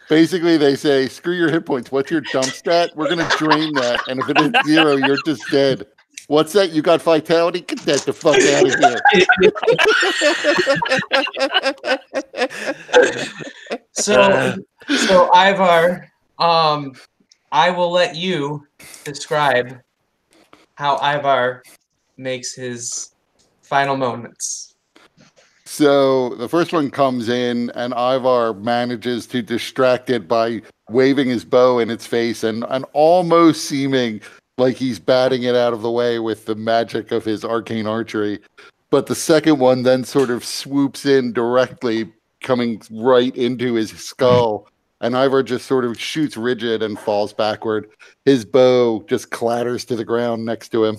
Basically, they say, screw your hit points. What's your dump stat? We're going to drain that. And if it is 0, you're just dead. What's that? You got vitality? Get that the fuck out of here. So Ivar, I will let you describe how Ivar makes his final moments. So the first one comes in, and Ivar manages to distract it by waving his bow in its face and almost seeming like he's batting it out of the way with the magic of his arcane archery. But the second one then sort of swoops in directly, coming right into his skull. And Ivar just sort of shoots rigid and falls backward. His bow just clatters to the ground next to him.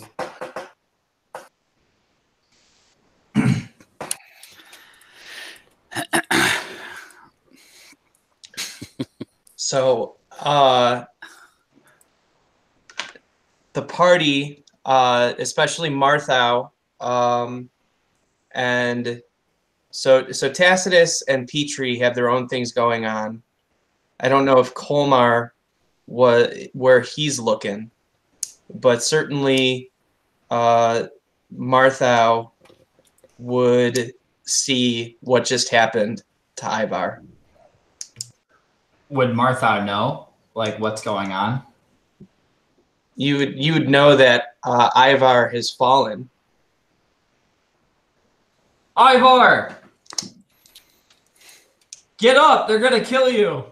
So, the party, especially Marthau, and so Tacitus and Petrie have their own things going on. I don't know if Colmar where he's looking, but certainly Marthau would see what just happened to Ivar. Would Martha know like what's going on? You would know that Ivar has fallen. Ivar! Get up! They're gonna kill you!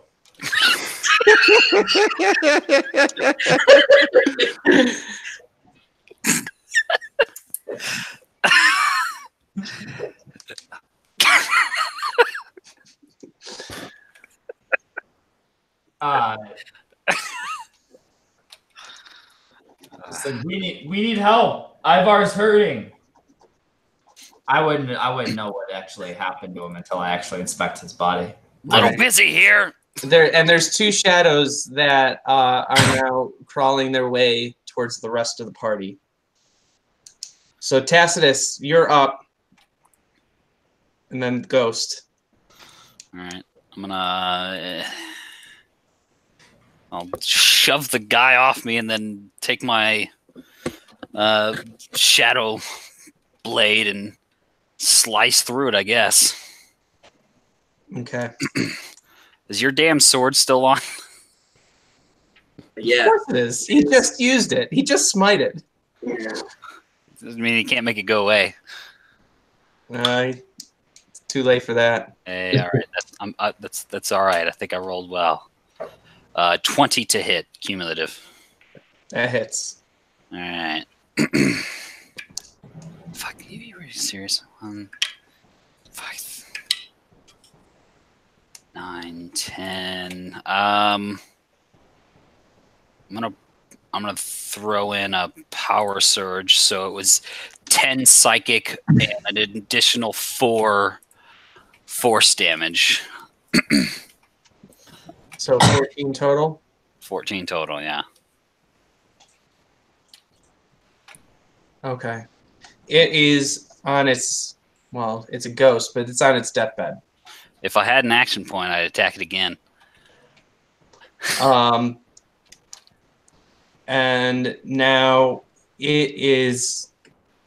So we need help. Ivar's hurting. I wouldn't know what actually happened to him until I actually inspect his body. Little busy here. There's 2 shadows that are now crawling their way towards the rest of the party. So Tacitus, you're up, and then Ghost. All right, I'm gonna. I'll shove the guy off me and then take my shadow blade and slice through it, I guess. Okay. Is your damn sword still on? Yeah. Of course it is. He just used it. He just smited. Yeah. Doesn't mean he can't make it go away. It's too late for that. Hey, all right. That's all right. I think I rolled well. 20 to hit, cumulative. That hits. All right. Fuck, you really serious? 5, 9, 10. I'm gonna throw in a power surge, so it was 10 psychic and an additional 4 force damage. So 14 total. 14 total, yeah. Okay. It is on its, well, it's a ghost, but it's on its deathbed. If I had an action point, I'd attack it again. And now it is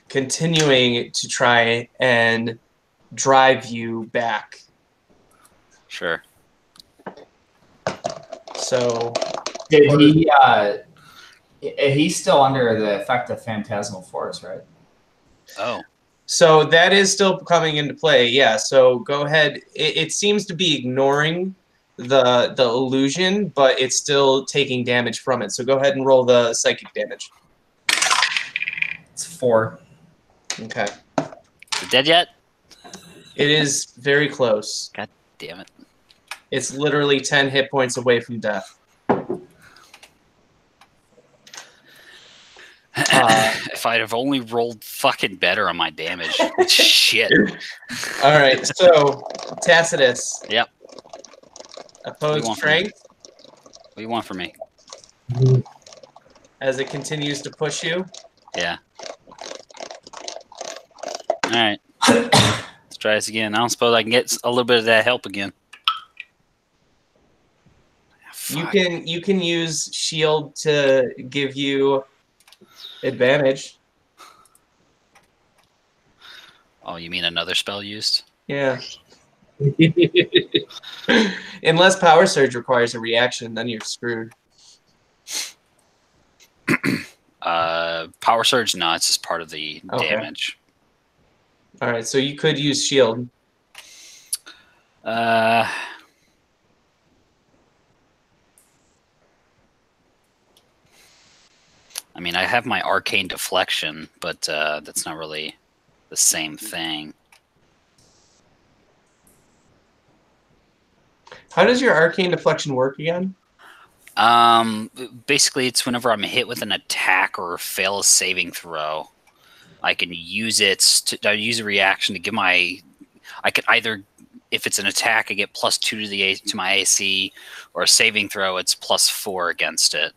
continuing to try and drive you back. Sure. So Did he? He's still under the effect of phantasmal force, right? Oh. So that is still coming into play, yeah. So go ahead. It seems to be ignoring the illusion, but it's still taking damage from it. So go ahead and roll the psychic damage. It's 4. Okay. Is it dead yet? It is very close. God damn it. It's literally 10 hit points away from death. If I'd have only rolled fucking better on my damage. Shit. All right, so Tacitus. Yep. Opposed strength. What do you want from me? As it continues to push you. Yeah. All right. Let's try this again. I don't suppose I can get a little bit of that help again. You can use shield to give you advantage. Oh, you mean another spell used? Yeah. Unless power surge requires a reaction, then you're screwed. Power surge, no, it's just part of the damage. All right, so you could use shield. I mean, I have my arcane deflection, but that's not really the same thing. How does your arcane deflection work again? Basically, it's whenever I'm hit with an attack or fail a saving throw, I can use it to use a reaction to give my. I can either, if it's an attack, I get +2 to my AC, or a saving throw, it's +4 against it.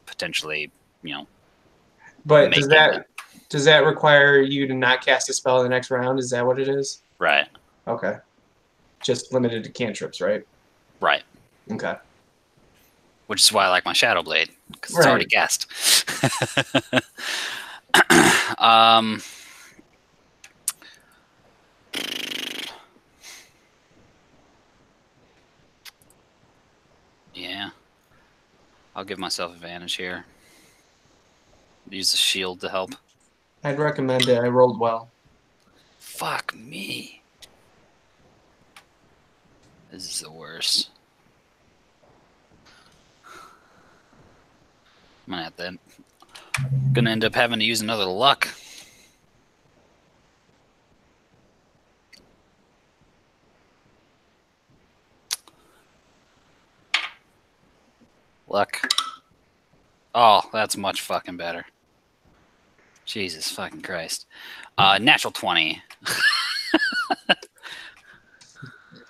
Potentially, you know. But does that require you to not cast a spell in the next round? Is that what it is? Right. Okay. Just limited to cantrips, right? Right. Okay. Which is why I like my Shadow Blade, because it's already cast. Yeah. I'll give myself advantage here. Use the shield to help. I'd recommend it. I rolled well. Fuck me. This is the worst. I'm gonna end up having to use another luck. Luck. Oh, that's much fucking better. Jesus fucking Christ. Natural 20.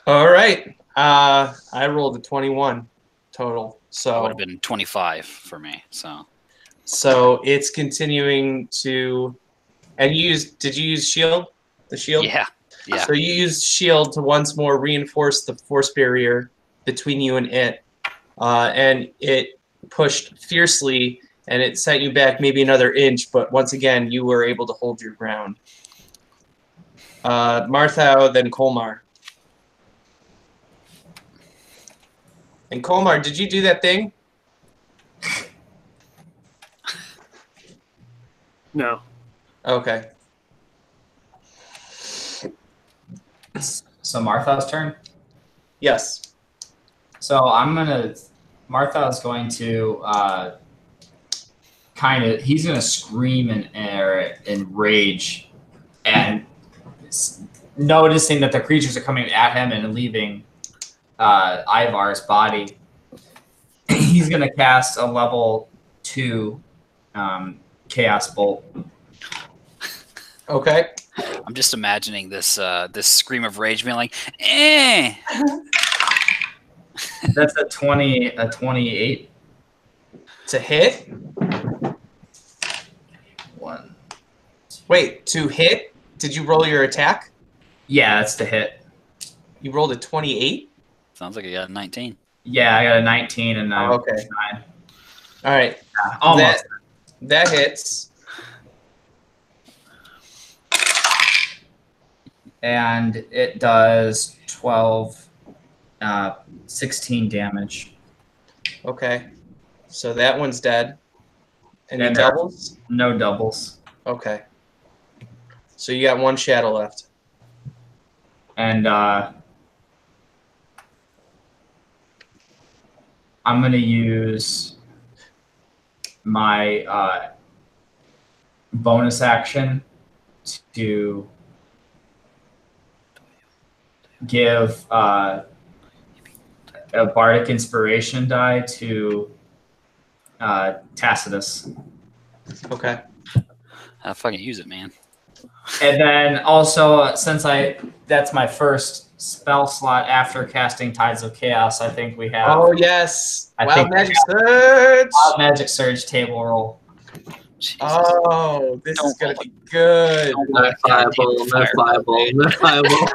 All right. I rolled a 21 total. So it would have been 25 for me. So it's continuing to. And did you use shield? The shield? Yeah. Yeah. So you used shield to once more reinforce the force barrier between you and it. And it pushed fiercely, and it sent you back maybe another inch, but once again, you were able to hold your ground. Marthau, then Colmar. And Colmar, did you do that thing? No. Okay. So Martha's turn? Yes. So Martha is going to he's gonna scream in rage, and noticing that the creatures are coming at him and leaving Ivar's body, he's gonna cast a level 2 Chaos Bolt. Okay. I'm just imagining this this scream of rage being like, eh. That's a 28. To hit? 1. Wait, to hit? Did you roll your attack? Yeah, that's the hit. You rolled a 28? Sounds like you got a 19. Yeah, I got a 19 and Oh, okay. 9. All right. Yeah, almost. That hits. And it does 12, 16 damage. Okay. So that one's dead. Any And doubles? No doubles. Okay. So you got one shadow left. And I'm going to use my bonus action to give a bardic inspiration die to Tacitus. Okay. I'll fucking use it, man. And then also, since that's my first spell slot after casting Tides of Chaos, I think we have Oh, yes. I Wild think- Magic Surge. Wild Magic Surge table roll. Jesus. Oh, this is Don't going roll to be good. No fireball, no fireball, no fireball.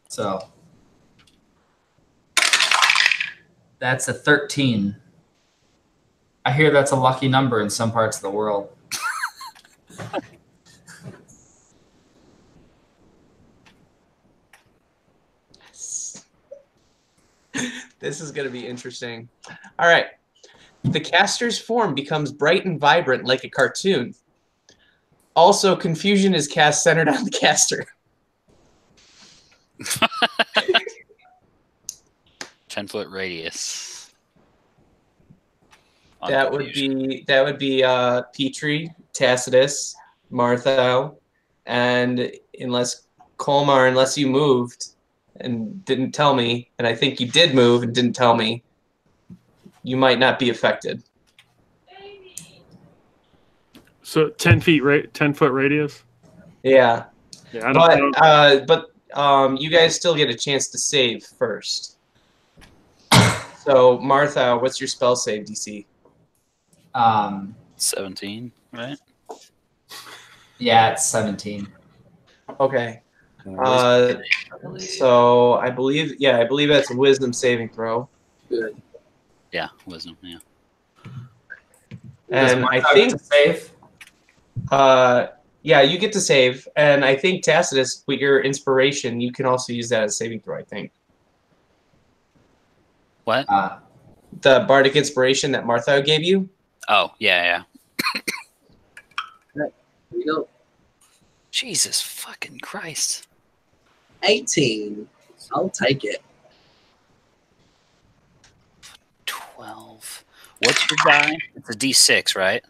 So that's a 13. I hear that's a lucky number in some parts of the world. This is going to be interesting. All right. The caster's form becomes bright and vibrant like a cartoon. Also, confusion is cast centered on the caster. 10-foot radius. That would be Petrie, Tacitus, Martha, and unless you moved and didn't tell me, and I think you did move and didn't tell me, you might not be affected. So 10-foot radius. Yeah. Yeah, I don't. But you guys still get a chance to save first. So Martha, what's your spell save DC? 17, right? Yeah, it's 17. Okay. So I believe that's a wisdom saving throw. Good. Yeah, wisdom, yeah. And I Does think to save. yeah, you get to save. And I think Tacitus, with your inspiration, you can also use that as a saving throw, I think. What? The bardic inspiration that Martha gave you? Oh, yeah. Here we go. Jesus fucking Christ. 18. I'll take it. 12. What's your die? It's a D6, right?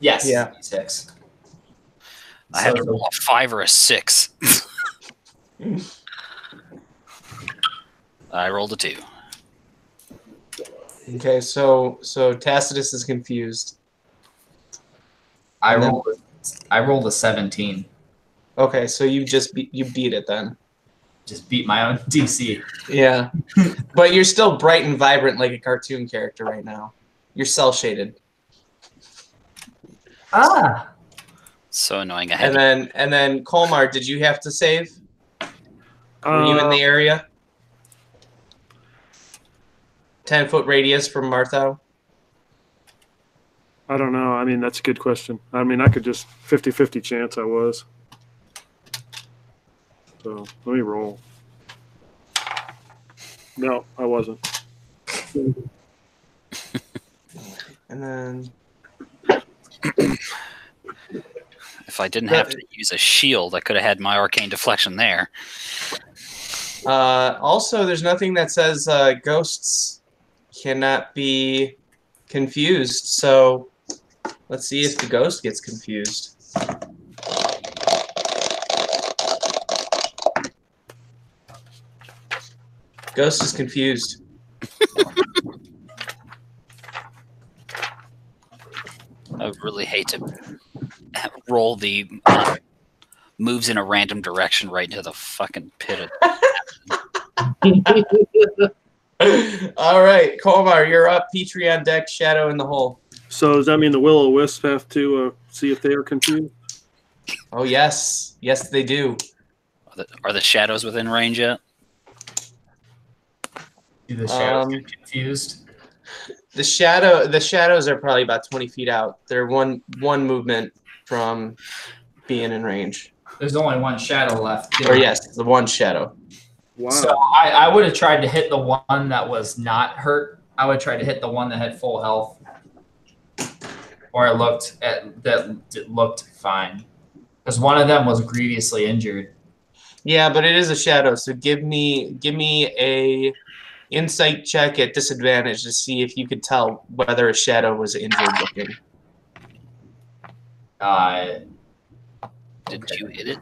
Yes. Yeah. 6. I had to roll a 5 or a 6. I rolled a 2. Okay, so Tacitus is confused. I rolled a 17. Okay, so you beat it then. Just beat my own DC. Yeah. But you're still bright and vibrant like a cartoon character right now. You're cell shaded. Ah. So annoying. And then Colmar, did you have to save? Were you in the area? 10-foot radius from Martha? I don't know. I mean, that's a good question. I mean, I could just 50-50 chance I was. So let me roll. No, I wasn't. And then If I didn't have to use a shield, I could have had my arcane deflection there. also, there's nothing that says ghosts cannot be confused. So let's see if the ghost gets confused. Ghost is confused. I would really hate to roll the moves in a random direction right into the fucking pit of... All right, Colmar, you're up. Petrie on deck, Shadow in the hole. So does that mean the Will-O-Wisp have to see if they are confused? Oh, yes. Yes, they do. Are the shadows within range yet? Do the shadows get confused? The shadows are probably about 20 feet out. They're one movement from being in range. There's only one shadow left. Or yes, the one shadow. Wow. So I would have tried to hit the one that was not hurt. I would try to hit the one that had full health, or that looked fine, because one of them was grievously injured. Yeah, but it is a shadow. So give me a insight check at disadvantage to see if you could tell whether a shadow was injured looking. Did you hit it?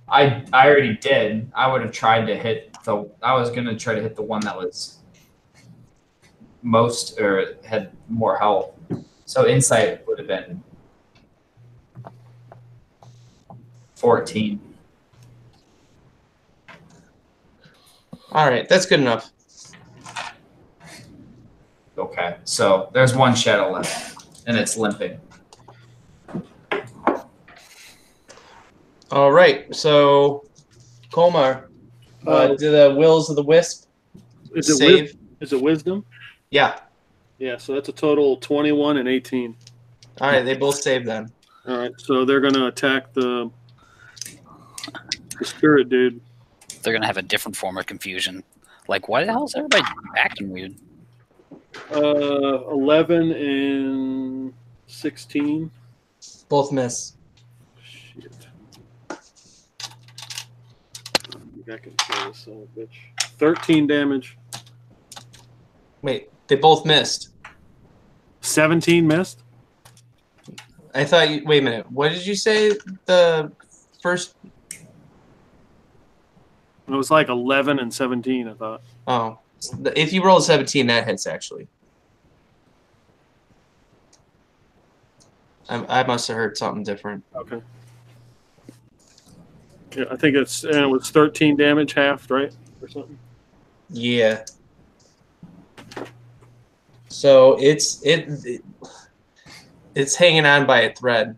I already did. I would have tried to hit I was gonna try to hit the one that was most or had more health. So insight would have been 14. All right, that's good enough. Okay, so there's one shadow left, and it's limping. All right, so Colmar, do the Wills of the Wisp save? Is it Wisdom? Yeah. Yeah, so that's a total 21 and 18. All right, they both save then. All right, so they're going to attack the spirit dude. They're going to have a different form of confusion. Like, why the hell is everybody acting weird? 11 and 16. Both miss. Shit. I can kill this son of a bitch. 13 damage. Wait, they both missed. 17 missed? I thought you... Wait a minute. What did you say the first... It was like 11 and 17, I thought. Oh. If you roll a 17, that hits, actually. I must have heard something different. Okay. Yeah, I think it was 13 damage, halved, right? Or something? Yeah. So it's hanging on by a thread.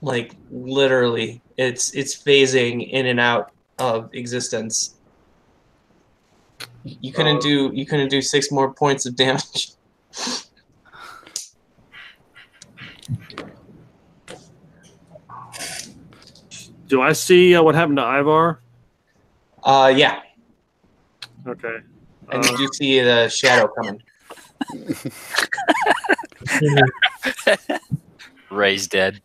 Like, literally. It's phasing in and out of existence. You couldn't do 6 more points of damage. Do I see what happened to Ivar? Yeah. Okay. And you do see the shadow coming. Ray's dead.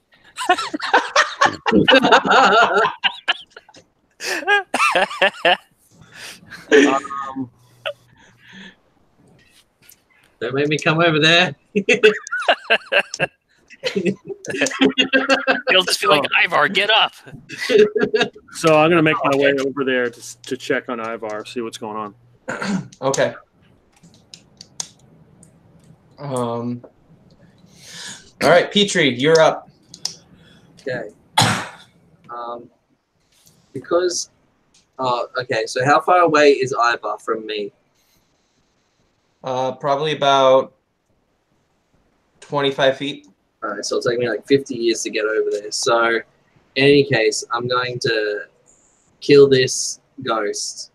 Don't make me come over there. You'll just be like, Ivar, get up. So I'm going to make my way over there to check on Ivar, see what's going on. Okay. All right, Petrie, you're up. Okay. Because. Okay. So how far away is Ivar from me? Probably about 25 feet. All right. So it'll take me like 50 years to get over there. So, in any case, I'm going to kill this ghost.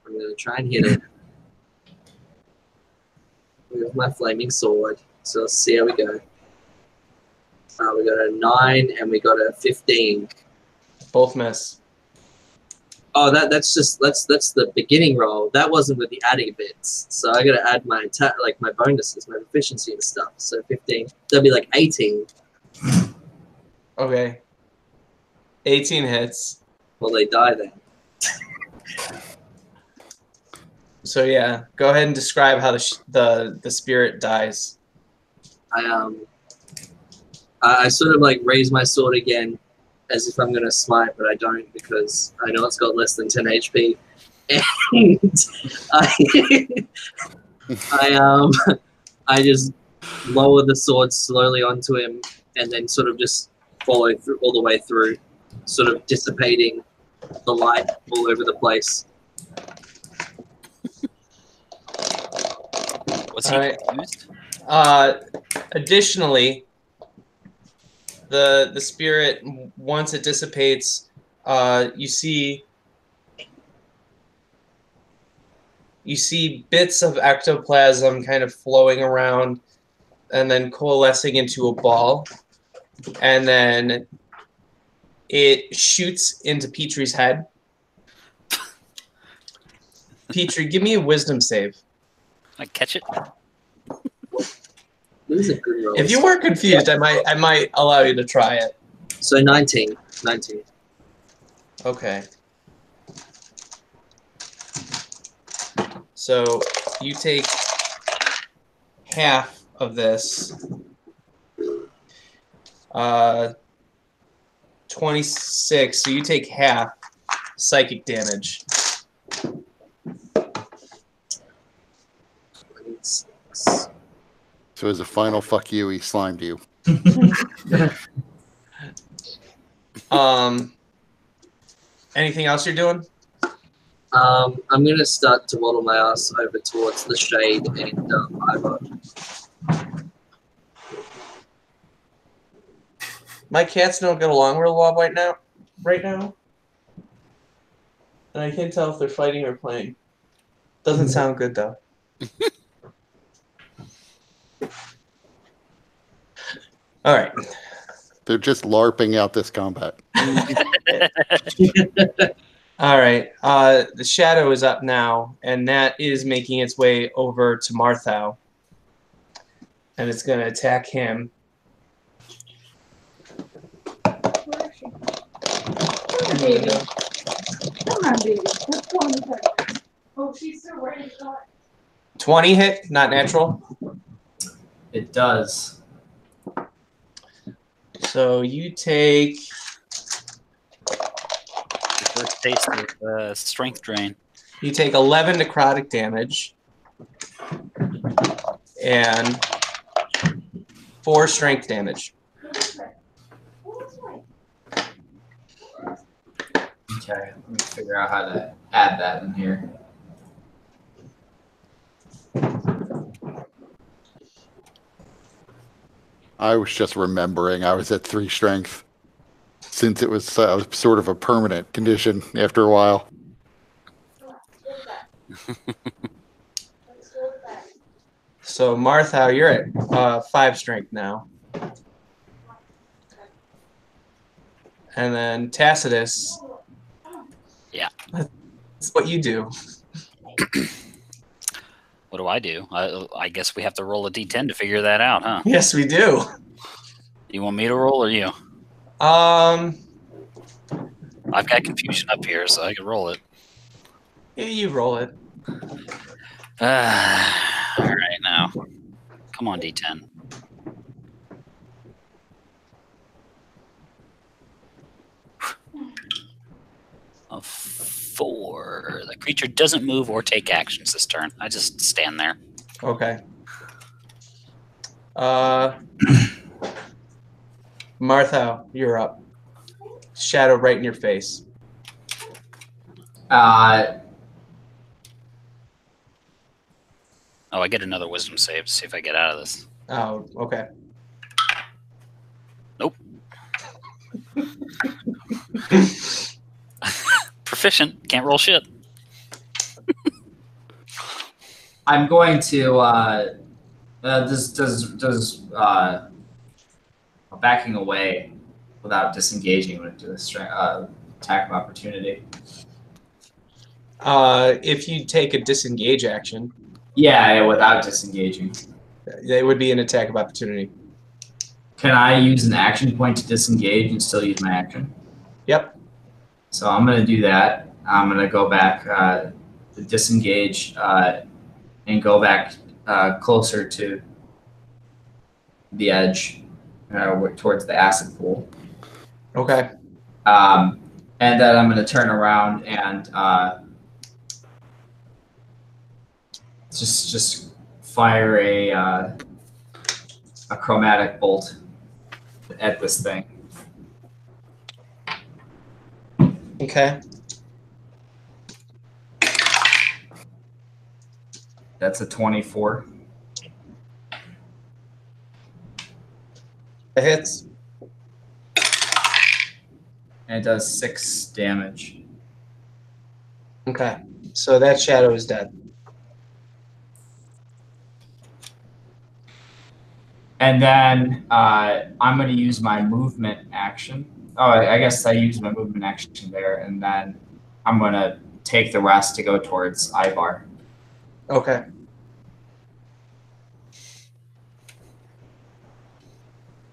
I'm going to try and hit it with my flaming sword. So let's see how we go. We got a 9 and we got a 15. Both miss. Oh, that's the beginning roll. That wasn't with the adding bits. So I gotta add my my bonuses, my proficiency and stuff. So 15. That'll be like 18. Okay. 18 hits. Well, they die then. So yeah, go ahead and describe how the spirit dies. I sort of like raise my sword again, as if I'm gonna smite, but I don't because I know it's got less than 10 HP, and I just lower the sword slowly onto him, and then sort of just follow through all the way through, sort of dissipating the light all over the place. Was he confused? Additionally, the spirit, once it dissipates, you see bits of ectoplasm kind of flowing around and then coalescing into a ball, and then it shoots into Petrie's head. Petrie, give me a wisdom save. I catch it. These are good rolls. If you weren't confused, I might allow you to try it. So 19. 19. Okay. So you take half of this. 26. So you take half psychic damage. 26. So as a final fuck you, he slimed you. Anything else you're doing? I'm gonna start to waddle my ass over towards the shade and Ivor. My cats don't get along real well right now. And I can't tell if they're fighting or playing. Doesn't sound good though. All right. They're just LARPing out this combat. All right. The shadow is up now, and that is making its way over to Marthau. And it's going to attack him. Where is she? Come on, baby. Come on, baby. Let's go on the third. Oh, she's still ready to go. 20 hit, not natural. It does. So you take... First taste of strength drain. You take 11 necrotic damage. And 4 strength damage. Okay, let me figure out how to add that in here. I was just remembering I was at 3 strength since it was sort of a permanent condition after a while. So Marthau, you're at 5 strength now. And then Tacitus. Yeah. That's what you do. What do I do? I guess we have to roll a d10 to figure that out, huh? Yes, we do. You want me to roll or you? I've I've got confusion up here, so I can roll it. Yeah, you roll it. All right, now. Come on, d10. A 4. The creature doesn't move or take actions this turn. I just stand there. Okay. Marthau, you're up. Shadow right in your face. Oh, I get another wisdom save to see if I get out of this. Oh, okay. Nope. Proficient. Can't roll shit. I'm going to backing away without disengaging would do a attack of opportunity. If you take a disengage action, Yeah, without disengaging. it would be an attack of opportunity. Can I use an action point to disengage and still use my action? Yep. So I'm going to do that. I'm going to go back, disengage, and go back closer to the edge, towards the acid pool. Okay. And then I'm going to turn around and just fire a chromatic bolt at this thing. Okay. That's a 24. It hits. And it does 6 damage. Okay. So that shadow is dead. And then I'm going to use my movement action. Oh, I guess I used my movement action there. And then I'm going to take the rest to go towards Ivar. Okay.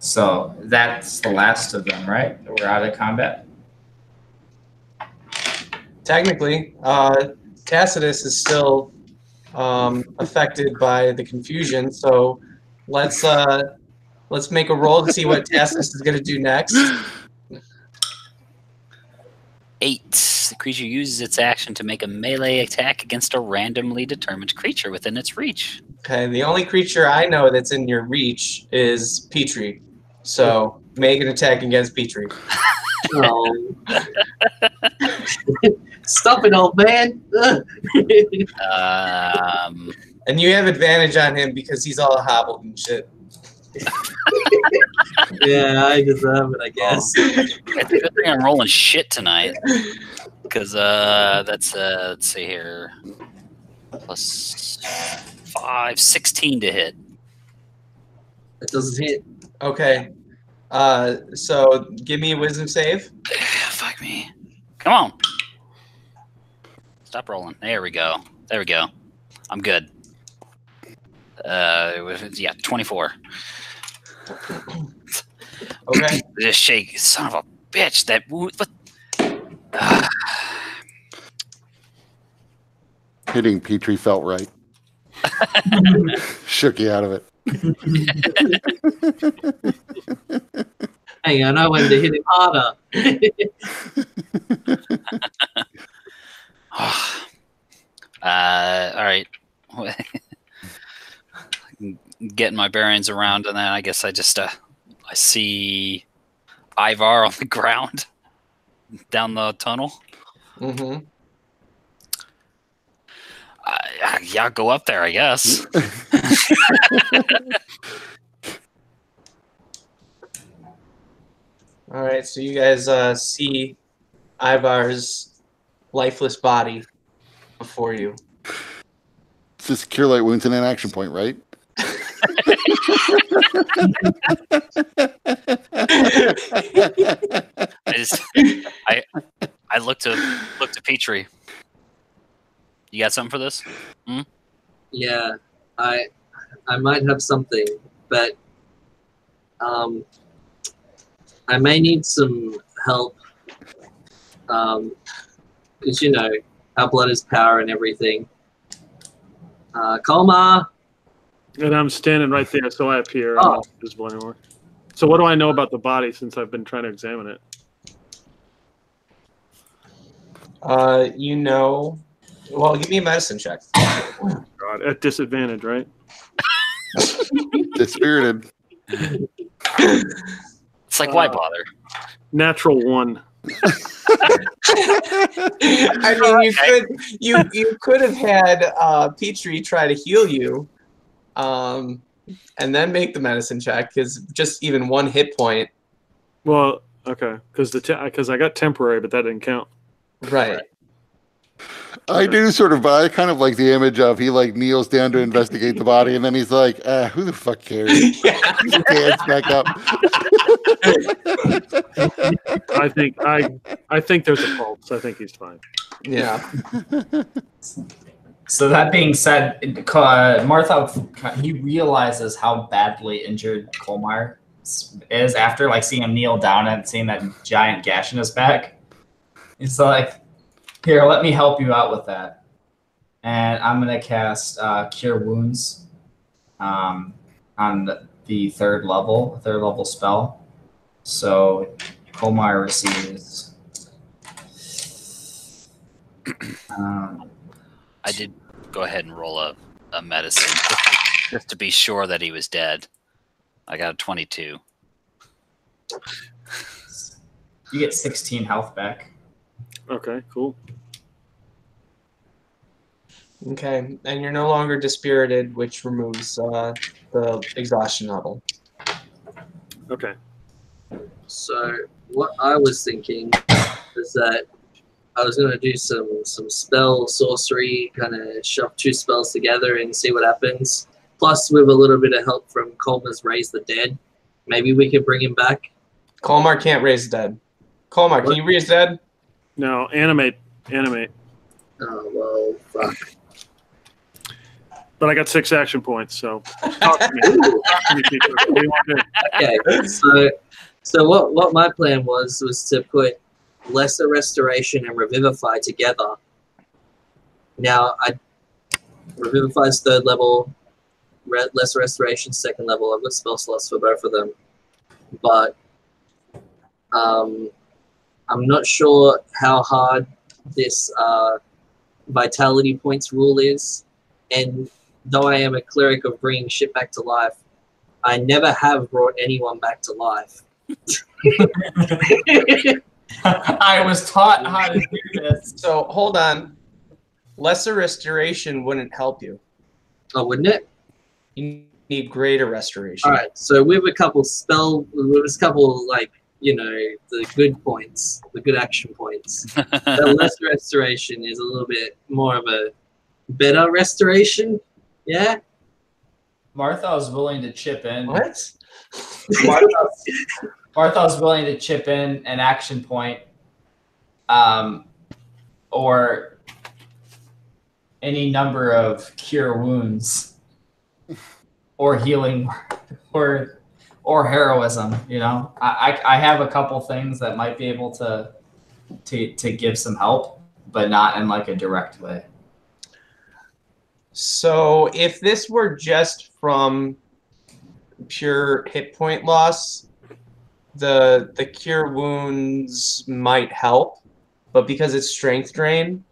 So that's the last of them, right? We're out of combat. Technically, Tacitus is still affected by the confusion. So let's make a roll to see what Tacitus is going to do next. 8. The creature uses its action to make a melee attack against a randomly determined creature within its reach. Okay. The only creature I know that's in your reach is Petrie. So make an attack against Petrie. Oh. Stop it, old man. And you have advantage on him because he's all hobbled and shit. Yeah, I deserve it, I guess. It's a good thing I'm rolling shit tonight. Because that's, let's see here. Plus 5, 16 to hit. It doesn't hit. Okay. So give me a wisdom save. Fuck me. Come on. Stop rolling. There we go. There we go. I'm good. Yeah, 24. Okay. Just shake. Son of a bitch. That. What? Hitting Petrie felt right. Shook you out of it. Hey, I know when to hit him harder. All right. Getting my bearings around, and then I guess I just I see Ivar on the ground down the tunnel. Mm-hmm. Yeah, go up there, I guess. All right. So you guys see Ivar's lifeless body before you. It's just cure light wounds and an action point, right? I looked to Petrie. You got something for this? Hmm? Yeah, I might have something, but I may need some help. Because you know how blood is power and everything. Colmar. And I'm standing right there, so I appear. Oh. I'm not visible anymore. So what do I know about the body since I've been trying to examine it? You know. Well, give me a medicine check. God, at disadvantage, right? Dispirited. It's like, why bother? Natural 1. I mean, you could have had Petrie try to heal you, and then make the medicine check because just even 1 hit point. Well, okay, because I got temporary, but that didn't count. Right. I do sort of, but I kind of like the image of he like kneels down to investigate the body, and then he's like, "Who the fuck cares?" Yeah. He stands back up. I think there's a pulse. I think he's fine. Yeah. So that being said, Martha, he realizes how badly injured Colmar is after like seeing him kneel down and seeing that giant gash in his back. He's like, "Here, let me help you out with that." And I'm gonna cast Cure Wounds on the third level spell. So Colmar receives. I did go ahead and roll a medicine just to be sure that he was dead. I got a 22. You get 16 health back. Okay, cool. Okay, and you're no longer dispirited, which removes the exhaustion level. Okay. So what I was thinking is that I was going to do some spell sorcery, kind of shove 2 spells together and see what happens. Plus, with a little bit of help from Colmar's Raise the Dead, maybe we can bring him back. Colmar can't raise the dead. Colmar, can you raise the dead? No, animate. Oh, well, fuck. But I got 6 action points, so talk to me. Talk to me, Peter. What do you want to do? Okay, so what my plan was to put Lesser Restoration and Revivify together. Now, Revivify's 3rd level, Lesser Restoration 2nd level. I've got spell slots for both of them. But I'm not sure how hard this Vitality Points rule is. And though I am a cleric of bringing shit back to life, I never have brought anyone back to life. I was taught how to do this. So hold on. Lesser Restoration wouldn't help you. Oh, wouldn't it? You need Greater Restoration. All right. So we have a couple like, you know, the good points, the good action points. The Lesser Restoration is a little bit more of a better restoration. Yeah. Martha was willing to chip in. What? Martha was willing to chip in an action point, or any number of cure wounds, or healing, or heroism. You know, I have a couple things that might be able to give some help, but not in like a direct way. So if this were just from pure hit point loss, the cure wounds might help, but because it's strength drain,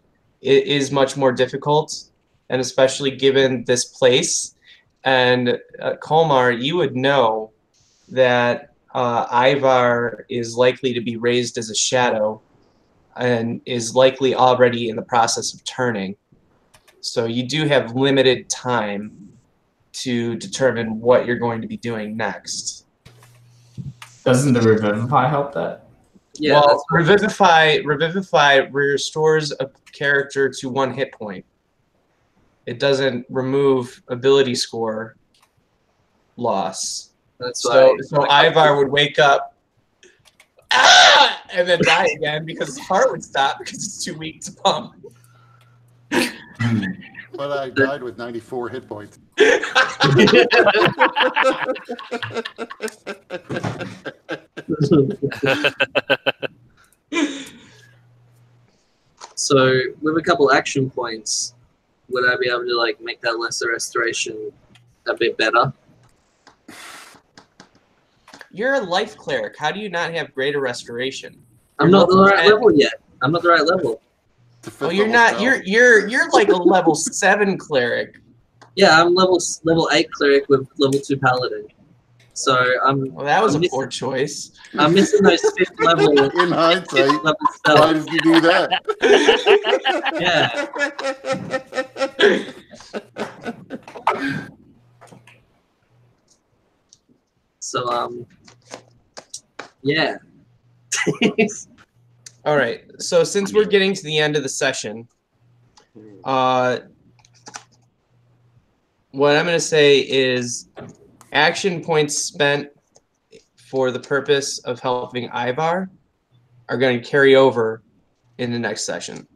it is much more difficult, and especially given this place. And Colmar, you would know that Ivar is likely to be raised as a shadow and is likely already in the process of turning. So you do have limited time to determine what you're going to be doing next. Doesn't the Revivify help that? Yeah. Well, Revivify restores a character to 1 hit point. It doesn't remove ability score loss. That's So why. Ivar would wake up and then die again because his heart would stop because it's too weak to pump. But I died with 94 hit points. So with a couple action points, would I be able to like make that Lesser Restoration a bit better? You're a life cleric. How do you not have Greater Restoration? I'm not the right level yet. I'm not the right level. Oh, you're not. You're like a level 7 cleric. Yeah, I'm level 8 cleric with level 2 paladin. So Well, that was a poor choice. I'm missing those 5th level. In hindsight, level why spells. did you do that? Yeah. So yeah. All right. So since we're getting to the end of the session, What I'm going to say is action points spent for the purpose of helping Ivar are going to carry over in the next session.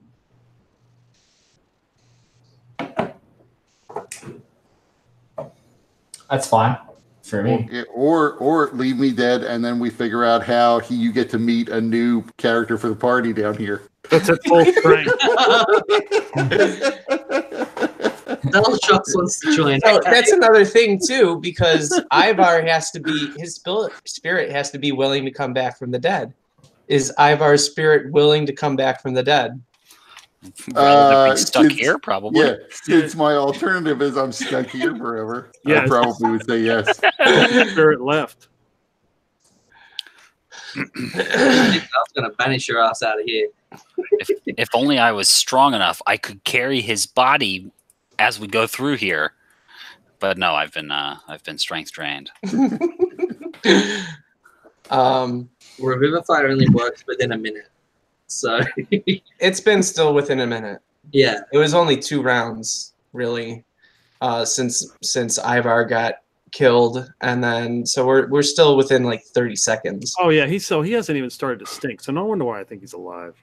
That's fine for me. Or leave me dead, and then we figure out how you get to meet a new character for the party down here. That's at full strength. Donald Trucks wants to join. So that's another thing too, because Ivar has to be, his spirit has to be willing to come back from the dead. Is Ivar's spirit willing to come back from the dead? Rather be stuck here, probably. Yeah, since my alternative is I'm stuck here forever, Yes. I probably would say yes. Spirit left. I was gonna banish your ass out of here. If only I was strong enough, I could carry his body as we go through here. But no, I've been strength drained. Revivify only works within a minute, so It's been still within a minute. yeah. It was only 2 rounds, really, since Ivar got killed, and then so we're still within like 30 seconds. Oh yeah, he hasn't even started to stink. So no wonder why I think he's alive.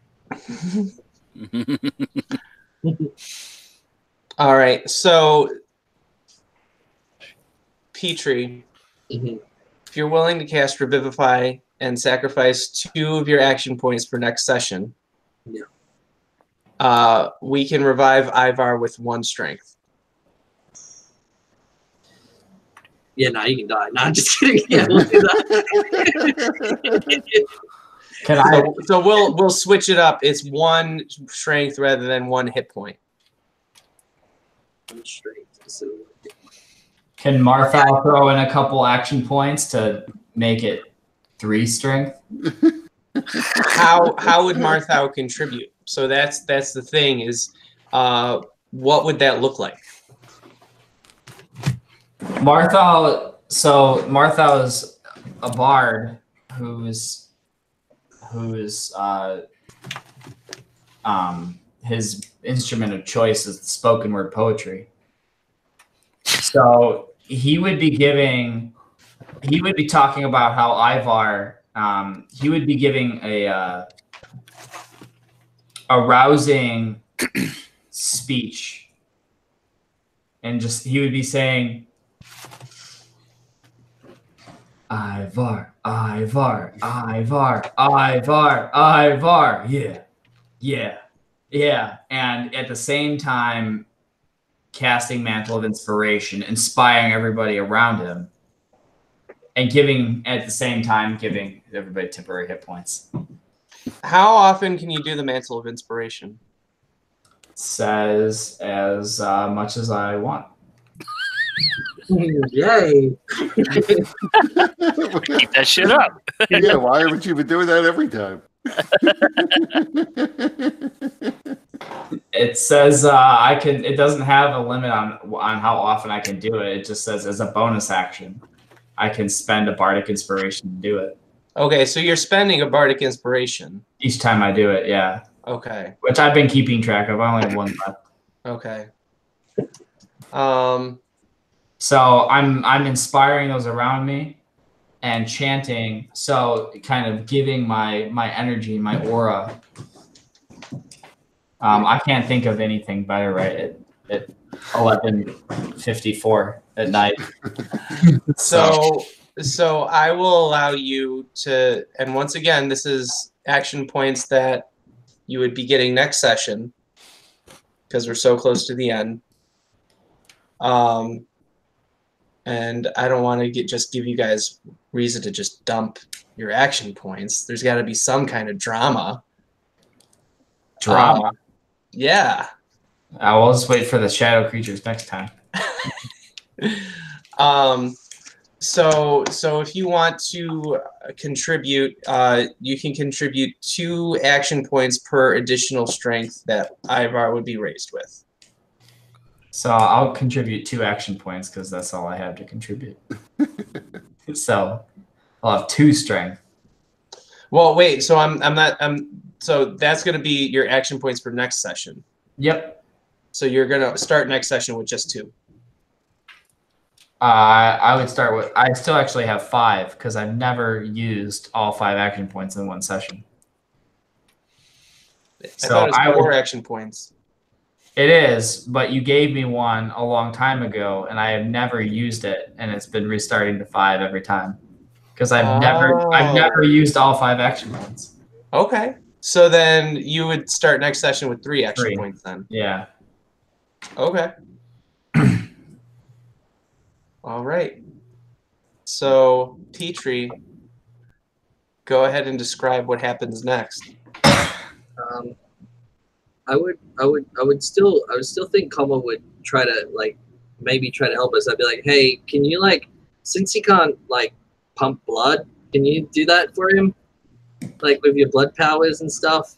All right, so Petrie, Mhm. if you're willing to cast Revivify and sacrifice 2 of your action points for next session, we can revive Ivar with 1 strength. Yeah, no, you can die. No, I'm just kidding. Yeah, we'll do that. Can I? So we'll switch it up. It's 1 strength rather than 1 hit point. Straight. So, Can Martha throw in a couple action points to make it 3 strength? How would Marthau contribute? So that's the thing is, what would that look like? Martha is a bard who's his instrument of choice is spoken word poetry. So he would be talking about how Ivar, he would be giving a rousing speech, and he would be saying, Ivar, Ivar, Ivar, Ivar, Ivar, yeah. And at the same time, casting Mantle of Inspiration, inspiring everybody around him, and at the same time giving everybody temporary hit points. How often can you do the Mantle of Inspiration? Says as much as I want. yay! Keep that shit up. Yeah, why haven't you been doing that every time? It says I can. It doesn't have a limit on how often I can do it. It just says as a bonus action, I can spend a bardic inspiration to do it. Okay, so you're spending a bardic inspiration Each time I do it, yeah. Okay. Which I've been keeping track of. I only have 1 left. Okay. So I'm inspiring those around me and chanting. So kind of giving my energy, my aura. I can't think of anything better right at 11:54 at night. So I will allow you to, and once again, this is action points that you would be getting next session because we're so close to the end. And I don't want to just give you guys reason to just dump your action points. There's got to be some kind of drama. Drama. Yeah. I will just wait for the shadow creatures next time. So if you want to contribute, you can contribute 2 action points per additional strength that Ivar would be raised with. So I'll contribute 2 action points because that's all I have to contribute. So I'll have 2 strength. Well, wait. So so that's going to be your action points for next session. Yep. So you're gonna start next session with just 2. I would start with. I still actually have 5 because I've never used all 5 action points in one session. I thought it was 4 action points. It is, but you gave me one a long time ago, and I have never used it, and it's been restarting to 5 every time because I've never used all 5 action points. Okay, so then you would start next session with 3 action points then. Yeah. Okay. All right. So, Petrie, go ahead and describe what happens next. I would still think Kama would try to maybe try to help us. I'd be like, hey, can you since he can't pump blood, can you do that for him? With your blood powers and stuff?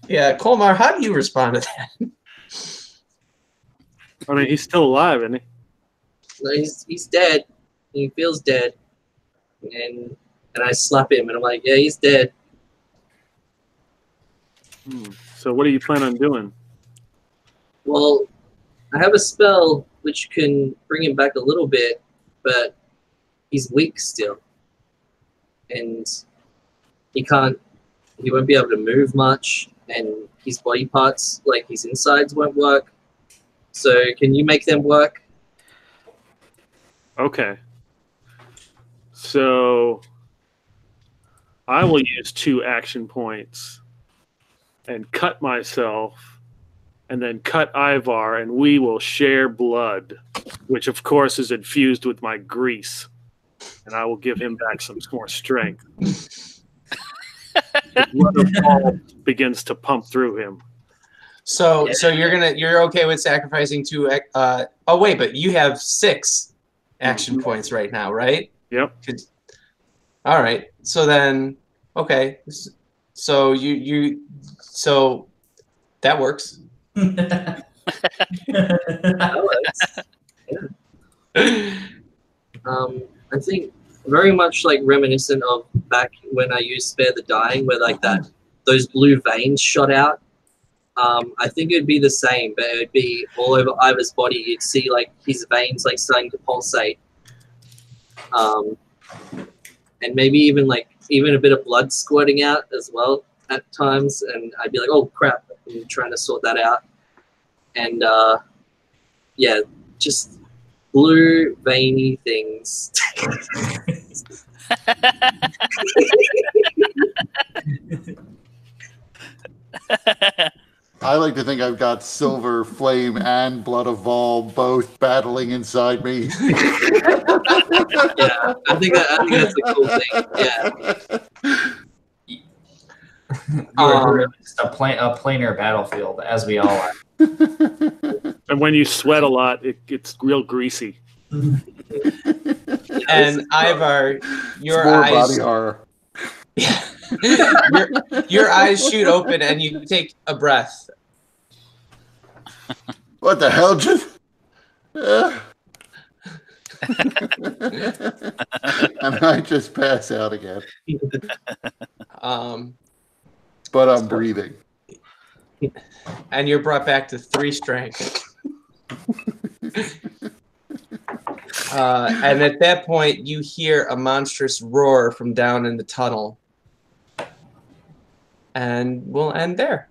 Yeah, Colmar, how do you respond to that? I mean, he's still alive, isn't he? No, he's dead. He feels dead. And I slap him, and I'm like, yeah, he's dead. So what do you plan on doing? Well, I have a spell which can bring him back a little bit, but he's weak still. And he won't be able to move much, and his body parts, his insides, won't work. So can you make them work? Okay. So I will use 2 action points and cut myself and then cut Ivar, and we will share blood, which of course is infused with my grease. And I will give him back some more strength. The blood of Paul begins to pump through him. So you're okay with sacrificing 2 oh wait, but you have 6 action points right now, right? Yep. All right. So then okay. So so that works. That works. Yeah. I think very much reminiscent of back when I used Spare the Dying, where those blue veins shot out. I think it'd be the same, but it'd be all over Ivar's body. You'd see his veins starting to pulsate, and maybe even a bit of blood squirting out as well at times. And I'd be like, "Oh crap!" I'm trying to sort that out, and yeah, just blue veiny things. I like to think I've got Silver Flame and Blood of Vol both battling inside me. Yeah, I think that's a cool thing. Yeah. Just a planar battlefield, as we all are. And when you sweat a lot, it gets real greasy. And Ivar, your More eyes body horror. your eyes shoot open and you take a breath. What the hell just? And I just pass out again. But I'm breathing. And you're brought back to 3 strength. And at that point, you hear a monstrous roar from down in the tunnel. And we'll end there.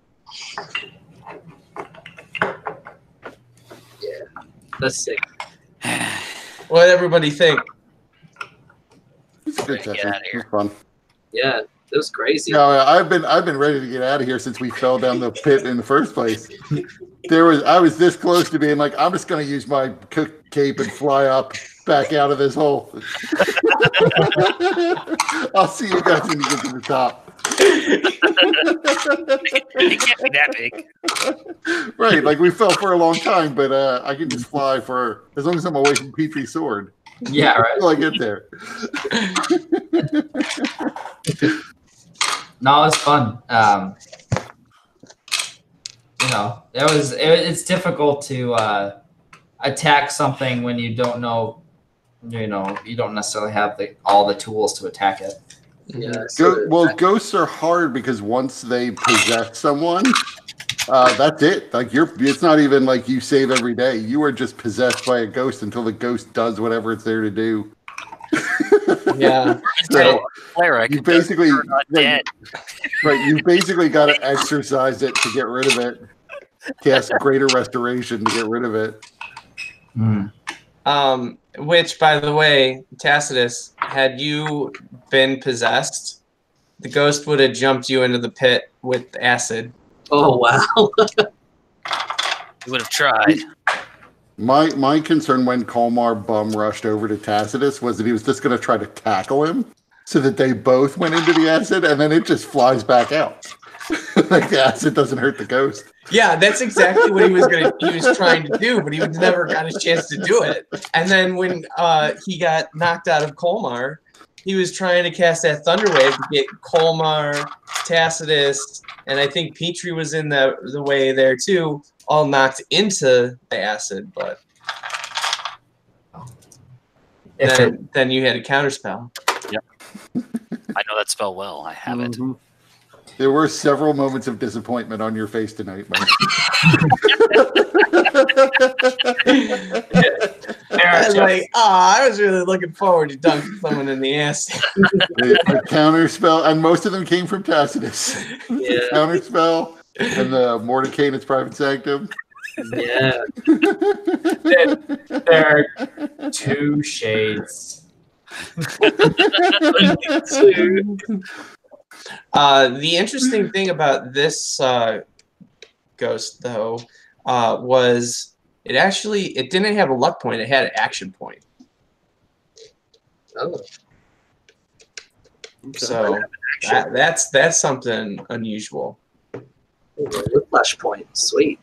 Yeah, that's sick. What did everybody think? It's a good Get session. out of here. It was fun. Yeah, it was crazy. Yeah, I've been ready to get out of here since we fell down the pit in the first place. I was this close to being like, I'm just going to use my cook cape and fly up back out of this hole. I'll see you guys when you get to the top. It can't be that big. Right, we fell for a long time, but I can just fly for as long as I'm away from Petrie's sword. Yeah, right. Until I get there. No, it was fun. It's difficult to attack something when you don't know, you don't necessarily have all the tools to attack it. Yeah. So Ghosts are hard because once they possess someone, that's it. Like it's not even like you save every day. You are just possessed by a ghost until the ghost does whatever it's there to do. Yeah. So Cleric you basically dead. right. You basically got to exercise it to get rid of it. Cast greater restoration to get rid of it. Which, by the way, Tacitus, had you been possessed, the ghost would have jumped you into the pit with acid. Oh wow. He would have tried. My concern when Colmar bum rushed over to Tacitus was that he was just going to try to tackle him, so that they both went into the acid, and then it just flies back out. Like the acid doesn't hurt the ghost. Yeah, that's exactly what he was trying to do, but he never got a chance to do it. And then when he got knocked out of Colmar, he was trying to cast that Thunder Wave to get Colmar, Tacitus, and I think Petrie was in the way there too, all knocked into the acid, but then you had a counterspell. Yep. I know that spell well. I have it. There were several moments of disappointment on your face tonight, Mike. I was like, I was really looking forward to dunking someone in the ass. A counterspell, and most of them came from Tacitus. Yeah. Counterspell and the Mordecai in its private sanctum. Yeah. There are two shades. The interesting thing about this ghost, though, was it didn't have a luck point; it had an action point. Oh. So that's something unusual. Whiplash point, sweet.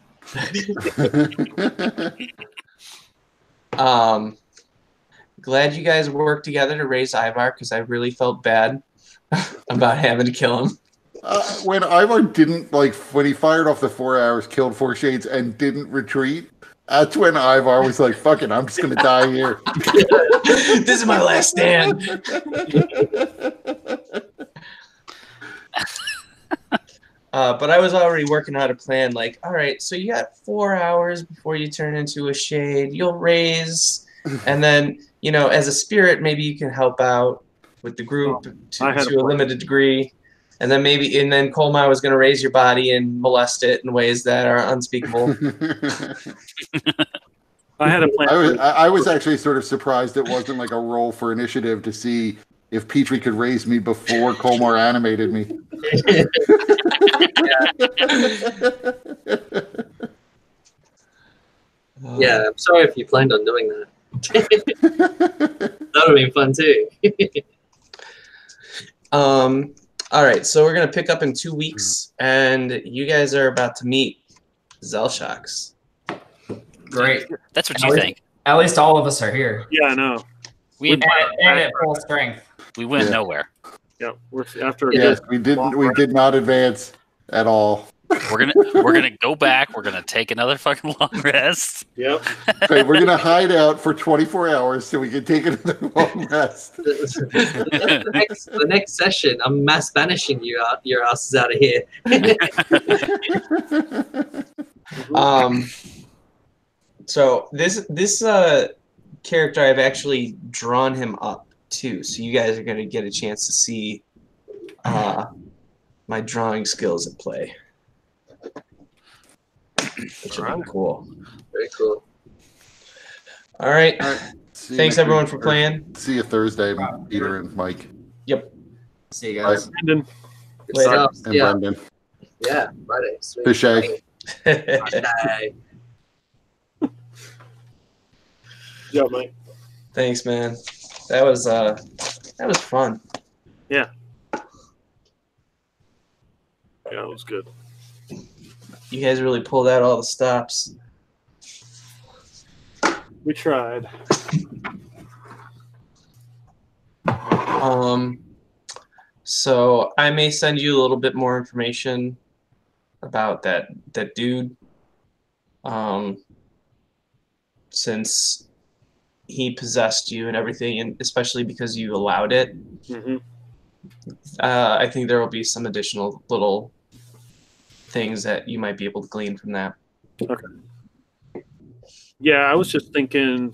Glad you guys worked together to raise Ivar, because I really felt bad about having to kill him. When Ivar didn't, when he fired off the 4 arrows, killed 4 shades, and didn't retreat, that's when Ivar was like, fuck it, I'm just going to die here. This is my last stand. But I was already working out a plan, like, all right, so you got 4 hours before you turn into a shade. You'll raise, and then, as a spirit, maybe you can help out with the group to a limited degree. And then Colmar was going to raise your body and molest it in ways that are unspeakable. I had a plan. I was actually sort of surprised it wasn't like a roll for initiative to see if Petrie could raise me before Colmar animated me. Yeah, I'm sorry if you planned on doing that. That would have been fun too. All right, so we're going to pick up in 2 weeks, and you guys are about to meet Zelshox. Great. That's what you think. At least all of us are here. Yeah, I know. And at full strength. We went nowhere. Yeah, we're after. Yes, we did not advance at all. We're gonna go back. We're gonna take another fucking long rest. Yep. Okay, we're gonna hide out for 24 hours so we can take another long rest. The next session, I'm mass banishing your asses out of here. So this character, I've actually drawn him up too, so you guys are gonna get a chance to see my drawing skills at play. Which will be cool. Very cool. All right. Thanks everyone for playing. See you Thursday, Peter and Mike. Yep. See you guys. Brendan. Good stuff. And Yeah. Brendan. Yeah. Friday. Sweet. Fishay. Friday. Yeah, Mike. Thanks, man. That was fun. Yeah. Yeah, it was good. You guys really pulled out all the stops. We tried. So I may send you a little bit more information about that dude. Since he possessed you and everything, and especially because you allowed it. Mm-hmm. I think there will be some additional little things that you might be able to glean from that. Okay. Yeah, I was just thinking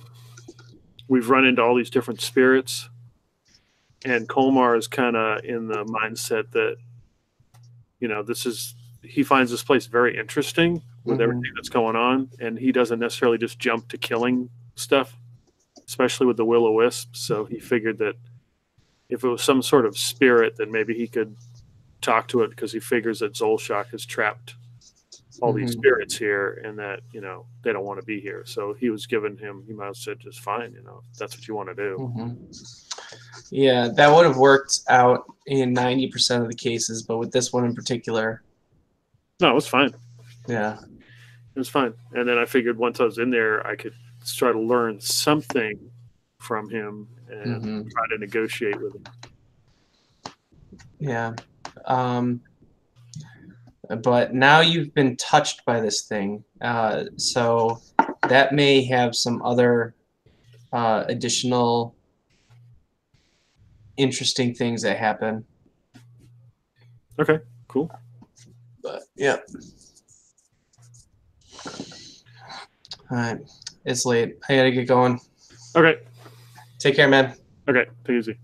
we've run into all these different spirits, and Kolmar is kind of in the mindset that, he finds this place very interesting with everything that's going on, and he doesn't necessarily just jump to killing stuff, especially with the will-o-wisp. So he figured that if it was some sort of spirit, then maybe he could talk to it, because he figures that Zolshak has trapped all these spirits here, and that they don't want to be here. So he was giving him. He might have said, "Just fine, if that's what you want to do." Yeah, that would have worked out in 90% of the cases, but with this one in particular, no, it was fine. Yeah, it was fine. And then I figured once I was in there, I could try to learn something from him and try to negotiate with him. Yeah. But now you've been touched by this thing, so that may have some other additional interesting things that happen. Okay, cool. But yeah. All right, it's late. I gotta get going. Okay. Take care, man. Okay, take it easy.